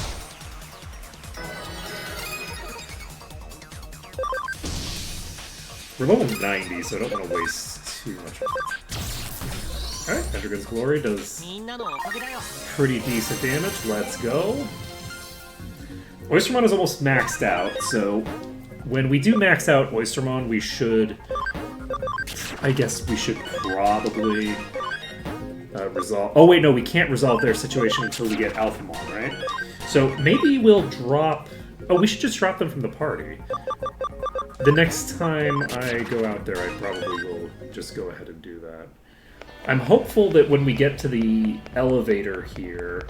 We're level 90, so I don't want to waste too much. Alright, Pendragon's Glory does pretty decent damage. Let's go. Oystermon is almost maxed out, so when we do max out Oystermon, we should... I guess we should probably resolve... Oh wait, no, we can't resolve their situation until we get Alphamon, right? So maybe we'll drop... Oh, we should just drop them from the party. The next time I go out there, I probably will just go ahead and do that. I'm hopeful that when we get to the elevator here,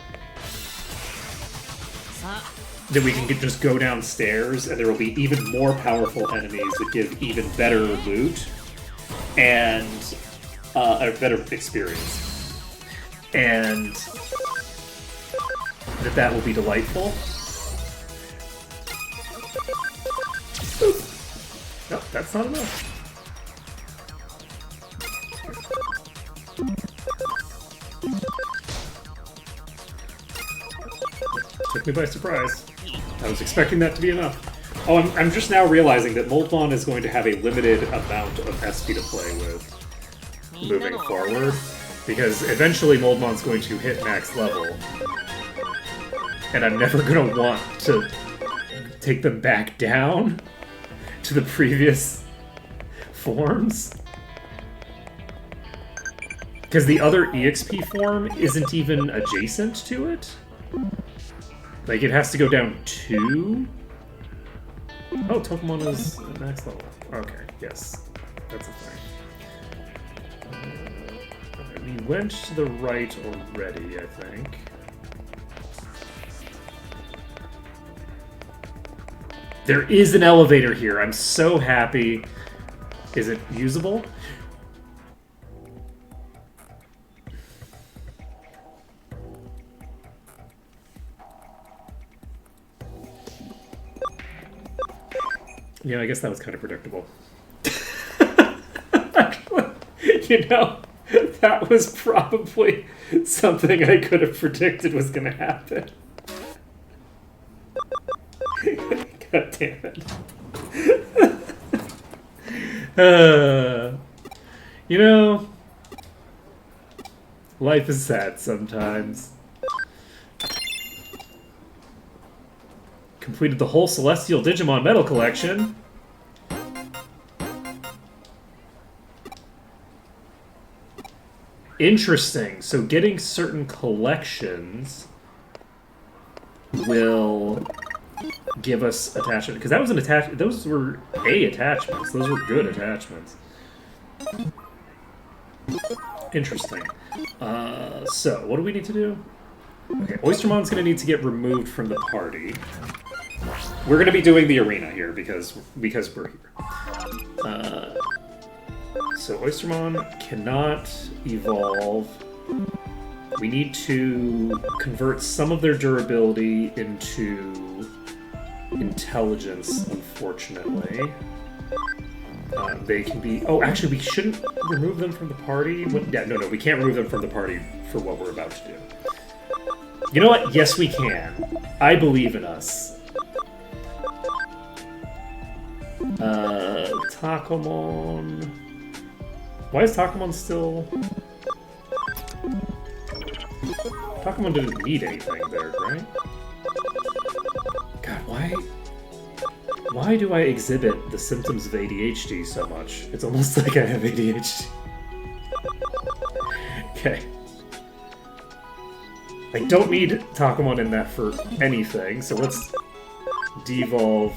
that we can just go downstairs and there will be even more powerful enemies that give even better loot and a better experience. And that will be delightful. Boop. No, that's not enough. Took me by surprise. I was expecting that to be enough. Oh, I'm just now realizing that Moltmon is going to have a limited amount of SP to play with moving forward, because eventually Moldmon's going to hit max level, and I'm never going to want to take them back down to the previous forms. Because the other EXP form isn't even adjacent to it. Like, it has to go down 2? Oh, Tokamon is at max level. Okay, yes. That's a thing. We went to the right already, I think. There is an elevator here. I'm so happy. Is it usable? Yeah, I guess that was kind of predictable. Actually, you know, that was probably something I could have predicted was going to happen. God damn it. You know, life is sad sometimes. Completed the whole Celestial Digimon Medal Collection. Interesting. So getting certain collections will give us attachment. Because that was an attachment. Those were A attachments. Those were good attachments. Interesting. So, what do we need to do? Okay, Oystermon's going to need to get removed from the party. We're going to be doing the arena here because we're here. So Oystermon cannot evolve. We need to convert some of their durability into intelligence, unfortunately. They can be... Oh, actually, we shouldn't remove them from the party. Yeah, no, we can't remove them from the party for what we're about to do. You know what? Yes, we can. I believe in us. Takomon... Why is Takomon still... Takomon didn't need anything there, right? God, why do I exhibit the symptoms of ADHD so much? It's almost like I have ADHD. Okay. I don't need Takomon in that for anything, so let's devolve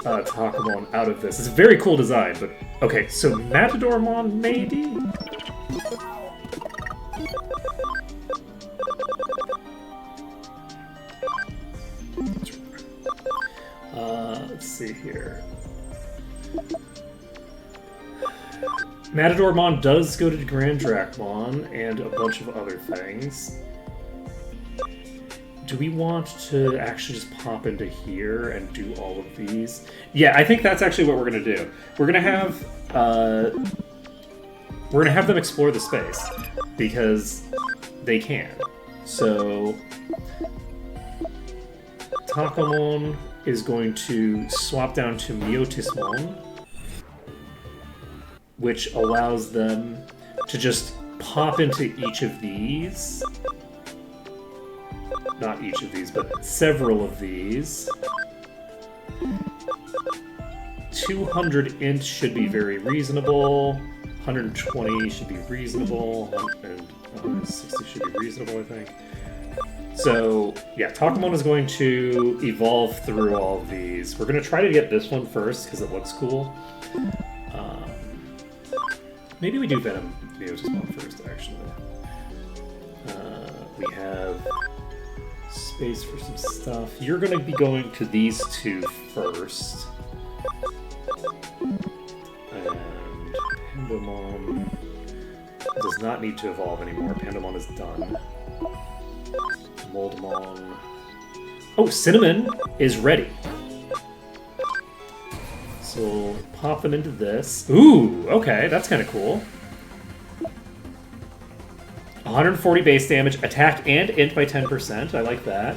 Takomon out of this. It's a very cool design, but... Okay, so Matadormon, maybe? Let's see here. Matadormon does go to Grand Dracmon and a bunch of other things. Do we want to actually just pop into here and do all of these? Yeah, I think that's actually what we're gonna do. We're gonna have them explore the space because they can. So Takomon is going to swap down to Miotismon, which allows them to just pop into each of these. Not each of these, but several of these. 200 int should be very reasonable. 120 should be reasonable. And 160 should be reasonable, I think. So, yeah, Takomon is going to evolve through all of these. We're going to try to get this one first, because it looks cool. Maybe we do Venom Neotismon first, actually. We have space for some stuff. You're going to be going to these two first. And Pandemon does not need to evolve anymore. Pandemon is done. Moldmon. Oh, Cinnamon is ready. So we'll pop them into this. Ooh, okay, that's kind of cool. 140 base damage, attack and int by 10%. I like that.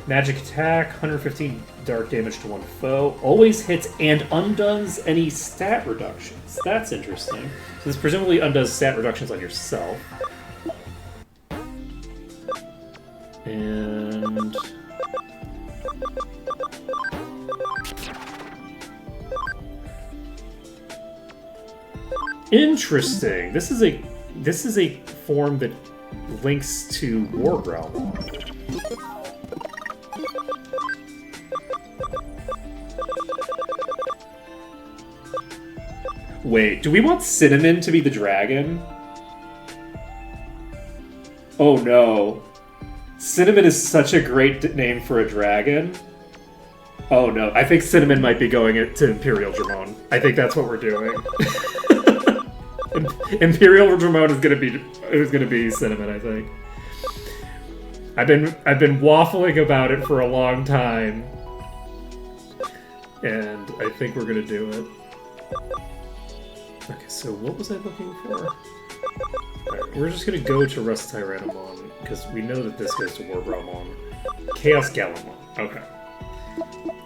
Magic attack, 115 dark damage to one foe. Always hits and undoes any stat reductions. That's interesting. So this presumably undoes stat reductions on yourself. And... interesting. This is a form that links to Wargrowl. Wait, do we want Cinnamon to be the dragon? Oh no. Cinnamon is such a great name for a dragon. Oh no, I think Cinnamon might be going to Imperial Dramon. I think that's what we're doing. Imperial Dramon is gonna be Cinnamon, I think. I've been waffling about it for a long time. And I think we're gonna do it. Okay, so what was I looking for? Alright, we're just gonna go to Rust Tyrannomon, because we know that this goes to Warbrowmon. Chaos Gallimon. Okay.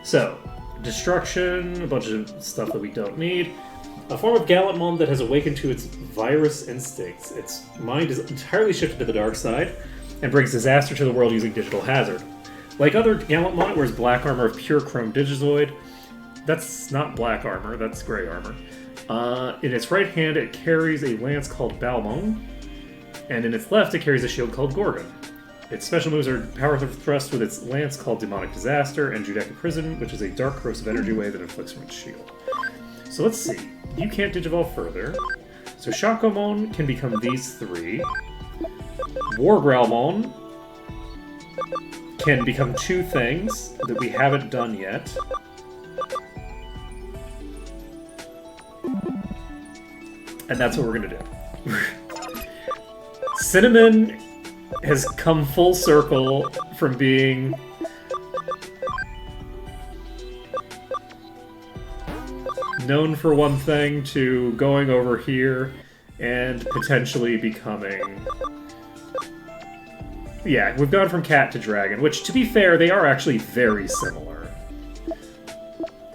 So, Destruction, a bunch of stuff that we don't need. A form of Gallimon that has awakened to its virus instincts. Its mind is entirely shifted to the dark side, and brings disaster to the world using Digital Hazard. Like other Gallimon, it wears black armor of pure chrome Digizoid. That's not black armor, that's gray armor. In its right hand, it carries a lance called Balmung, and in its left, it carries a shield called Gorgon. Its special moves are Power Thrust with its lance called Demonic Disaster, and Judaica Prison, which is a dark corrosive energy wave that inflicts from its shield. So let's see. You can't Digivolve further. So Shakomon can become these three. Wargrowlmon can become two things that we haven't done yet. And that's what we're gonna do. Cinnamon has come full circle from being known for one thing to going over here and potentially becoming... Yeah, we've gone from cat to dragon, which, to be fair, they are actually very similar.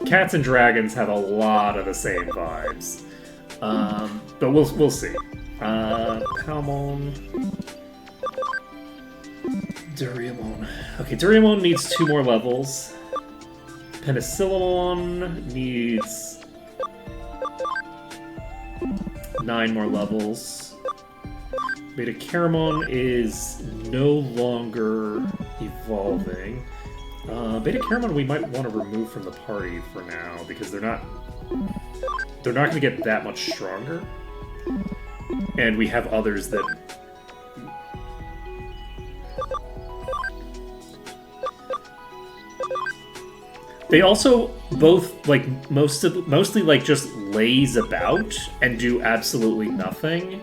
Cats and dragons have a lot of the same vibes. But we'll see. Palmon. Duriamon. Okay, Duriamon needs 2 more levels. Penicillamon needs 9 more levels. Beta Caramon is no longer evolving. Beta Caramon we might want to remove from the party for now, because they're not going to get that much stronger. And we have others that... They also both, like, mostly, like, just laze about and do absolutely nothing.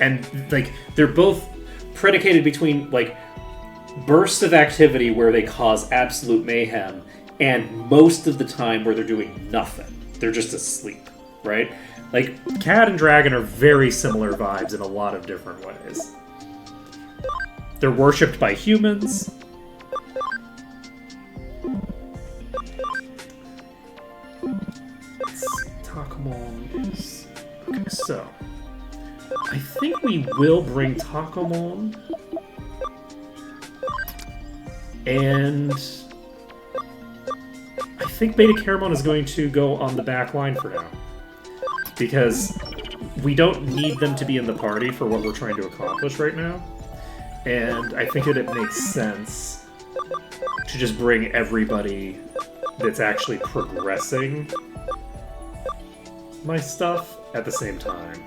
And, like, they're both predicated between, like, bursts of activity where they cause absolute mayhem, and most of the time where they're doing nothing. They're just asleep, right? Like, cat and dragon are very similar vibes in a lot of different ways. They're worshipped by humans. Takamon is... Okay, so... I think we will bring Takamon. And... I think Beta Caramon is going to go on the back line for now. Because we don't need them to be in the party for what we're trying to accomplish right now. And I think that it makes sense to just bring everybody that's actually progressing my stuff at the same time.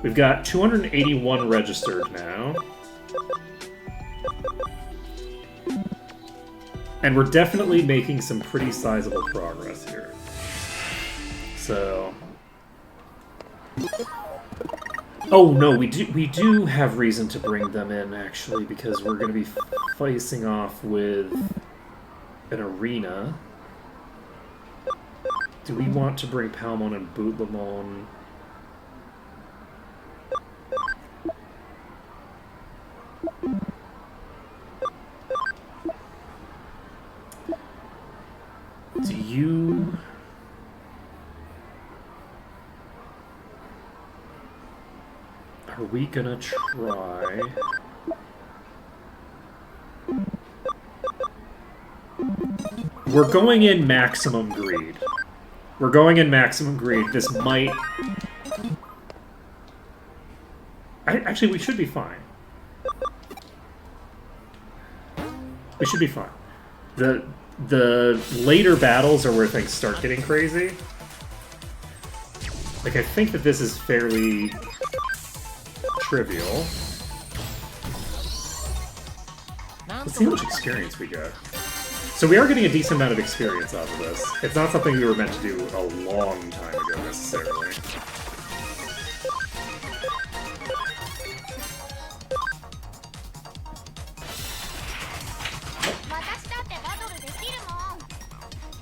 We've got 281 registered now. And we're definitely making some pretty sizable progress here. So... Oh no, we do have reason to bring them in actually, because we're going to be facing off with an arena. Do we want to bring Palmon and Bootlemon? Do you... Are we gonna try... We're going in maximum greed. We're going in maximum greed. This might... Actually, we should be fine. We should be fine. The later battles are where things start getting crazy. Like, I think that this is fairly trivial. Let's see how much experience we get. So we are getting a decent amount of experience out of this. It's not something we were meant to do a long time ago, necessarily.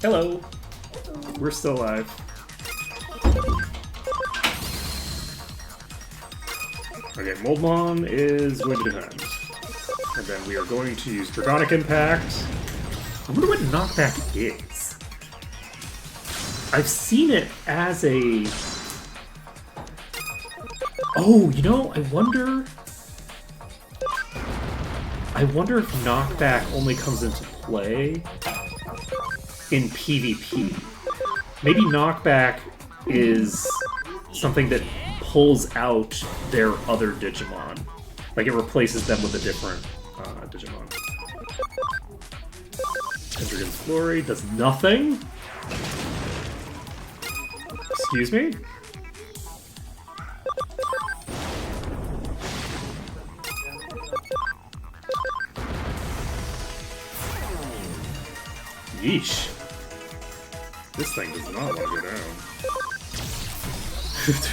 Hello! We're still alive. Okay, Moldmon is going to defend. And then we are going to use Draconic Impact. I wonder what knockback is. I've seen it as a... Oh, you know, I wonder if knockback only comes into play in PvP. Maybe knockback is something that pulls out their other Digimon. Like it replaces them with a different Digimon. Pendragon's Glory does nothing? Excuse me? Yeesh. This thing does not want to go down.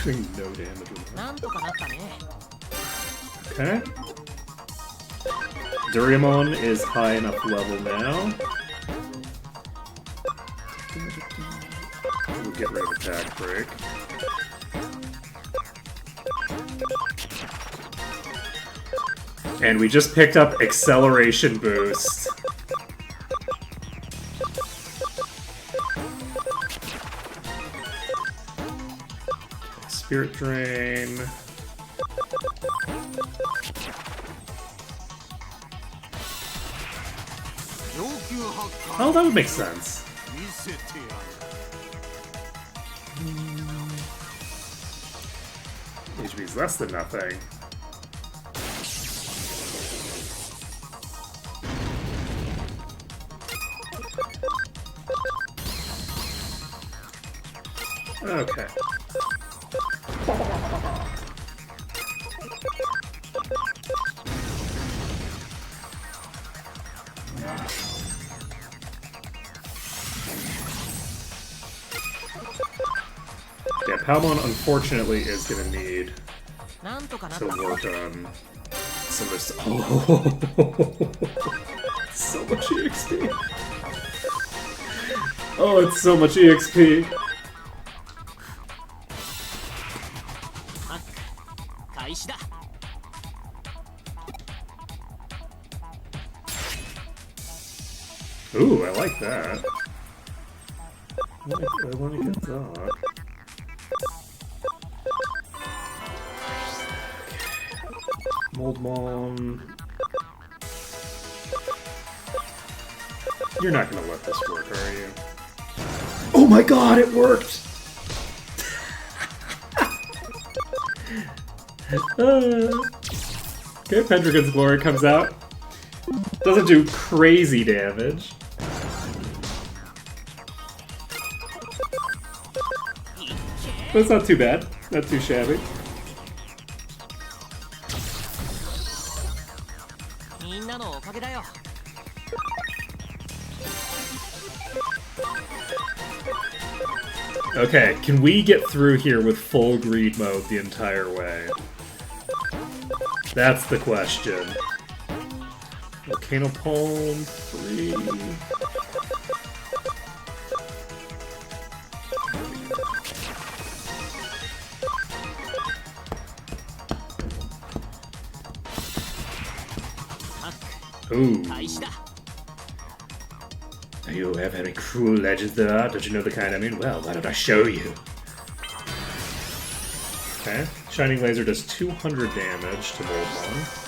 Doing no damage with that. Okay. Durimon is high enough level now. We'll get rid of attack break. And we just picked up acceleration boost. Spirit Drain. Oh, that would make sense. HP is less than nothing. Okay. Yeah, Palmon unfortunately is gonna need to work on some of this. Oh, so much EXP. Oh, it's so much EXP. Ooh, I like that. I want to get that. Moldmon. You're not gonna let this work, are you? Oh my god, it worked! Okay, Pendragon's Glory comes out. Doesn't do crazy damage. That's not too bad. Not too shabby. Okay, can we get through here with full greed mode the entire way? That's the question. Volcano Palm 3. Ooh. You have any cruel legends there? Don't you know the kind I mean? Well, why don't I show you? Okay. Shining Laser does 200 damage to Moldmon.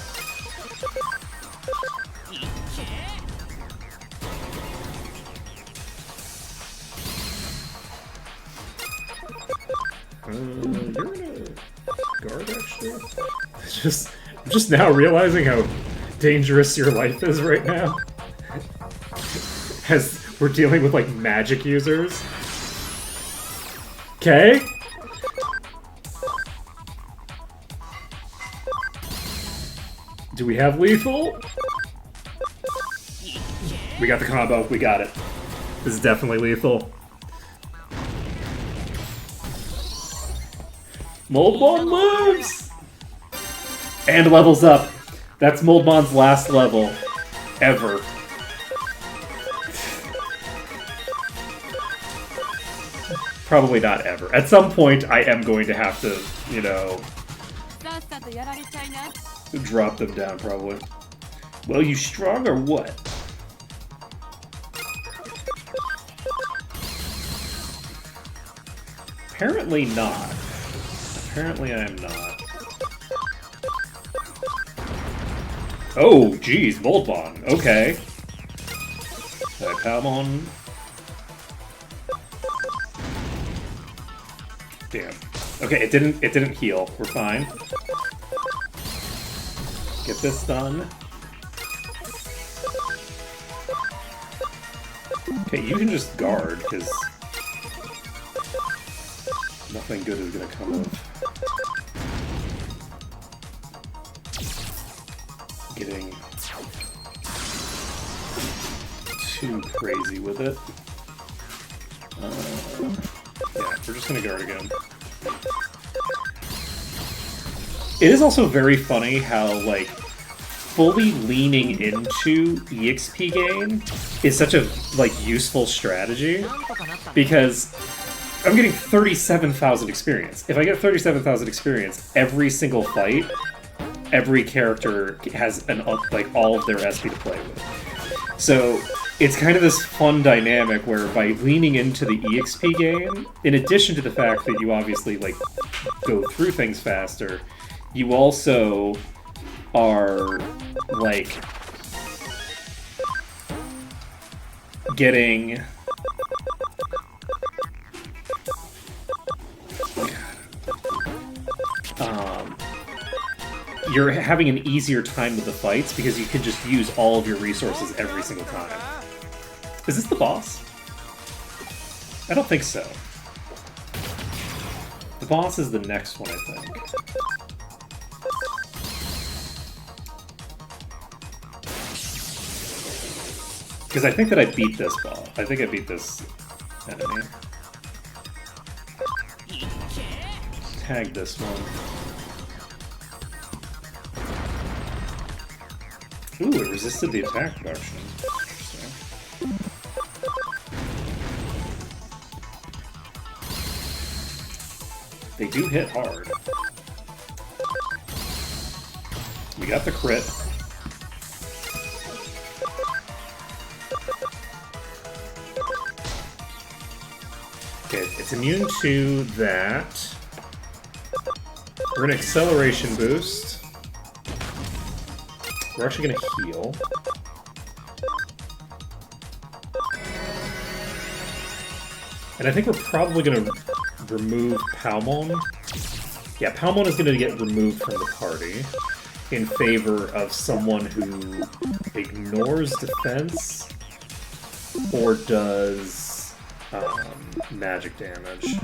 You're in a guard, actually? I'm just now realizing how dangerous your life is right now. As we're dealing with, like, magic users. Okay? Do we have lethal? We got the combo. We got it. This is definitely lethal. Moldmon lives! And levels up. That's Moldmon's last level. Ever. Probably not ever. At some point, I am going to have to, you know, drop them down, probably. Well, you strong or what? Apparently not. Apparently I am not. Oh, geez, Voltbon. Okay. Alright, Palmon. Damn. Okay, it didn't heal. We're fine. Get this done. Okay, you can just guard, because nothing good is gonna come of getting too crazy with it. Yeah, we're just gonna guard again. It is also very funny how, like, fully leaning into EXP gain is such a, like, useful strategy, because I'm getting 37,000 experience. If I get 37,000 experience, every single fight, every character has like all of their SP to play with. So it's kind of this fun dynamic where by leaning into the EXP gain, in addition to the fact that you obviously like go through things faster, you also are like getting you're having an easier time with the fights because you can just use all of your resources every single time. Is this the boss? I don't think so. The boss is the next one, I think. Because I think that I beat this boss. I think I beat this enemy. Tag this one. Ooh, it resisted the attack reduction. Interesting. They do hit hard. We got the crit. Okay, it's immune to that. We're gonna acceleration boost. We're actually gonna heal. And I think we're probably gonna remove Palmon. Yeah, Palmon is gonna get removed from the party in favor of someone who ignores defense or does magic damage.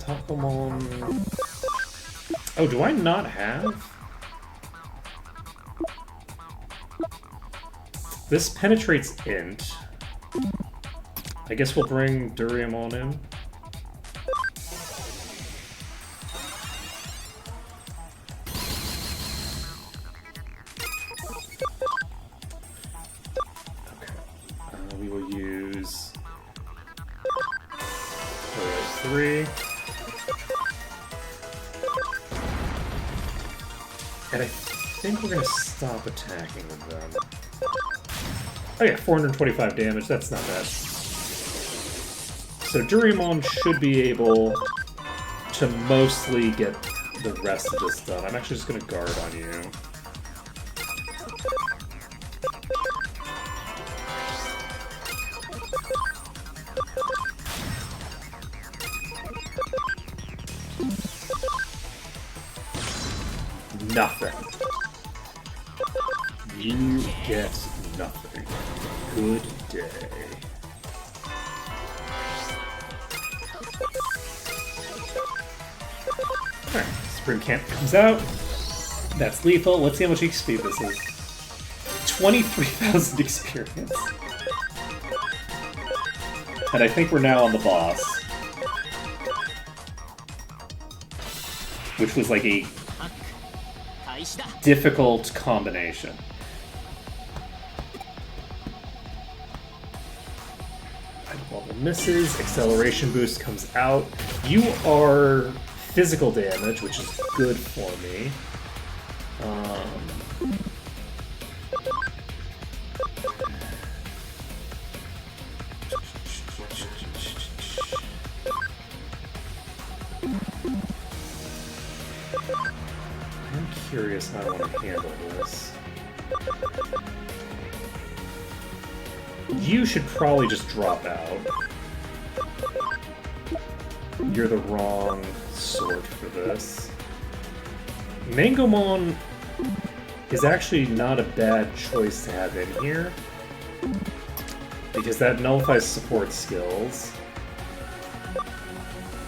Pokemon. Oh, do I not have? This penetrates int. I guess we'll bring Duriamon in. Okay. We will use 3. And I think we're gonna stop attacking with them. Oh yeah, 425 damage, that's not bad. So Duriamon should be able to mostly get the rest of this done. I'm actually just gonna guard on you. Nothing. You get nothing. Good day. Alright, Spring Camp comes out. That's lethal. Let's see how much XP this is. 23,000 experience. And I think we're now on the boss. Which was like a difficult combination. Level misses, acceleration boost comes out. You are physical damage, which is good for me. I'm curious how I want to handle this. You should probably just drop out. You're the wrong sort for this. Mangomon is actually not a bad choice to have in here, because that nullifies support skills.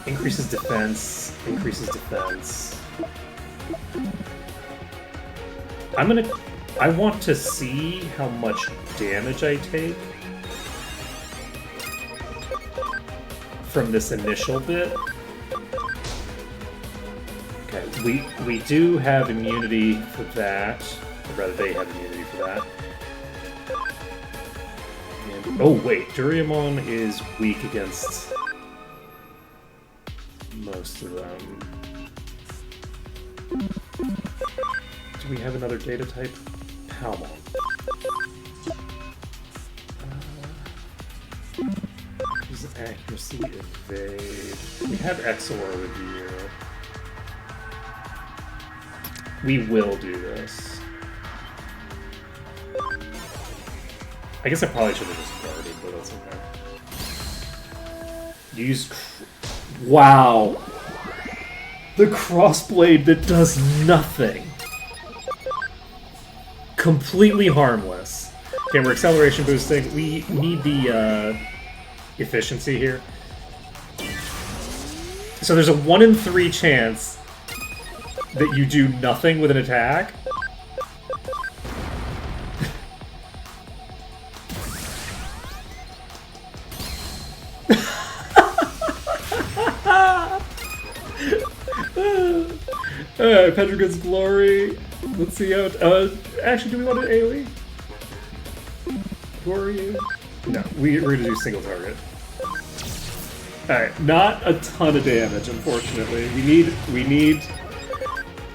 Increases defense, increases defense. I want to see how much damage I take from this initial bit. Okay, we do have immunity for that. Or rather, they have immunity for that. And, oh wait, Duriamon is weak against most of them. Do we have another data type? Palmon. Use accuracy, evade. We have Exor with you. We will do this. I guess I probably should have just guarded, but that's okay. Use... Wow! The crossblade that does nothing! Completely harmless. Okay, we're acceleration boosting. We need the efficiency here. So there's a 1 in 3 chance that you do nothing with an attack. Petrigan's Glory. Let's see how... actually, do we want an AoE? Who are you? No, we're gonna do single target. Alright, not a ton of damage, unfortunately.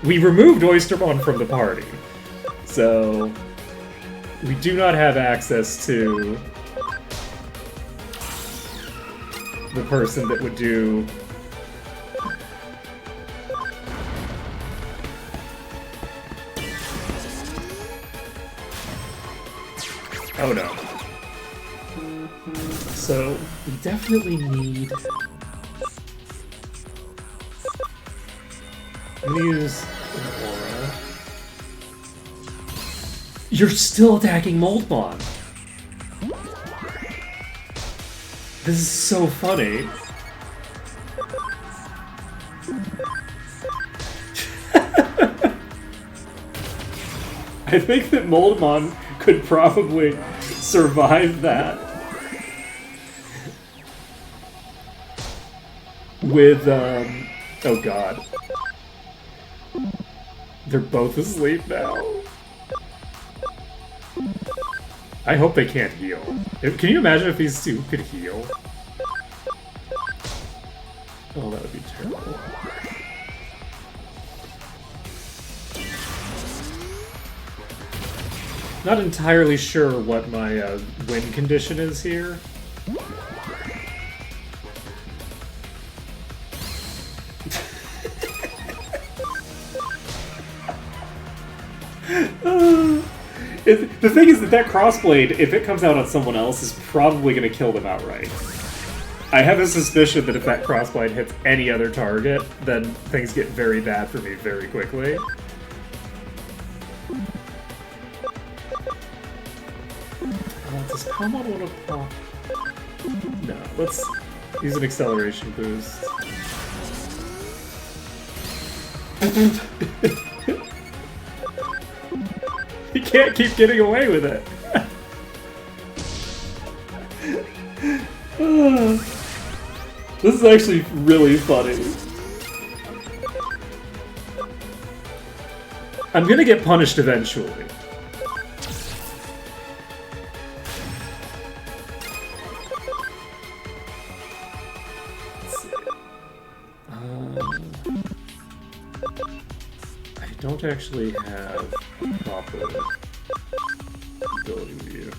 We removed Oystermon from the party. So... we do not have access to... the person that would do... Oh no. So, we definitely need... I'm gonna use an aura. You're still attacking Moldmon! This is so funny. I think that Moldmon could probably survive that. with, oh god. They're both asleep now. I hope they can't heal. Can you imagine if these two could heal? Oh, that would be terrible. Not entirely sure what my win condition is here. The thing is that crossblade, if it comes out on someone else, is probably going to kill them outright. I have a suspicion that if that crossblade hits any other target, then things get very bad for me very quickly. Does Palmon want to pop? No, let's use an acceleration boost. He can't keep getting away with it. This is actually really funny. I'm gonna get punished eventually. I don't actually have proper ability view.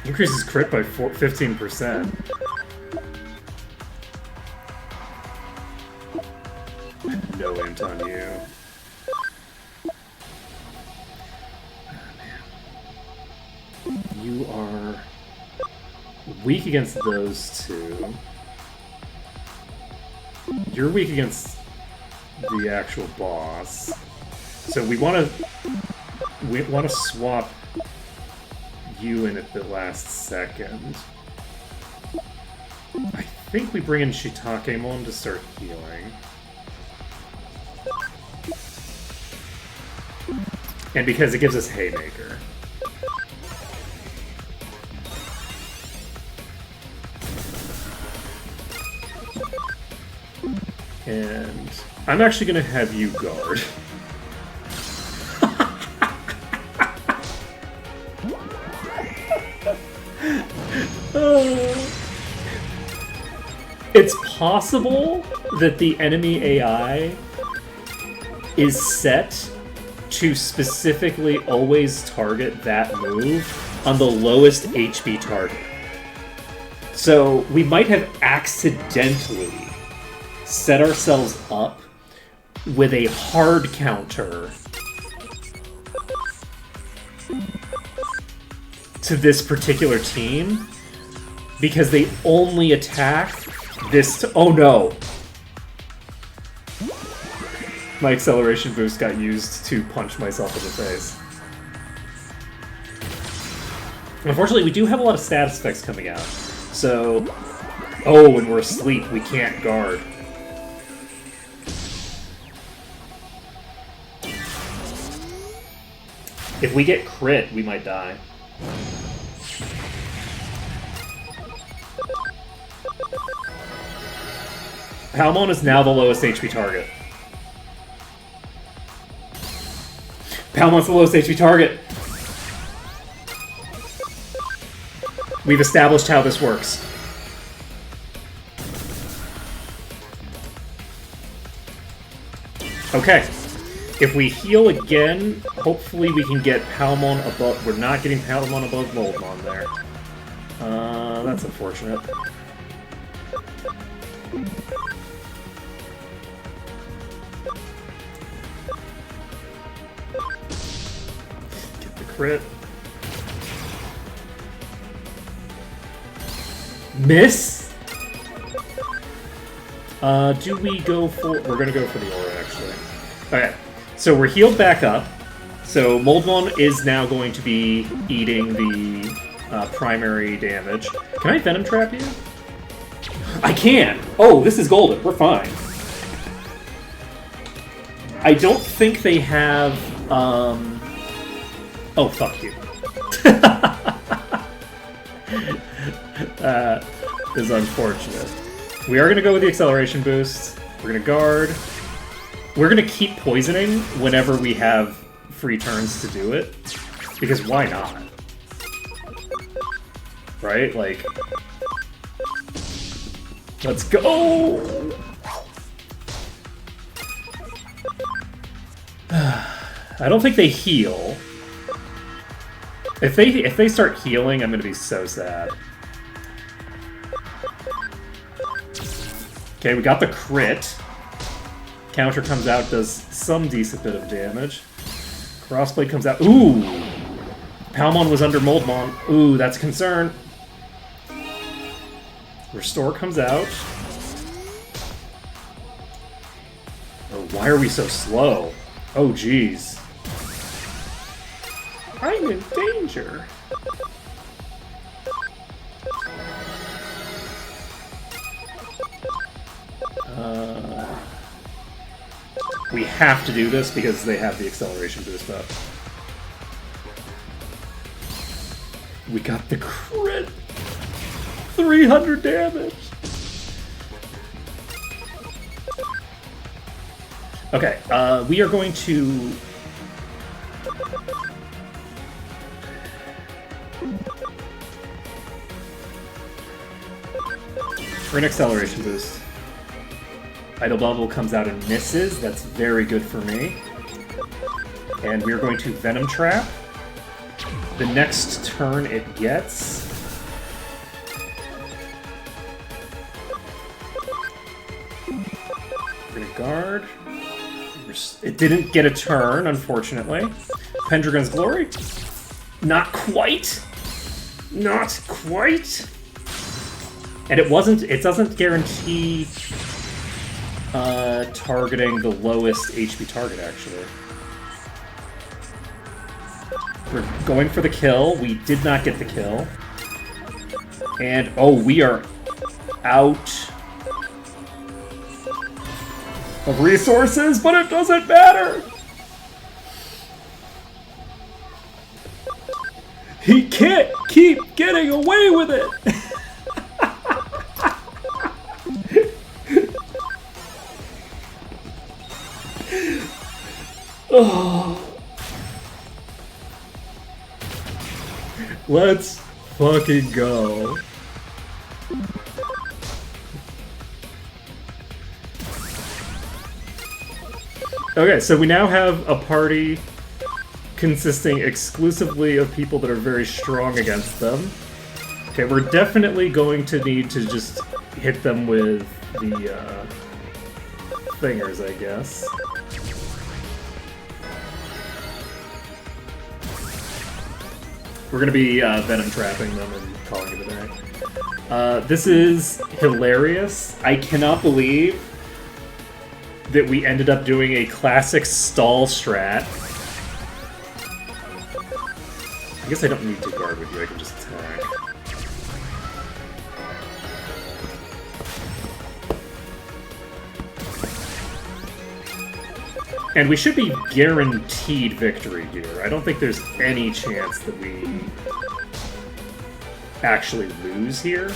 Increases crit by 15%. No int on you. You are weak against those two. You're weak against the actual boss. So we want to swap you in at the last second. I think we bring in Shitakemon to start healing. And because it gives us Haymaker. And I'm actually going to have you guard. It's possible that the enemy AI is set to specifically always target that move on the lowest HP target. So we might have accidentally set ourselves up with a hard counter to this particular team because they only attack this. Oh no! My acceleration boost got used to punch myself in the face. Unfortunately, we do have a lot of status effects coming out. So, oh, when we're asleep, we can't guard. If we get crit, we might die. Palmon is now the lowest HP target. Palmon's the lowest HP target. We've established how this works. Okay. If we heal again, hopefully we can get Palmon above... We're not getting Palmon above Moldmon there. That's unfortunate. Get the crit. Miss? Do we go for... We're gonna go for the aura, actually. Okay. So we're healed back up. So Moldmon is now going to be eating the primary damage. Can I Venom Trap you? I can! Oh, this is golden. We're fine. I don't think they have, Oh, fuck you. Is unfortunate. We are gonna go with the acceleration boost. We're gonna guard. We're gonna keep poisoning whenever we have free turns to do it. Because why not? Right? Like... Let's go! I don't think they heal. If they start healing, I'm gonna be so sad. Okay, we got the crit. Counter comes out, does some decent bit of damage. Crossblade comes out. Ooh! Palmon was under Moldmon. Ooh, that's a concern. Restore comes out. Oh, why are we so slow? Oh, jeez. I'm in danger. We have to do this because they have the acceleration boost up. We got the crit! 300 damage! Okay, we are going to... For an acceleration boost. Idle Bubble comes out and misses. That's very good for me. And we're going to Venom Trap. The next turn it gets... We're gonna guard. It didn't get a turn, unfortunately. Pendragon's Glory? Not quite! Not quite! And it doesn't guarantee targeting the lowest HP target, actually. We're going for the kill. We did not get the kill. And, oh, we are out of resources, but it doesn't matter! He can't keep getting away with it! Oh. Let's fucking go. Okay, so we now have a party consisting exclusively of people that are very strong against them. Okay, we're definitely going to need to just hit them with the thingers, I guess. We're gonna be Venom trapping them and calling it a day. This is hilarious. I cannot believe that we ended up doing a classic stall strat. I guess I don't need to guard with you, I can just attack. And we should be guaranteed victory here. I don't think there's any chance that we actually lose here.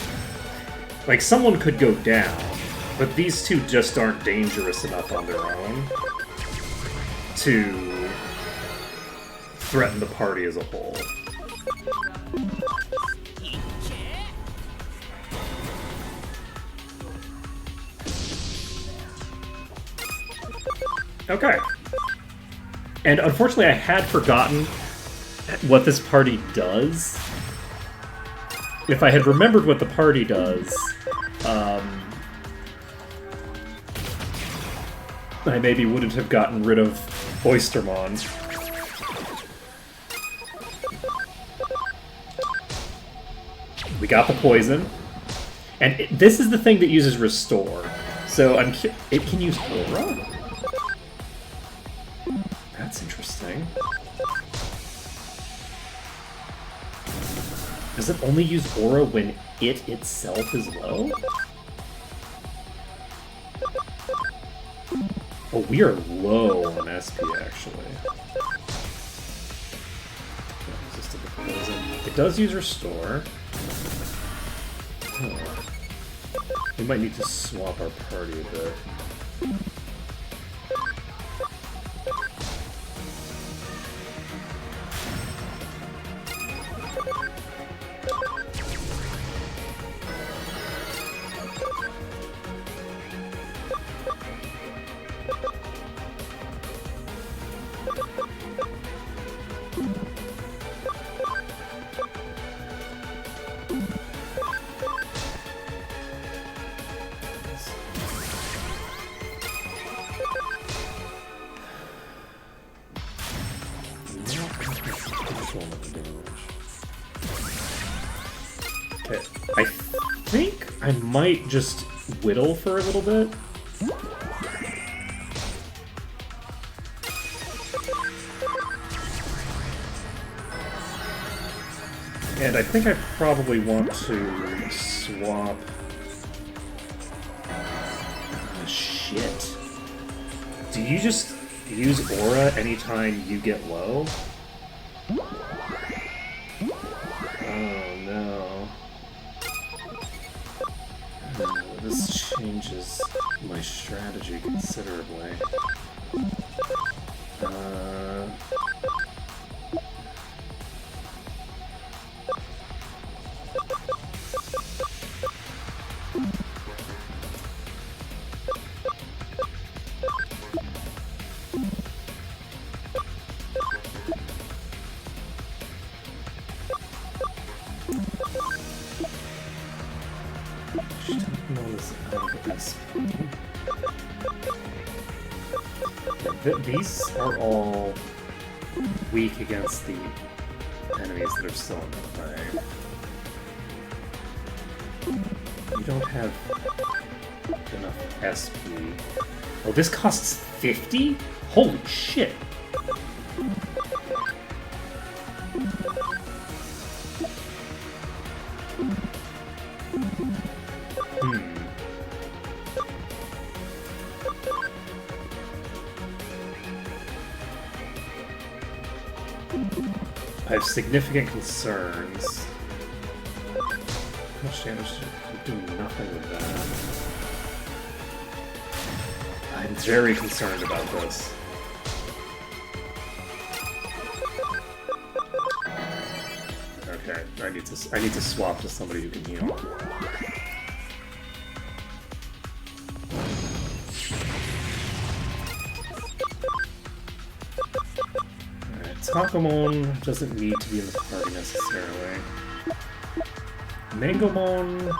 Like, someone could go down, but these two just aren't dangerous enough on their own to threaten the party as a whole. Okay. And unfortunately, I had forgotten what this party does. If I had remembered what the party does, I maybe wouldn't have gotten rid of Oystermon. We got the poison. And this is the thing that uses Restore. So it can use Aura? That's interesting. Does it only use Aura when it itself is low? Oh, we are low on SP actually. Resistant to poison. It does use restore. Huh. We might need to swap our party a bit. Okay, I think I might just whittle for a little bit. And I think I probably want to swap... shit. Do you just use Aura anytime you get low? Oh no. This changes my strategy considerably. These are all weak against the enemies that are still in the play. You don't have enough SP. Oh, this costs 50? Holy shit! I have significant concerns. How much damage? I'm doing nothing with that. I'm very concerned about this. Okay, I need to swap to somebody who can heal. Takamon doesn't need to be in the party necessarily. Mangamon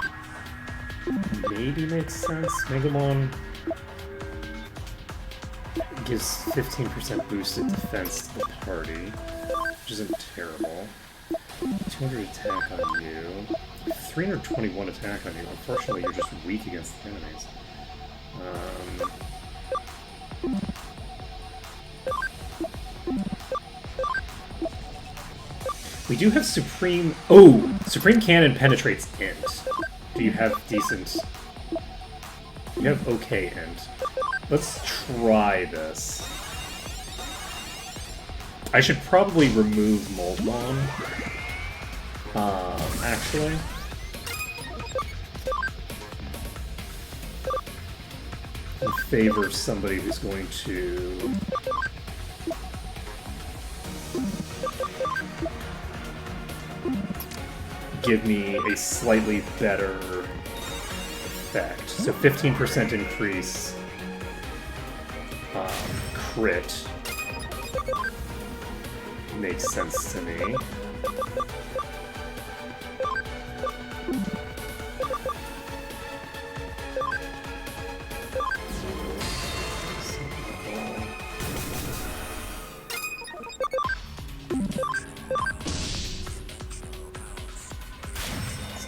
maybe makes sense. Mangamon gives 15% boosted defense to the party, which isn't terrible. 200 attack on you. 321 attack on you. Unfortunately, you're just weak against the enemies. We do have Supreme... Oh! Supreme Cannon penetrates int. Do you have decent... You have okay int. Let's try this. I should probably remove Moldmon. Actually. In favor of somebody who's going to... give me a slightly better effect. So 15% increase crit makes sense to me.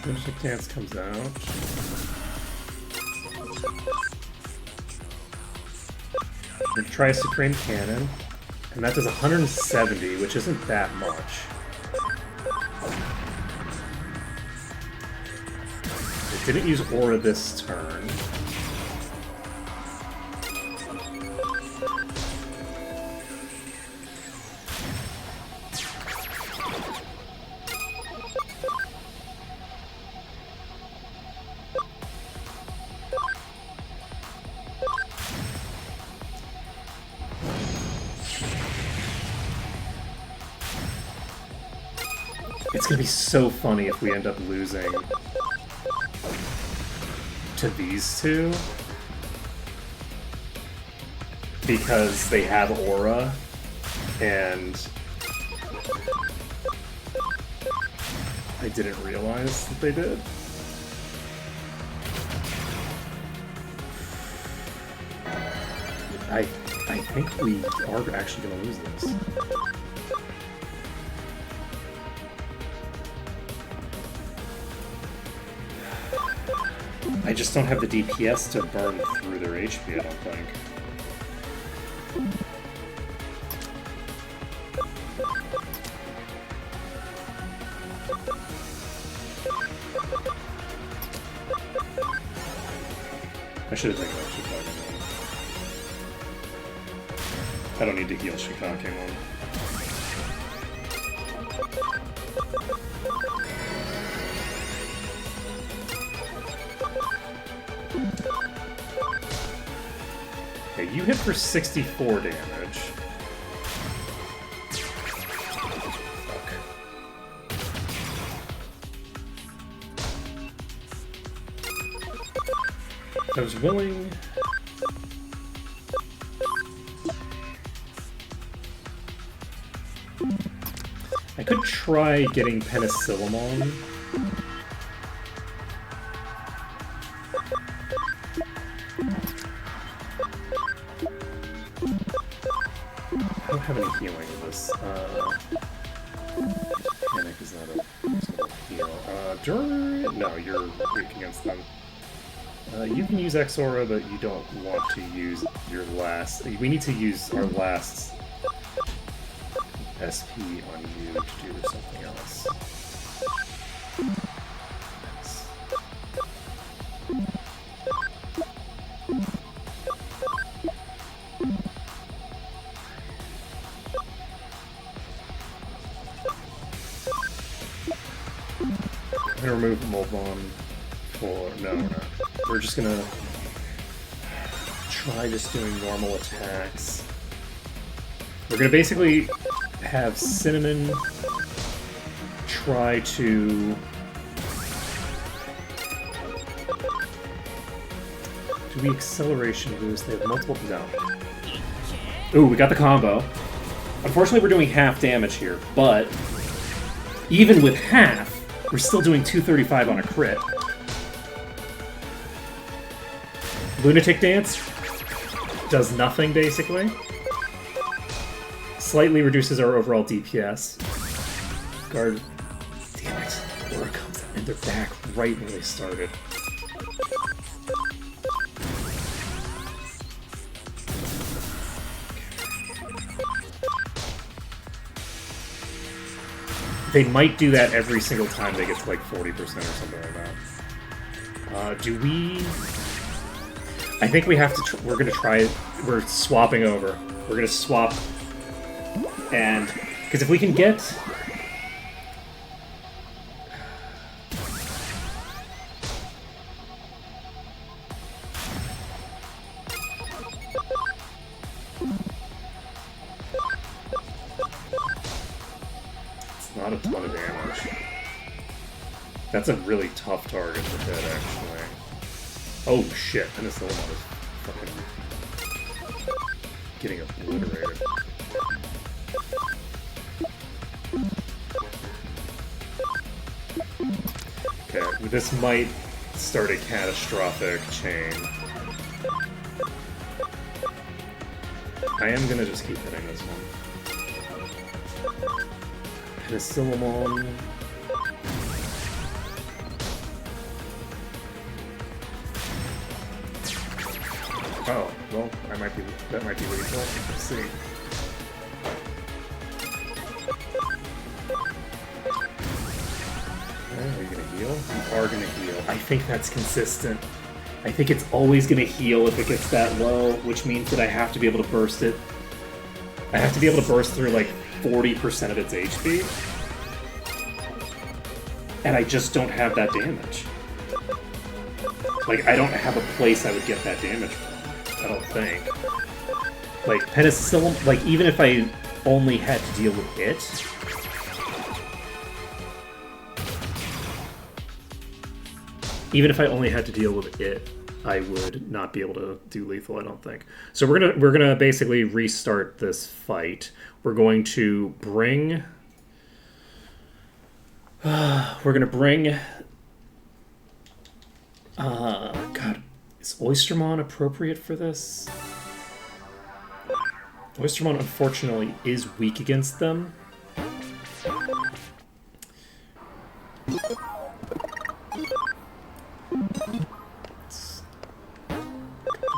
Magic Dance comes out. We try Supreme Cannon, and that does 170, which isn't that much. It didn't use Aura this turn. It's gonna be so funny if we end up losing to these two. Because they have aura, and I didn't realize that they did. I think we are actually gonna lose this. I just don't have the DPS to burn through their HP, I don't think. I should have taken that Shikage one. I don't need to heal Shikage one. Okay, you hit for 64 damage. Fuck. I was willing... I could try getting Penicillamon. I don't have any healing in this. Panic is not a heal. No, you're weak against them. You can use Exora, but you don't want to use your last... We need to use our last SP on you to do something else. I'm gonna remove Molbon for... No. We're just gonna try just doing normal attacks. We're gonna basically have Cinnamon try to... Do we acceleration boost? They have multiple... No. Ooh, we got the combo. Unfortunately, we're doing half damage here, but even with half, we're still doing 235 on a crit. Lunatic Dance does nothing, basically. Slightly reduces our overall DPS. Guard... Damn it. Aura comes out and they're back right when they started. They might do that every single time they get to like 40% or something like that. Do we... I think we have to... We're gonna try... We're swapping over. We're gonna swap... And... Because if we can get... It's not a ton of damage. That's a really tough target to hit, actually. Oh shit, Penicillin is fucking getting obliterated. Okay, this might start a catastrophic chain. I am gonna just keep hitting this one. Penicillamon. Oh, well, that might be lethal. Let's see. Are you gonna heal? You are gonna heal. I think that's consistent. I think it's always gonna heal if it gets that low, which means that I have to be able to burst it. I have to be able to burst through like 40% of its HP. And I just don't have that damage. Like, I don't have a place I would get that damage from. I don't think. Like, Penicillin, like, even if I only had to deal with it, Even if I only had to deal with it, I would not be able to do lethal, I don't think. So we're gonna basically restart this fight. We're going to bring God, is Oystermon appropriate for this? Oystermon unfortunately is weak against them.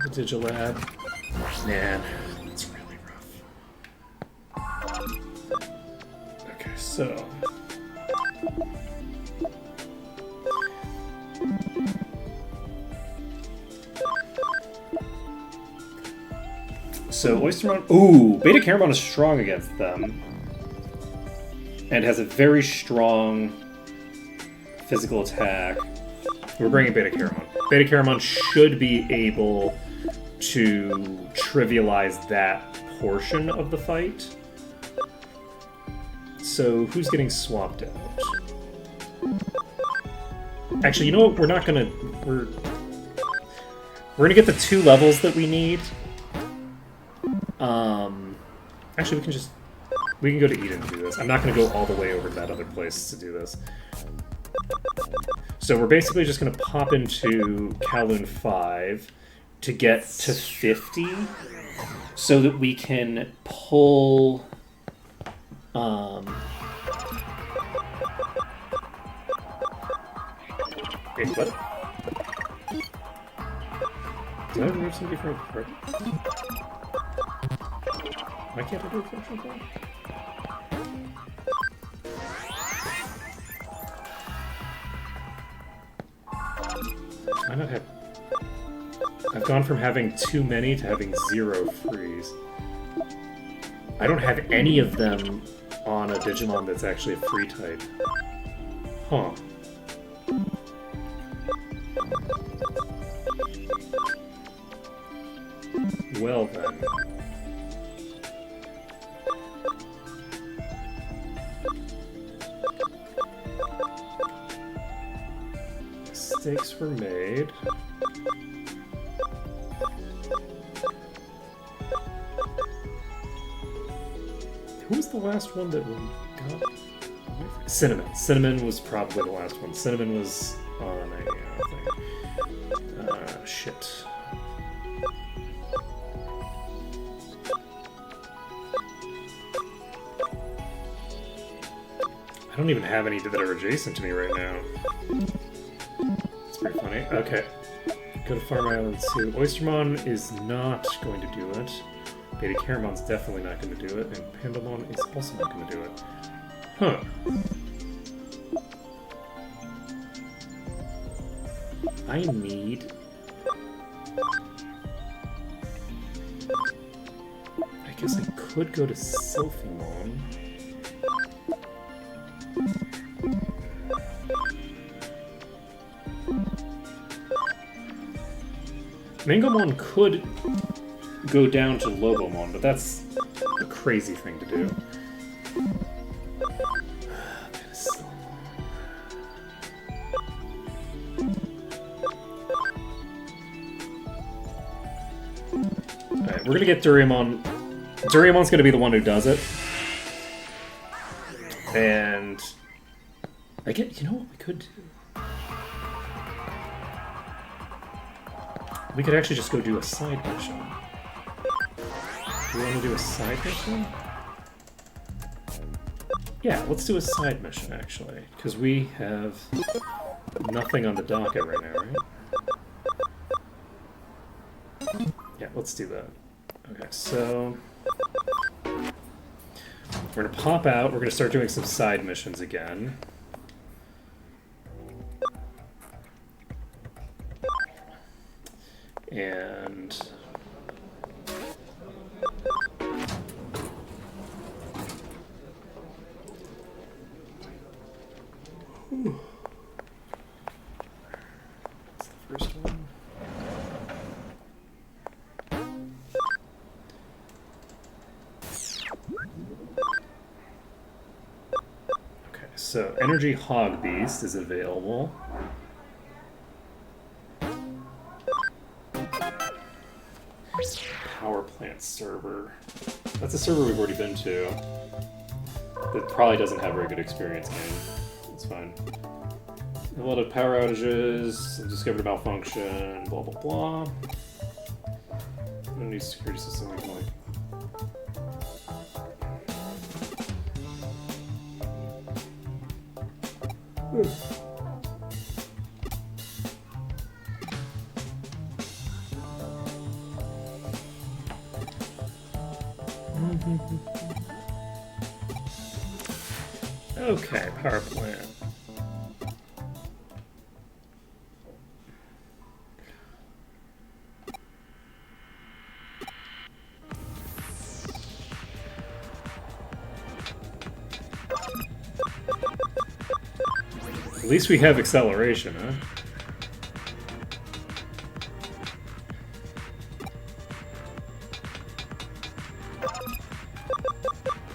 The Digilab. Man, it's really rough. Okay, so. So Oystermon. Ooh, Beta Caramon is strong against them. And has a very strong physical attack. We're bringing Beta Caramon. Beta Caramon should be able to trivialize that portion of the fight. So who's getting swapped out? Actually, you know what? We're not gonna. We're gonna get the 2 levels that we need. Actually, we can go to Eden to do this. I'm not gonna go all the way over to that other place to do this. So we're basically just gonna pop into Kowloon 5 to get to 50, so that we can pull. Wait, what? Did I remove somebody from a party? Why can't I do a functional call? I not have. I've gone from having too many to having 0 freeze. I don't have any of them on a Digimon that's actually a free type. Huh. Well then. Mistakes were made. Who was the last one that we got? Cinnamon. Cinnamon was probably the last one. Cinnamon was on a thing. Shit. I don't even have any that are adjacent to me right now. It's pretty funny. Okay. Go to Farm Island 2. Oystermon is not going to do it. Beta Caramon's definitely not going to do it, and Pandalon is also not going to do it. Huh. I need... I guess I could go to Sylphimon. Mangomon could go down to Lobomon, but that's a crazy thing to do. That is so long. Alright, we're gonna get Duriamon. Duriamon's gonna be the one who does it. And I get, you know what we could do? We could actually just go do a side mission. Do we want to do a side mission? Yeah, let's do a side mission, actually. Because we have nothing on the docket right now, right? Yeah, let's do that. Okay, so... we're going to pop out. We're going to start doing some side missions again. And... that's the first one. Okay, so Energy Hog Beast is available. Power plant server. That's a server we've already been to. That probably doesn't have very good experience game. It's fine. A lot of power outages, discovered a malfunction, blah blah blah. No new security system we can like. Okay, power plant. At least we have acceleration, huh?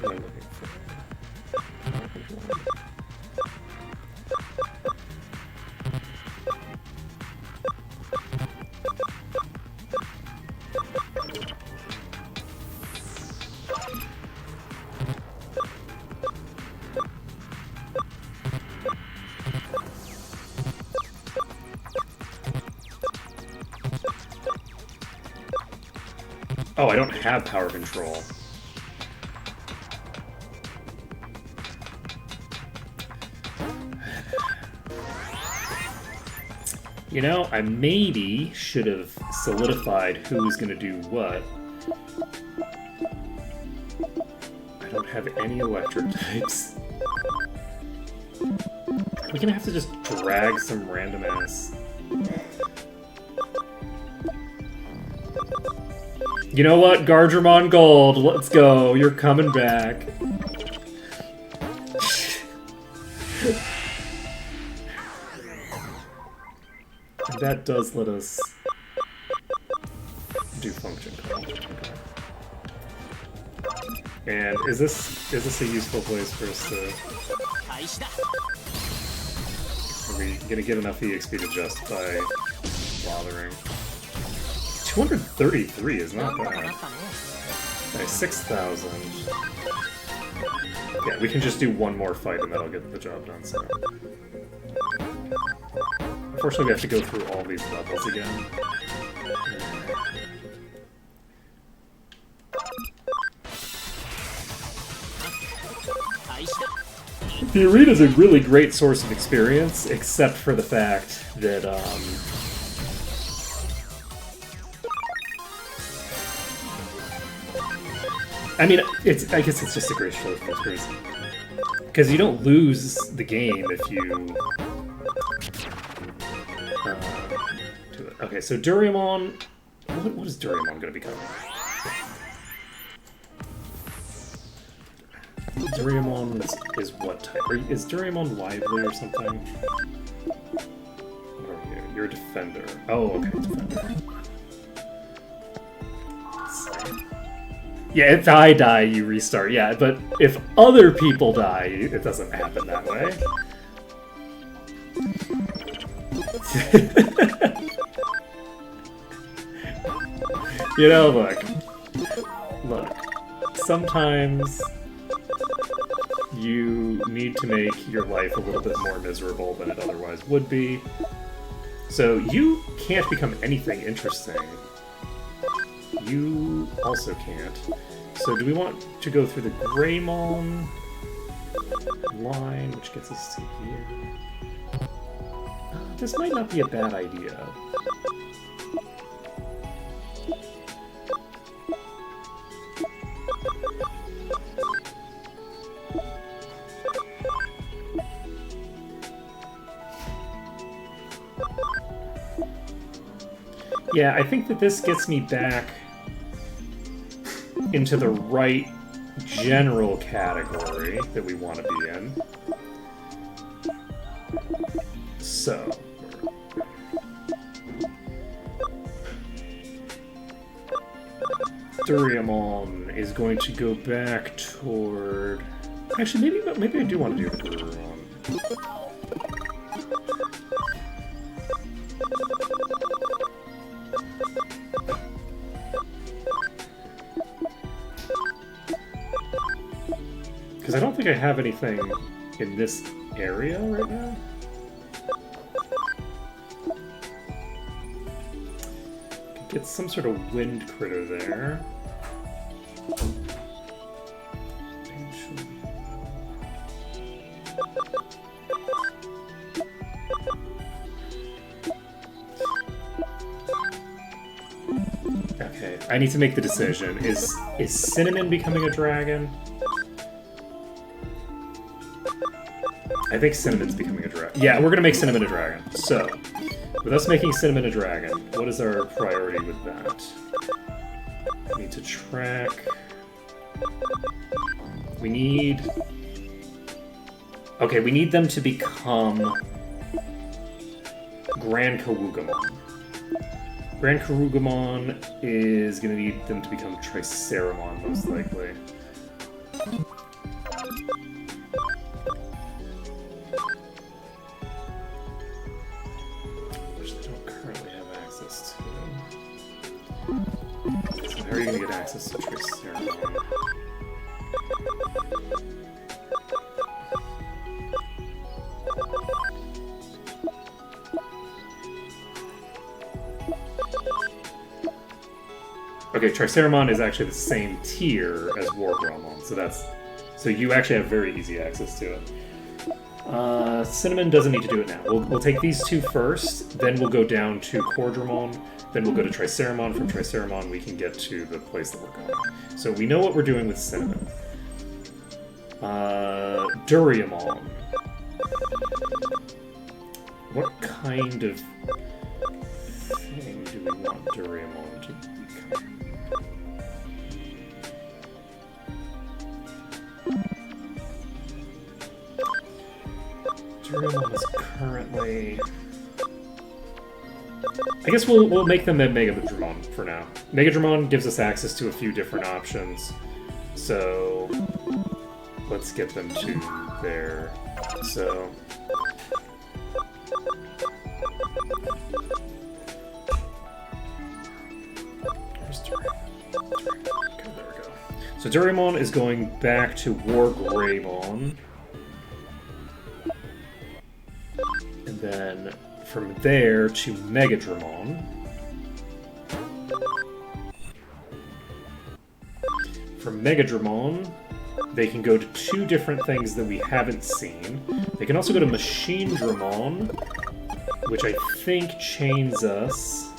What am I looking for? Oh, I don't have power control. You know, I maybe should have solidified who's gonna do what. I don't have any electric types. We're gonna have to just drag some random ass. You know what? Gardramon Gold, let's go. You're coming back. And that does let us do function call. Okay. And is this a useful place for us to? Are we gonna get enough EXP to justify bothering? 233 is not bad. Nice, 6,000. Yeah, we can just do one more fight and that'll get the job done, so. Unfortunately, we have to go through all these levels again. The arena is a really great source of experience, except for the fact that, I mean, I guess it's just a great source of experience. Because you don't lose the game if you... do it. Okay, so Durimon... What is Durimon going to become? Durimon is what type? Is Durimon lively or something? What are you? You're a defender. Oh, okay, defender. Let's see. Yeah, if I die, you restart. Yeah, but if other people die, it doesn't happen that way. You know, look. Sometimes you need to make your life a little bit more miserable than it otherwise would be. So you can't become anything interesting. You also can't. So do we want to go through the Greymon line, which gets us to here? This might not be a bad idea. Yeah, I think that this gets me back into the right general category that we want to be in. So... Durimon is going to go back toward... Actually, maybe I do want to do the Durimon. Because I don't think I have anything in this area right now. Could get some sort of wind critter there. Okay, I need to make the decision. Is Cinnamon becoming a dragon? I think Cinnamon's becoming a dragon. Yeah, we're gonna make Cinnamon a dragon. So, with us making Cinnamon a dragon, what is our priority with that? We need to track... We need... Okay, we need them to become Grand Kawugamon. Grand Kawugamon is going to need them to become Triceramon, most likely. Which they don't currently have access to. So how are you going to get access to Triceramon? Okay, Triceramon is actually the same tier as Wargreymon, so you actually have very easy access to it. Cinnamon doesn't need to do it now. We'll take these two first, then we'll go down to Cordramon, then we'll go to Triceramon. From Triceramon, we can get to the place that we're going. So we know what we're doing with Cinnamon. Duriamon. What kind of thing do we want Duriamon to become? Duriamon is currently... I guess we'll make them a Megadramon for now. Megadramon gives us access to a few different options, so let's get them to there. So... Where's Duriamon? Okay, there we go. So Duriamon is going back to Wargreymon. And then from there to Megadramon. From Megadramon, they can go to two different things that we haven't seen. They can also go to Machinedramon, which I think chains us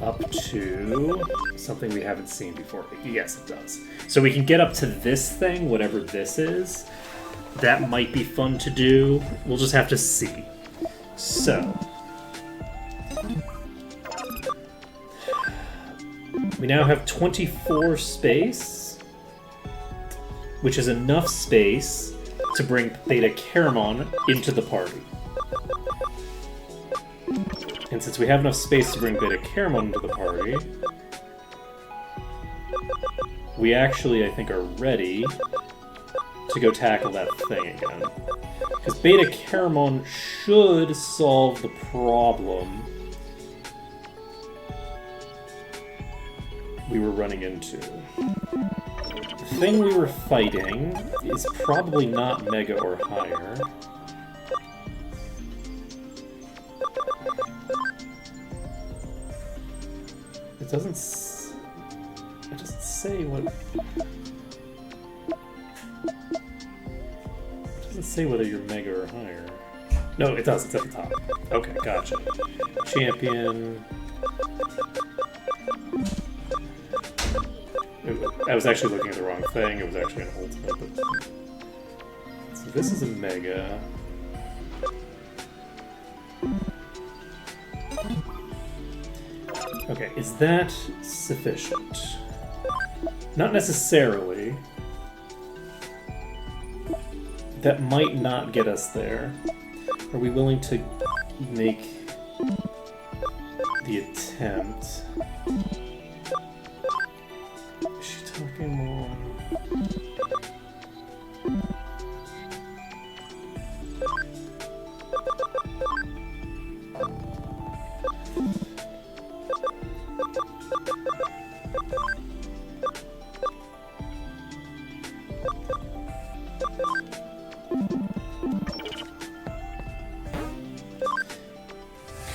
up to something we haven't seen before. Yes, it does. So we can get up to this thing, whatever this is. That might be fun to do. We'll just have to see. So... we now have 24 space, which is enough space to bring Beta Caramon into the party. And since we have enough space to bring Beta Caramon into the party, we actually, I think, are ready to go tackle that thing again. Because Beta Caramon should solve the problem we were running into. The thing we were fighting is probably not Mega or higher. It doesn't say what... It doesn't say whether you're Mega or higher. No, it does. It's at the top. Okay, gotcha. Champion... I was actually looking at the wrong thing. It was actually an ultimate. But... So this is a Mega. Okay, is that sufficient? Not necessarily. That might not get us there. Are we willing to make the attempt? Is she talking more?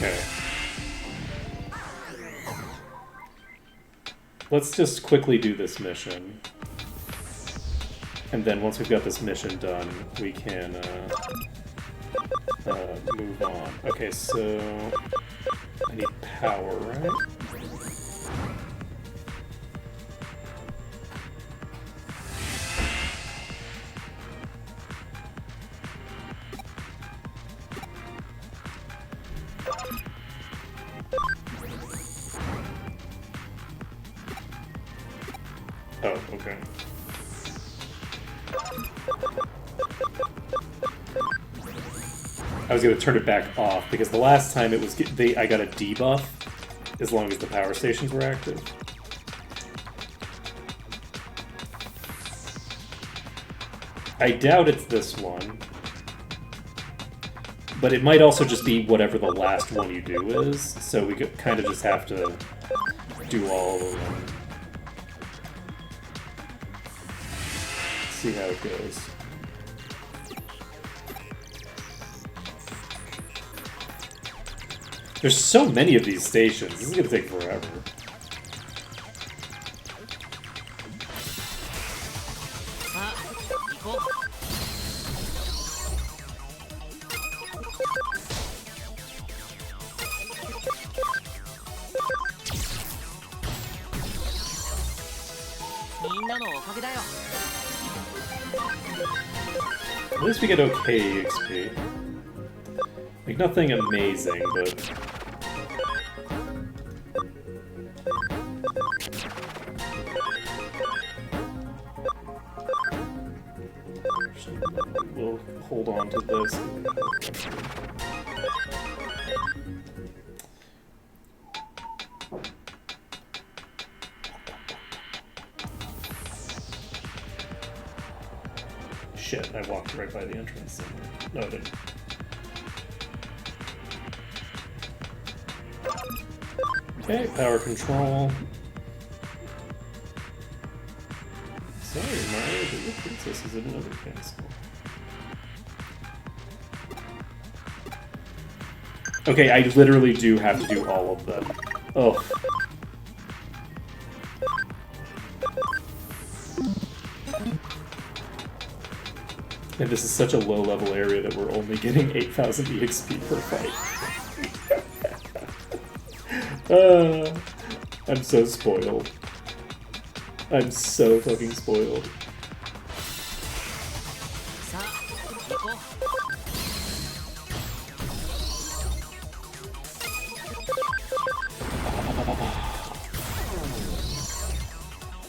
Okay. Let's just quickly do this mission. And then once we've got this mission done, we can move on. Okay, so I need power, right? Oh, okay. I was going to turn it back off because the last time it was I got a debuff as long as the power stations were active. I doubt it's this one, but it might also just be whatever the last one you do is. So we kind of just have to do all of them. See how it goes. There's so many of these stations. This is gonna take forever. At least we get okay XP. Like, nothing amazing, but... we'll hold on to this. Shit, I walked right by the entrance. No, I didn't. Okay, power control. Sorry, Mario, but your princess is in another castle. Okay, I literally do have to do all of them. Oh. And this is such a low-level area that we're only getting 8,000 EXP per fight. I'm so spoiled. I'm so fucking spoiled.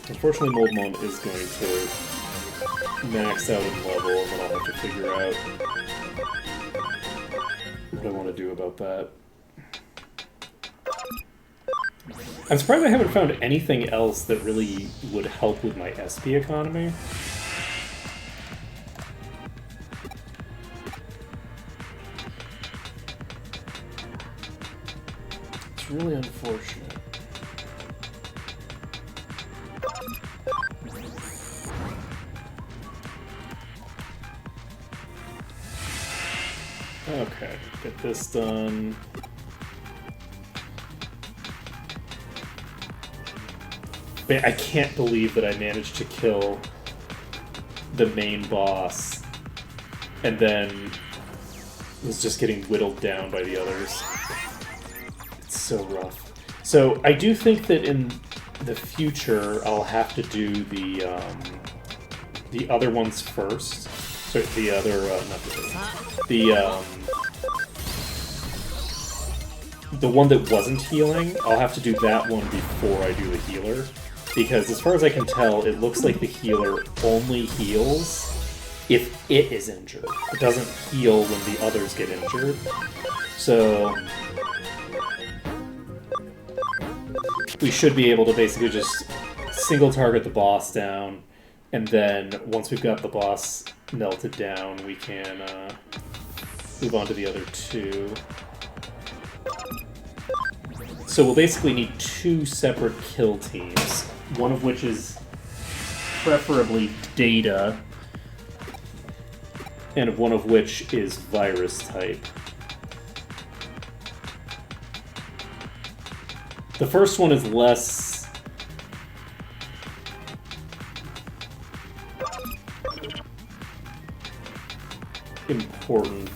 Unfortunately, Moldmon is going to max out in level, and then I'll have to figure out what I want to do about that. I'm surprised I haven't found anything else that really would help with my SP economy. It's really unfortunate. Okay, get this done. I can't believe that I managed to kill the main boss and then was just getting whittled down by the others. It's so rough. So I do think that in the future I'll have to do the other ones first. So the other, the one that wasn't healing, I'll have to do that one before I do the healer. Because as far as I can tell, it looks like the healer only heals if it is injured. It doesn't heal when the others get injured. So we should be able to basically just single target the boss down, and then once we've got the boss melted down, we can move on to the other two. So we'll basically need two separate kill teams, one of which is preferably data, and one of which is virus type. The first one is less... important.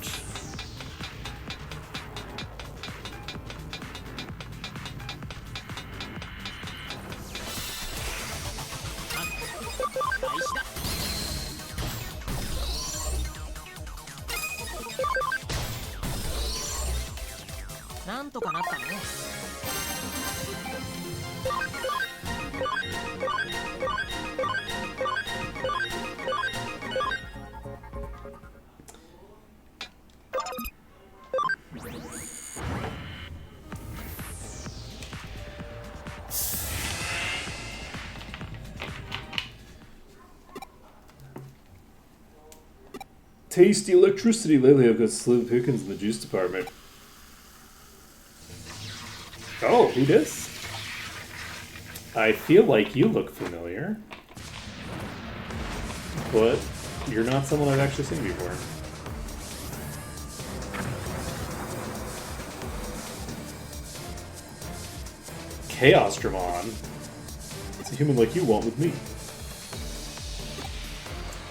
Tasty electricity. Lately I've got slim pickings in the juice department. Oh, who dis? I feel like you look familiar. But you're not someone I've actually seen before. Chaos Dramon. It's a human like you want with me.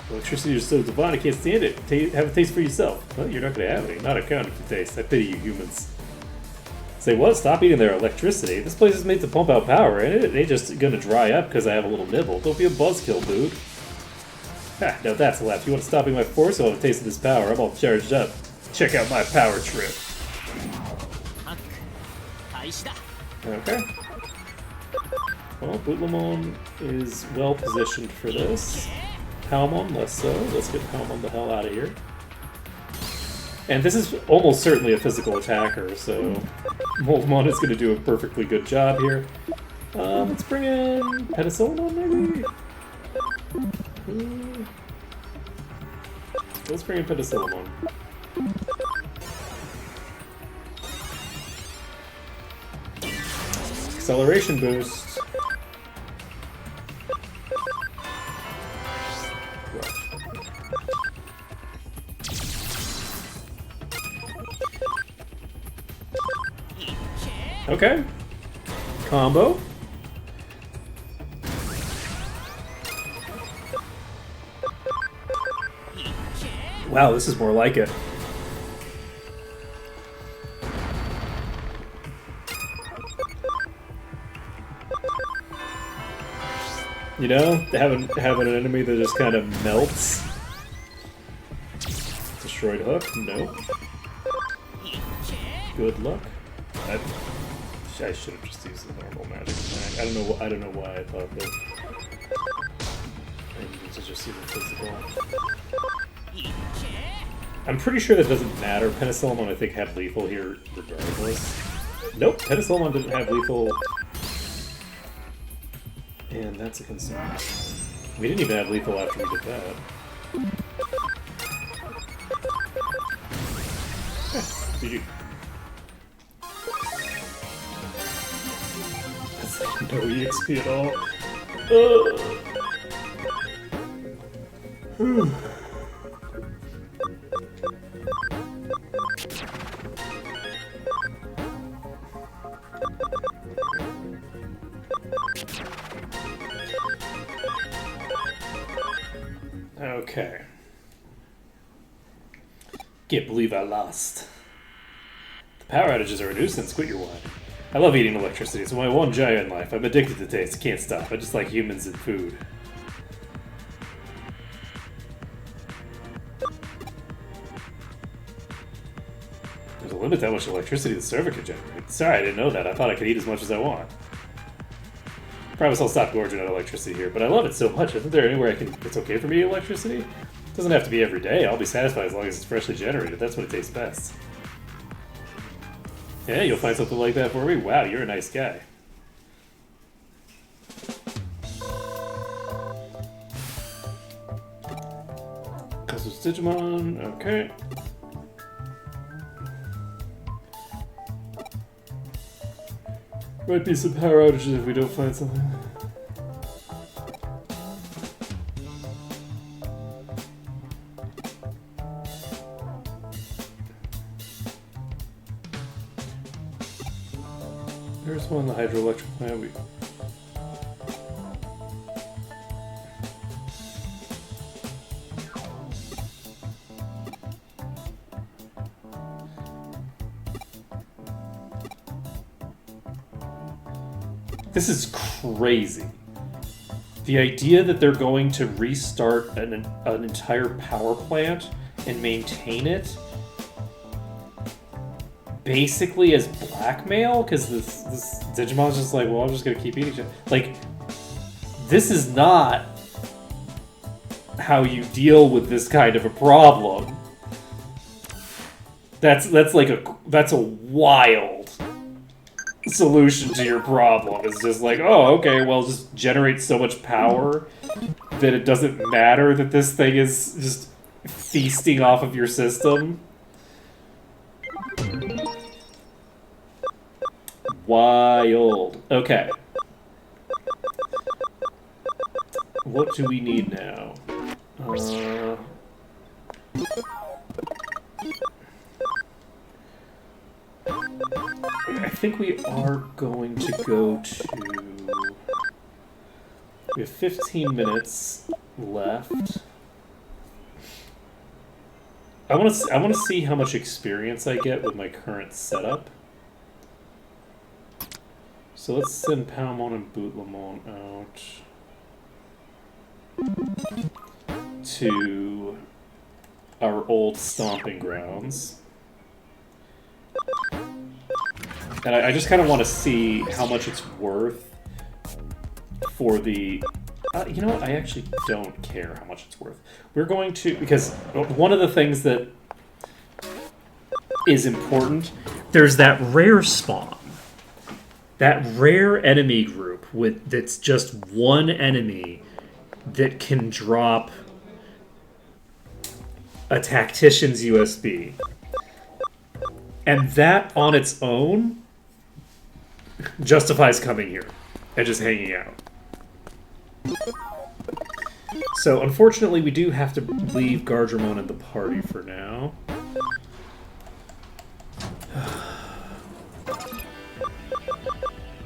Electricity is so divine, I can't stand it. Have a taste for yourself. Well, you're not going to have any. Not accounting for taste. I pity you humans. Say what? Stop eating their electricity. This place is made to pump out power, and it ain't just going to dry up because I have a little nibble. Don't be a buzzkill, dude. Ha, now that's a laugh. You want to stop my force? I'll have a taste of this power. I'm all charged up. Check out my power trip. Okay. Well, Bootlemon is well positioned for this. Palmon, less so. Let's get Palmon the hell out of here. And this is almost certainly a physical attacker, so Moldmon is going to do a perfectly good job here. Let's bring in Penicillin, maybe? Let's bring in Penicillin. Acceleration boost. Okay. Combo. Wow, this is more like it. You know, having an enemy that just kind of melts. Destroyed hook? No. Good luck. I should have just used the normal magic attack. I don't know why I thought that I needed to just use the physical. I'm pretty sure that doesn't matter. Penicillamon, I think, had lethal here regardless. Nope, Penicillamon didn't have lethal. And that's a concern. We didn't even have lethal after we did that. GG. No EXP at all. Okay. Can't believe I lost. The power outages are a nuisance. Quit your wine. I love eating electricity. It's my one joy in life. I'm addicted to taste. Can't stop. I just like humans and food. There's a limit to how much electricity the server can generate. Sorry, I didn't know that. I thought I could eat as much as I want. Promise I'll stop gorging on electricity here, but I love it so much. Isn't there anywhere it's okay for me to eat electricity? It doesn't have to be every day. I'll be satisfied as long as it's freshly generated. That's when it tastes best. Yeah, you'll find something like that for me? Wow, you're a nice guy. Custom Digimon, okay. Might be some power outages if we don't find something. There's one in the hydroelectric plant. This is crazy. The idea that they're going to restart an entire power plant and maintain it basically as blackmail, because this Digimon's just like, well, I'm just gonna keep eating shit. Like, this is not how you deal with this kind of a problem. That's a wild solution to your problem. It's just like, oh, okay, well, just generate so much power that it doesn't matter that this thing is just feasting off of your system. Wild. Okay. What do we need now? I think we are going to go to... We have 15 minutes left. I want to see how much experience I get with my current setup. So let's send Palmon and Bootlemon out to our old stomping grounds. And I just kind of want to see how much it's worth for the... you know what? I actually don't care how much it's worth. We're going to... Because one of the things that is important, there's that rare spawn. That rare enemy group that's just one enemy that can drop a tactician's USB. And that on its own justifies coming here and just hanging out. So unfortunately we do have to leave Gardramon in the party for now.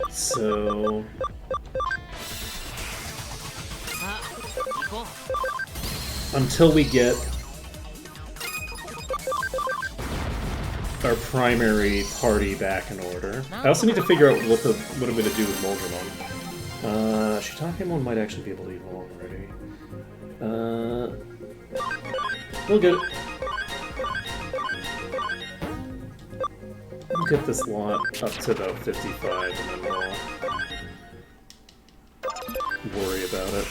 So... until we get our primary party back in order. I also need to figure out what I'm going to do with Moldramon. Shitakemon might actually be able to evolve already. We'll get it. We'll get this lot up to about 55 and then we'll worry about it.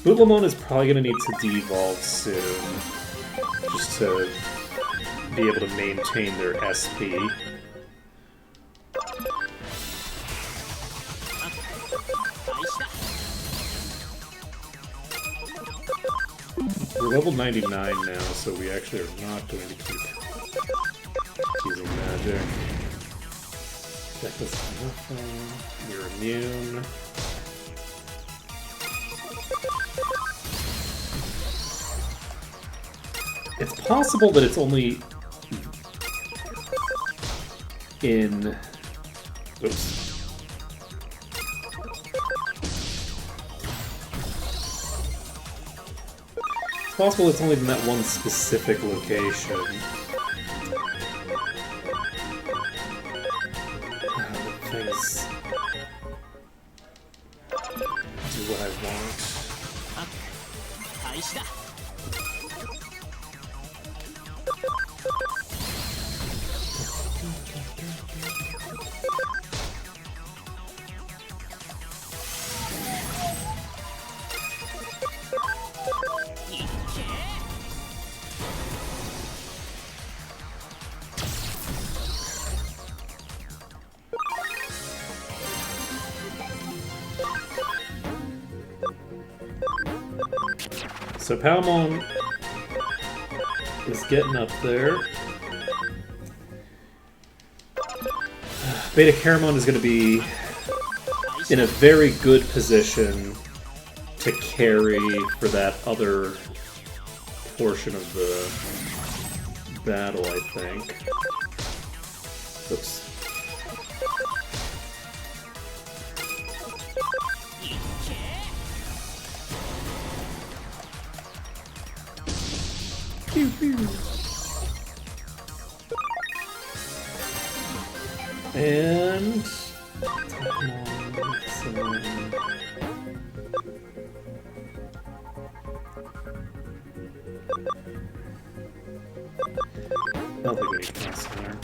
Bootlemon is probably going to need to devolve soon, just to be able to maintain their SP. We're level 99 now, so we actually are not going to keep using magic. Deck is nothing. You're immune. It's possible that it's only in... Oops. It's possible it's only in that one specific location. Things do what I want. So Palmon is getting up there. Beta Caramon is going to be in a very good position to carry for that other portion of the battle, I think. Oops. Pew, pew. And I don't think we need class there.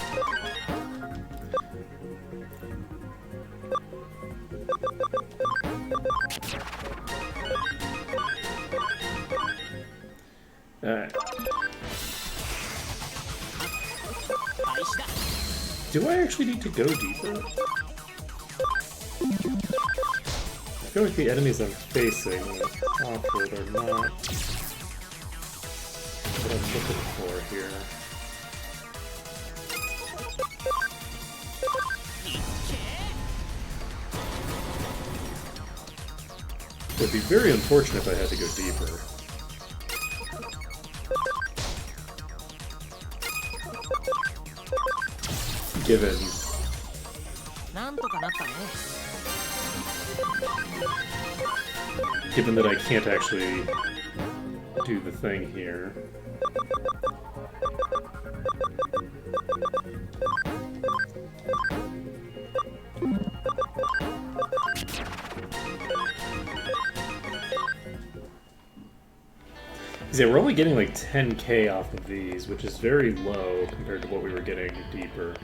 Alright. Do I actually need to go deeper? I feel like the enemies I'm facing awkward are not what I'm looking for here. It would be very unfortunate if I had to go deeper. Given that I can't actually do the thing here. Yeah, we're only getting like 10k off of these, which is very low compared to what we were getting deeper.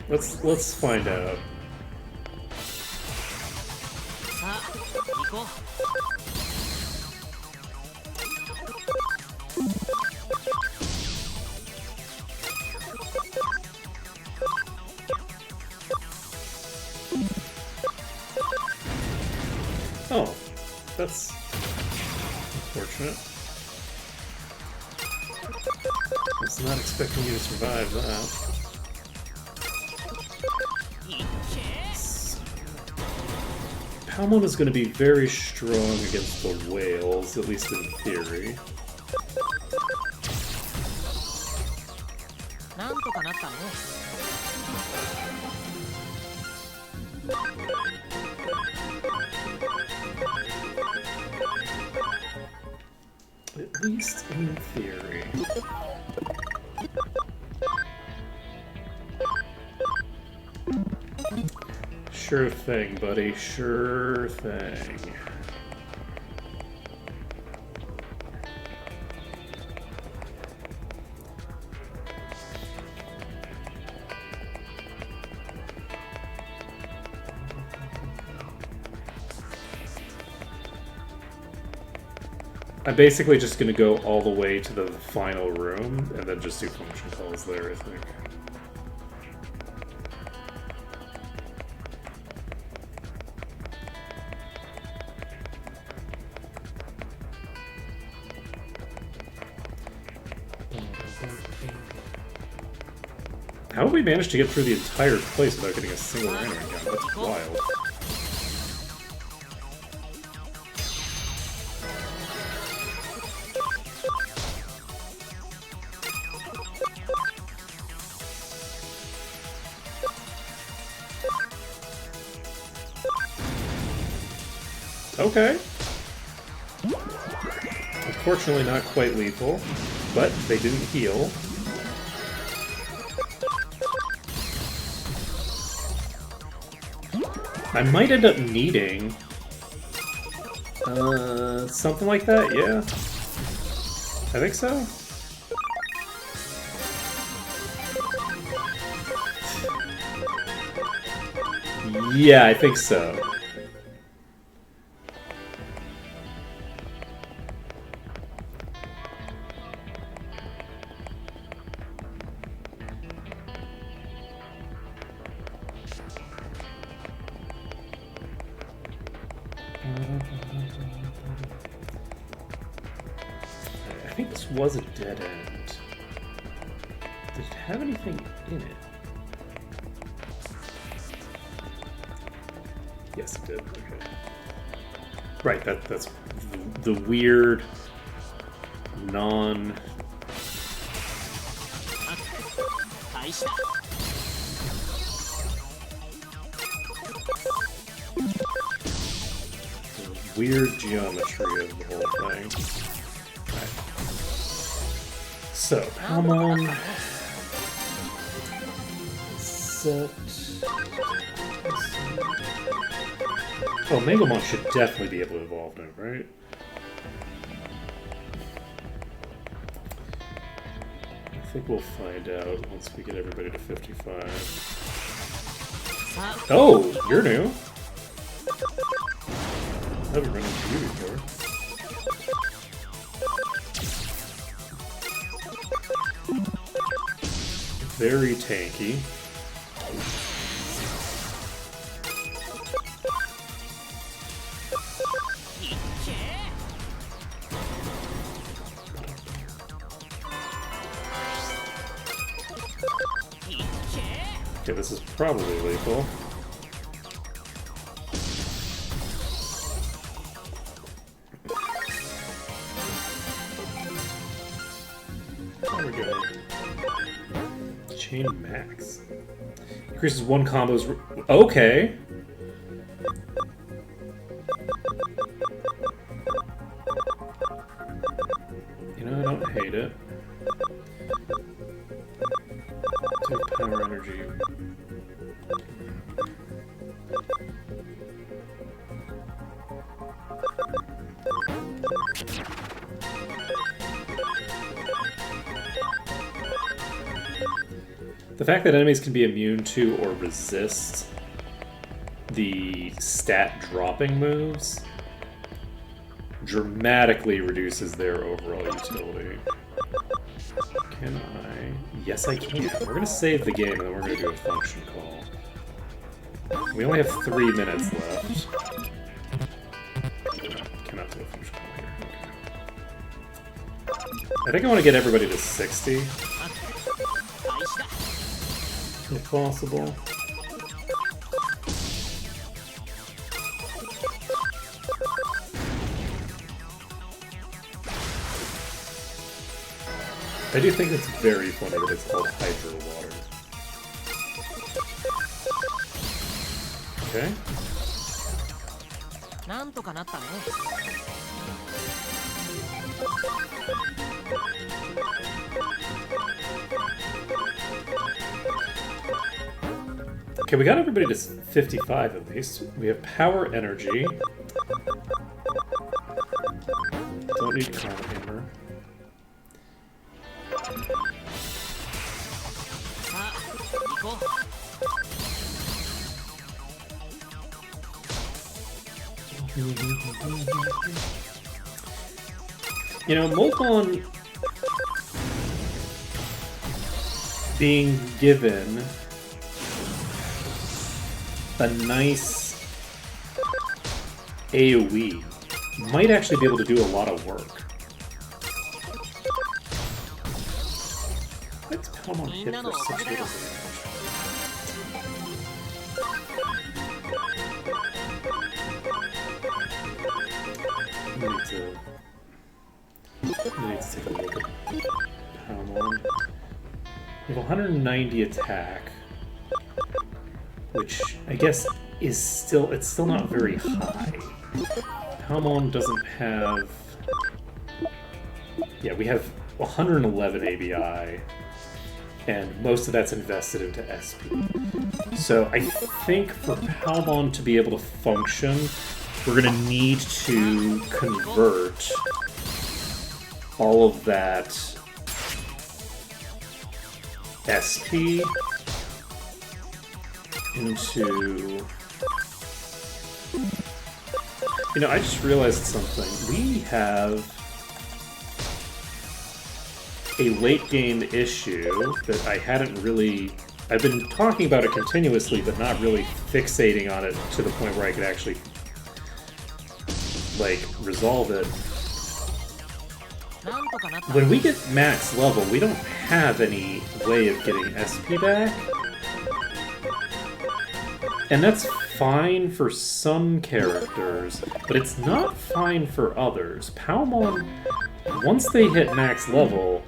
Let's find out. Oh, that's unfortunate. I was not expecting you to survive that. Palmon is going to be very strong against the whales, at least in theory. At least in theory. Sure thing, buddy. Sure thing. I'm basically just going to go all the way to the final room and then just do function calls there, I think. How have we managed to get through the entire place without getting a single random encounter? That's wild. Okay. Unfortunately not quite lethal, but they didn't heal. I might end up needing something like that, yeah. I think so. Yeah, I think so. I think this was a dead end. Did it have anything in it? Yes, it did. Okay. Right, that's the weird non... weird geometry of the whole thing. Okay. So, Palmon... set... Oh, Megamon should definitely be able to evolve now, right? I think we'll find out once we get everybody to 55. Oh, you're new. I haven't run into you before. Very tanky. Okay, this is probably lethal. There we go. Chain max. Increases one combo's... Okay! You know, I don't hate it. Take power energy. The fact that enemies can be immune to or resist the stat dropping moves dramatically reduces their overall utility. Can I? Yes, I can. We're going to save the game and then we're going to do a function call. We only have 3 minutes left. Cannot do a function call here. Okay. I think I want to get everybody to 60. If possible. I do think it's very funny that it's called Hydro Water. Okay. Okay, we got everybody to 55 at least. We have power energy. Don't need Comet Hammer. You know, Molton being given a nice AoE might actually be able to do a lot of work. Let's come on hit for 6 little damage. I need to take a look at Palmon. We have 190 attack, which I guess is still, it's still not very high. Palmon doesn't have... Yeah, we have 111 ABI, and most of that's invested into SP. So I think for Palmon to be able to function, we're going to need to convert all of that SP into... You know, I just realized something. We have a late game issue that I hadn't really... I've been talking about it continuously, but not really fixating on it to the point where I could actually, like, resolve it. When we get max level, we don't have any way of getting SP back. And that's fine for some characters, but it's not fine for others. Palmon, once they hit max level,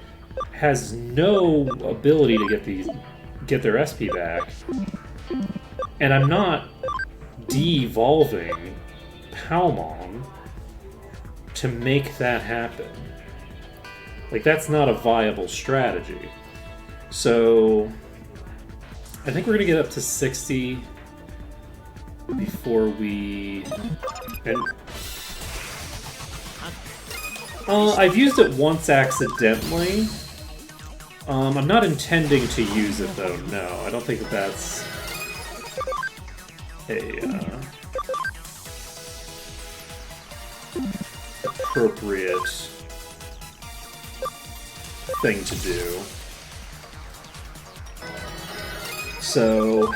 has no ability to get their SP back. And I'm not de-evolving Palmon to make that happen. Like, that's not a viable strategy. So, I think we're gonna get up to 60 before we... And, I've used it once accidentally. I'm not intending to use it though, no. I don't think that that's a appropriate thing to do. So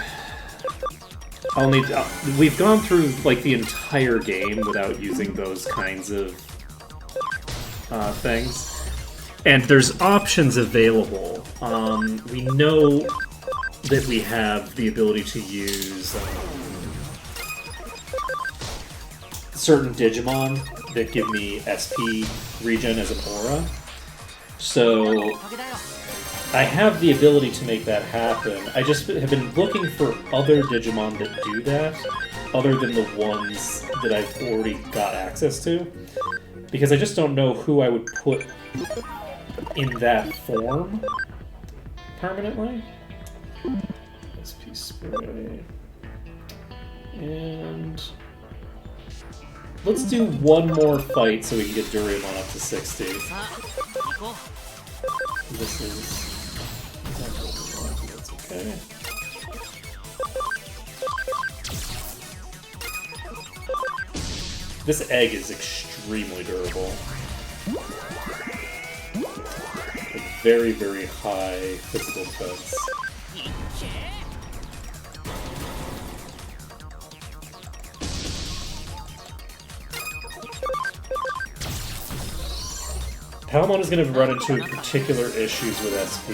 I'll need to, we've gone through like the entire game without using those kinds of things. And there's options available. We know that we have the ability to use certain Digimon that give me SP regen as an aura. So I have the ability to make that happen. I just have been looking for other Digimon that do that, other than the ones that I've already got access to. Because I just don't know who I would put in that form permanently. SP spray. And let's do one more fight so we can get Doraemon up to 60. This is... That's okay. This egg is extremely durable. Like very, very high physical defense. Palmon is going to run into particular issues with SP.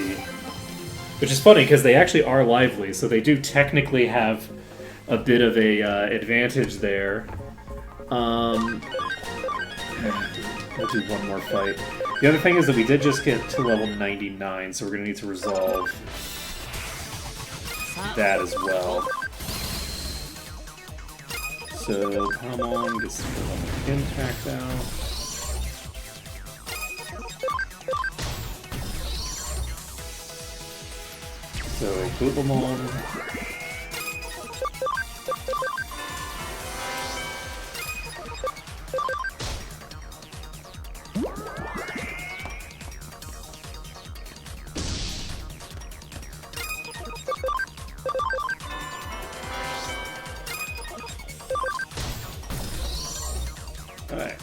Which is funny, because they actually are lively, so they do technically have a bit of a advantage there. We'll do one more fight. The other thing is that we did just get to level 99, so we're going to need to resolve that as well. So, Palmon gets the impact out. So, Boobamon. Alright.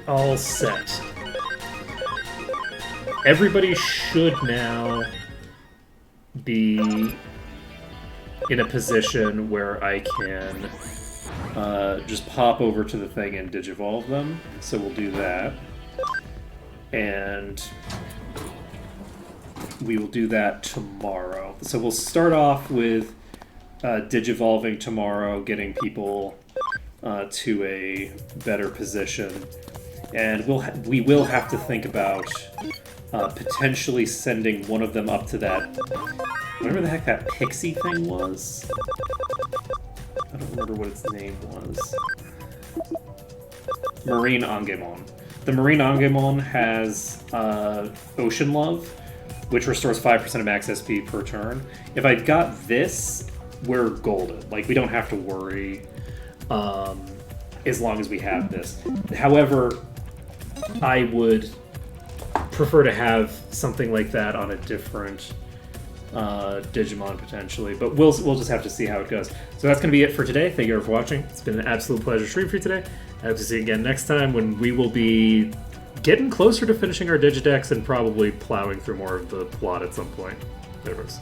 All set. Everybody should now be in a position where I can just pop over to the thing and digivolve them. So we'll do that. And we will do that tomorrow. So we'll start off with digivolving tomorrow, getting people to a better position. And we will have to think about potentially sending one of them up to that, whatever the heck that pixie thing was. I don't remember what its name was. Marine Angemon. The Marine Angemon has Ocean Love, which restores 5% of max SP per turn. If I got this, we're golden. Like, we don't have to worry as long as we have this. However, I would prefer to have something like that on a different Digimon potentially, but we'll just have to see how it goes. So that's going to be it for today. Thank you all for watching. It's been an absolute pleasure streaming for you today. I hope to see you again next time when we will be getting closer to finishing our Digidex and probably plowing through more of the plot at some point. There it is.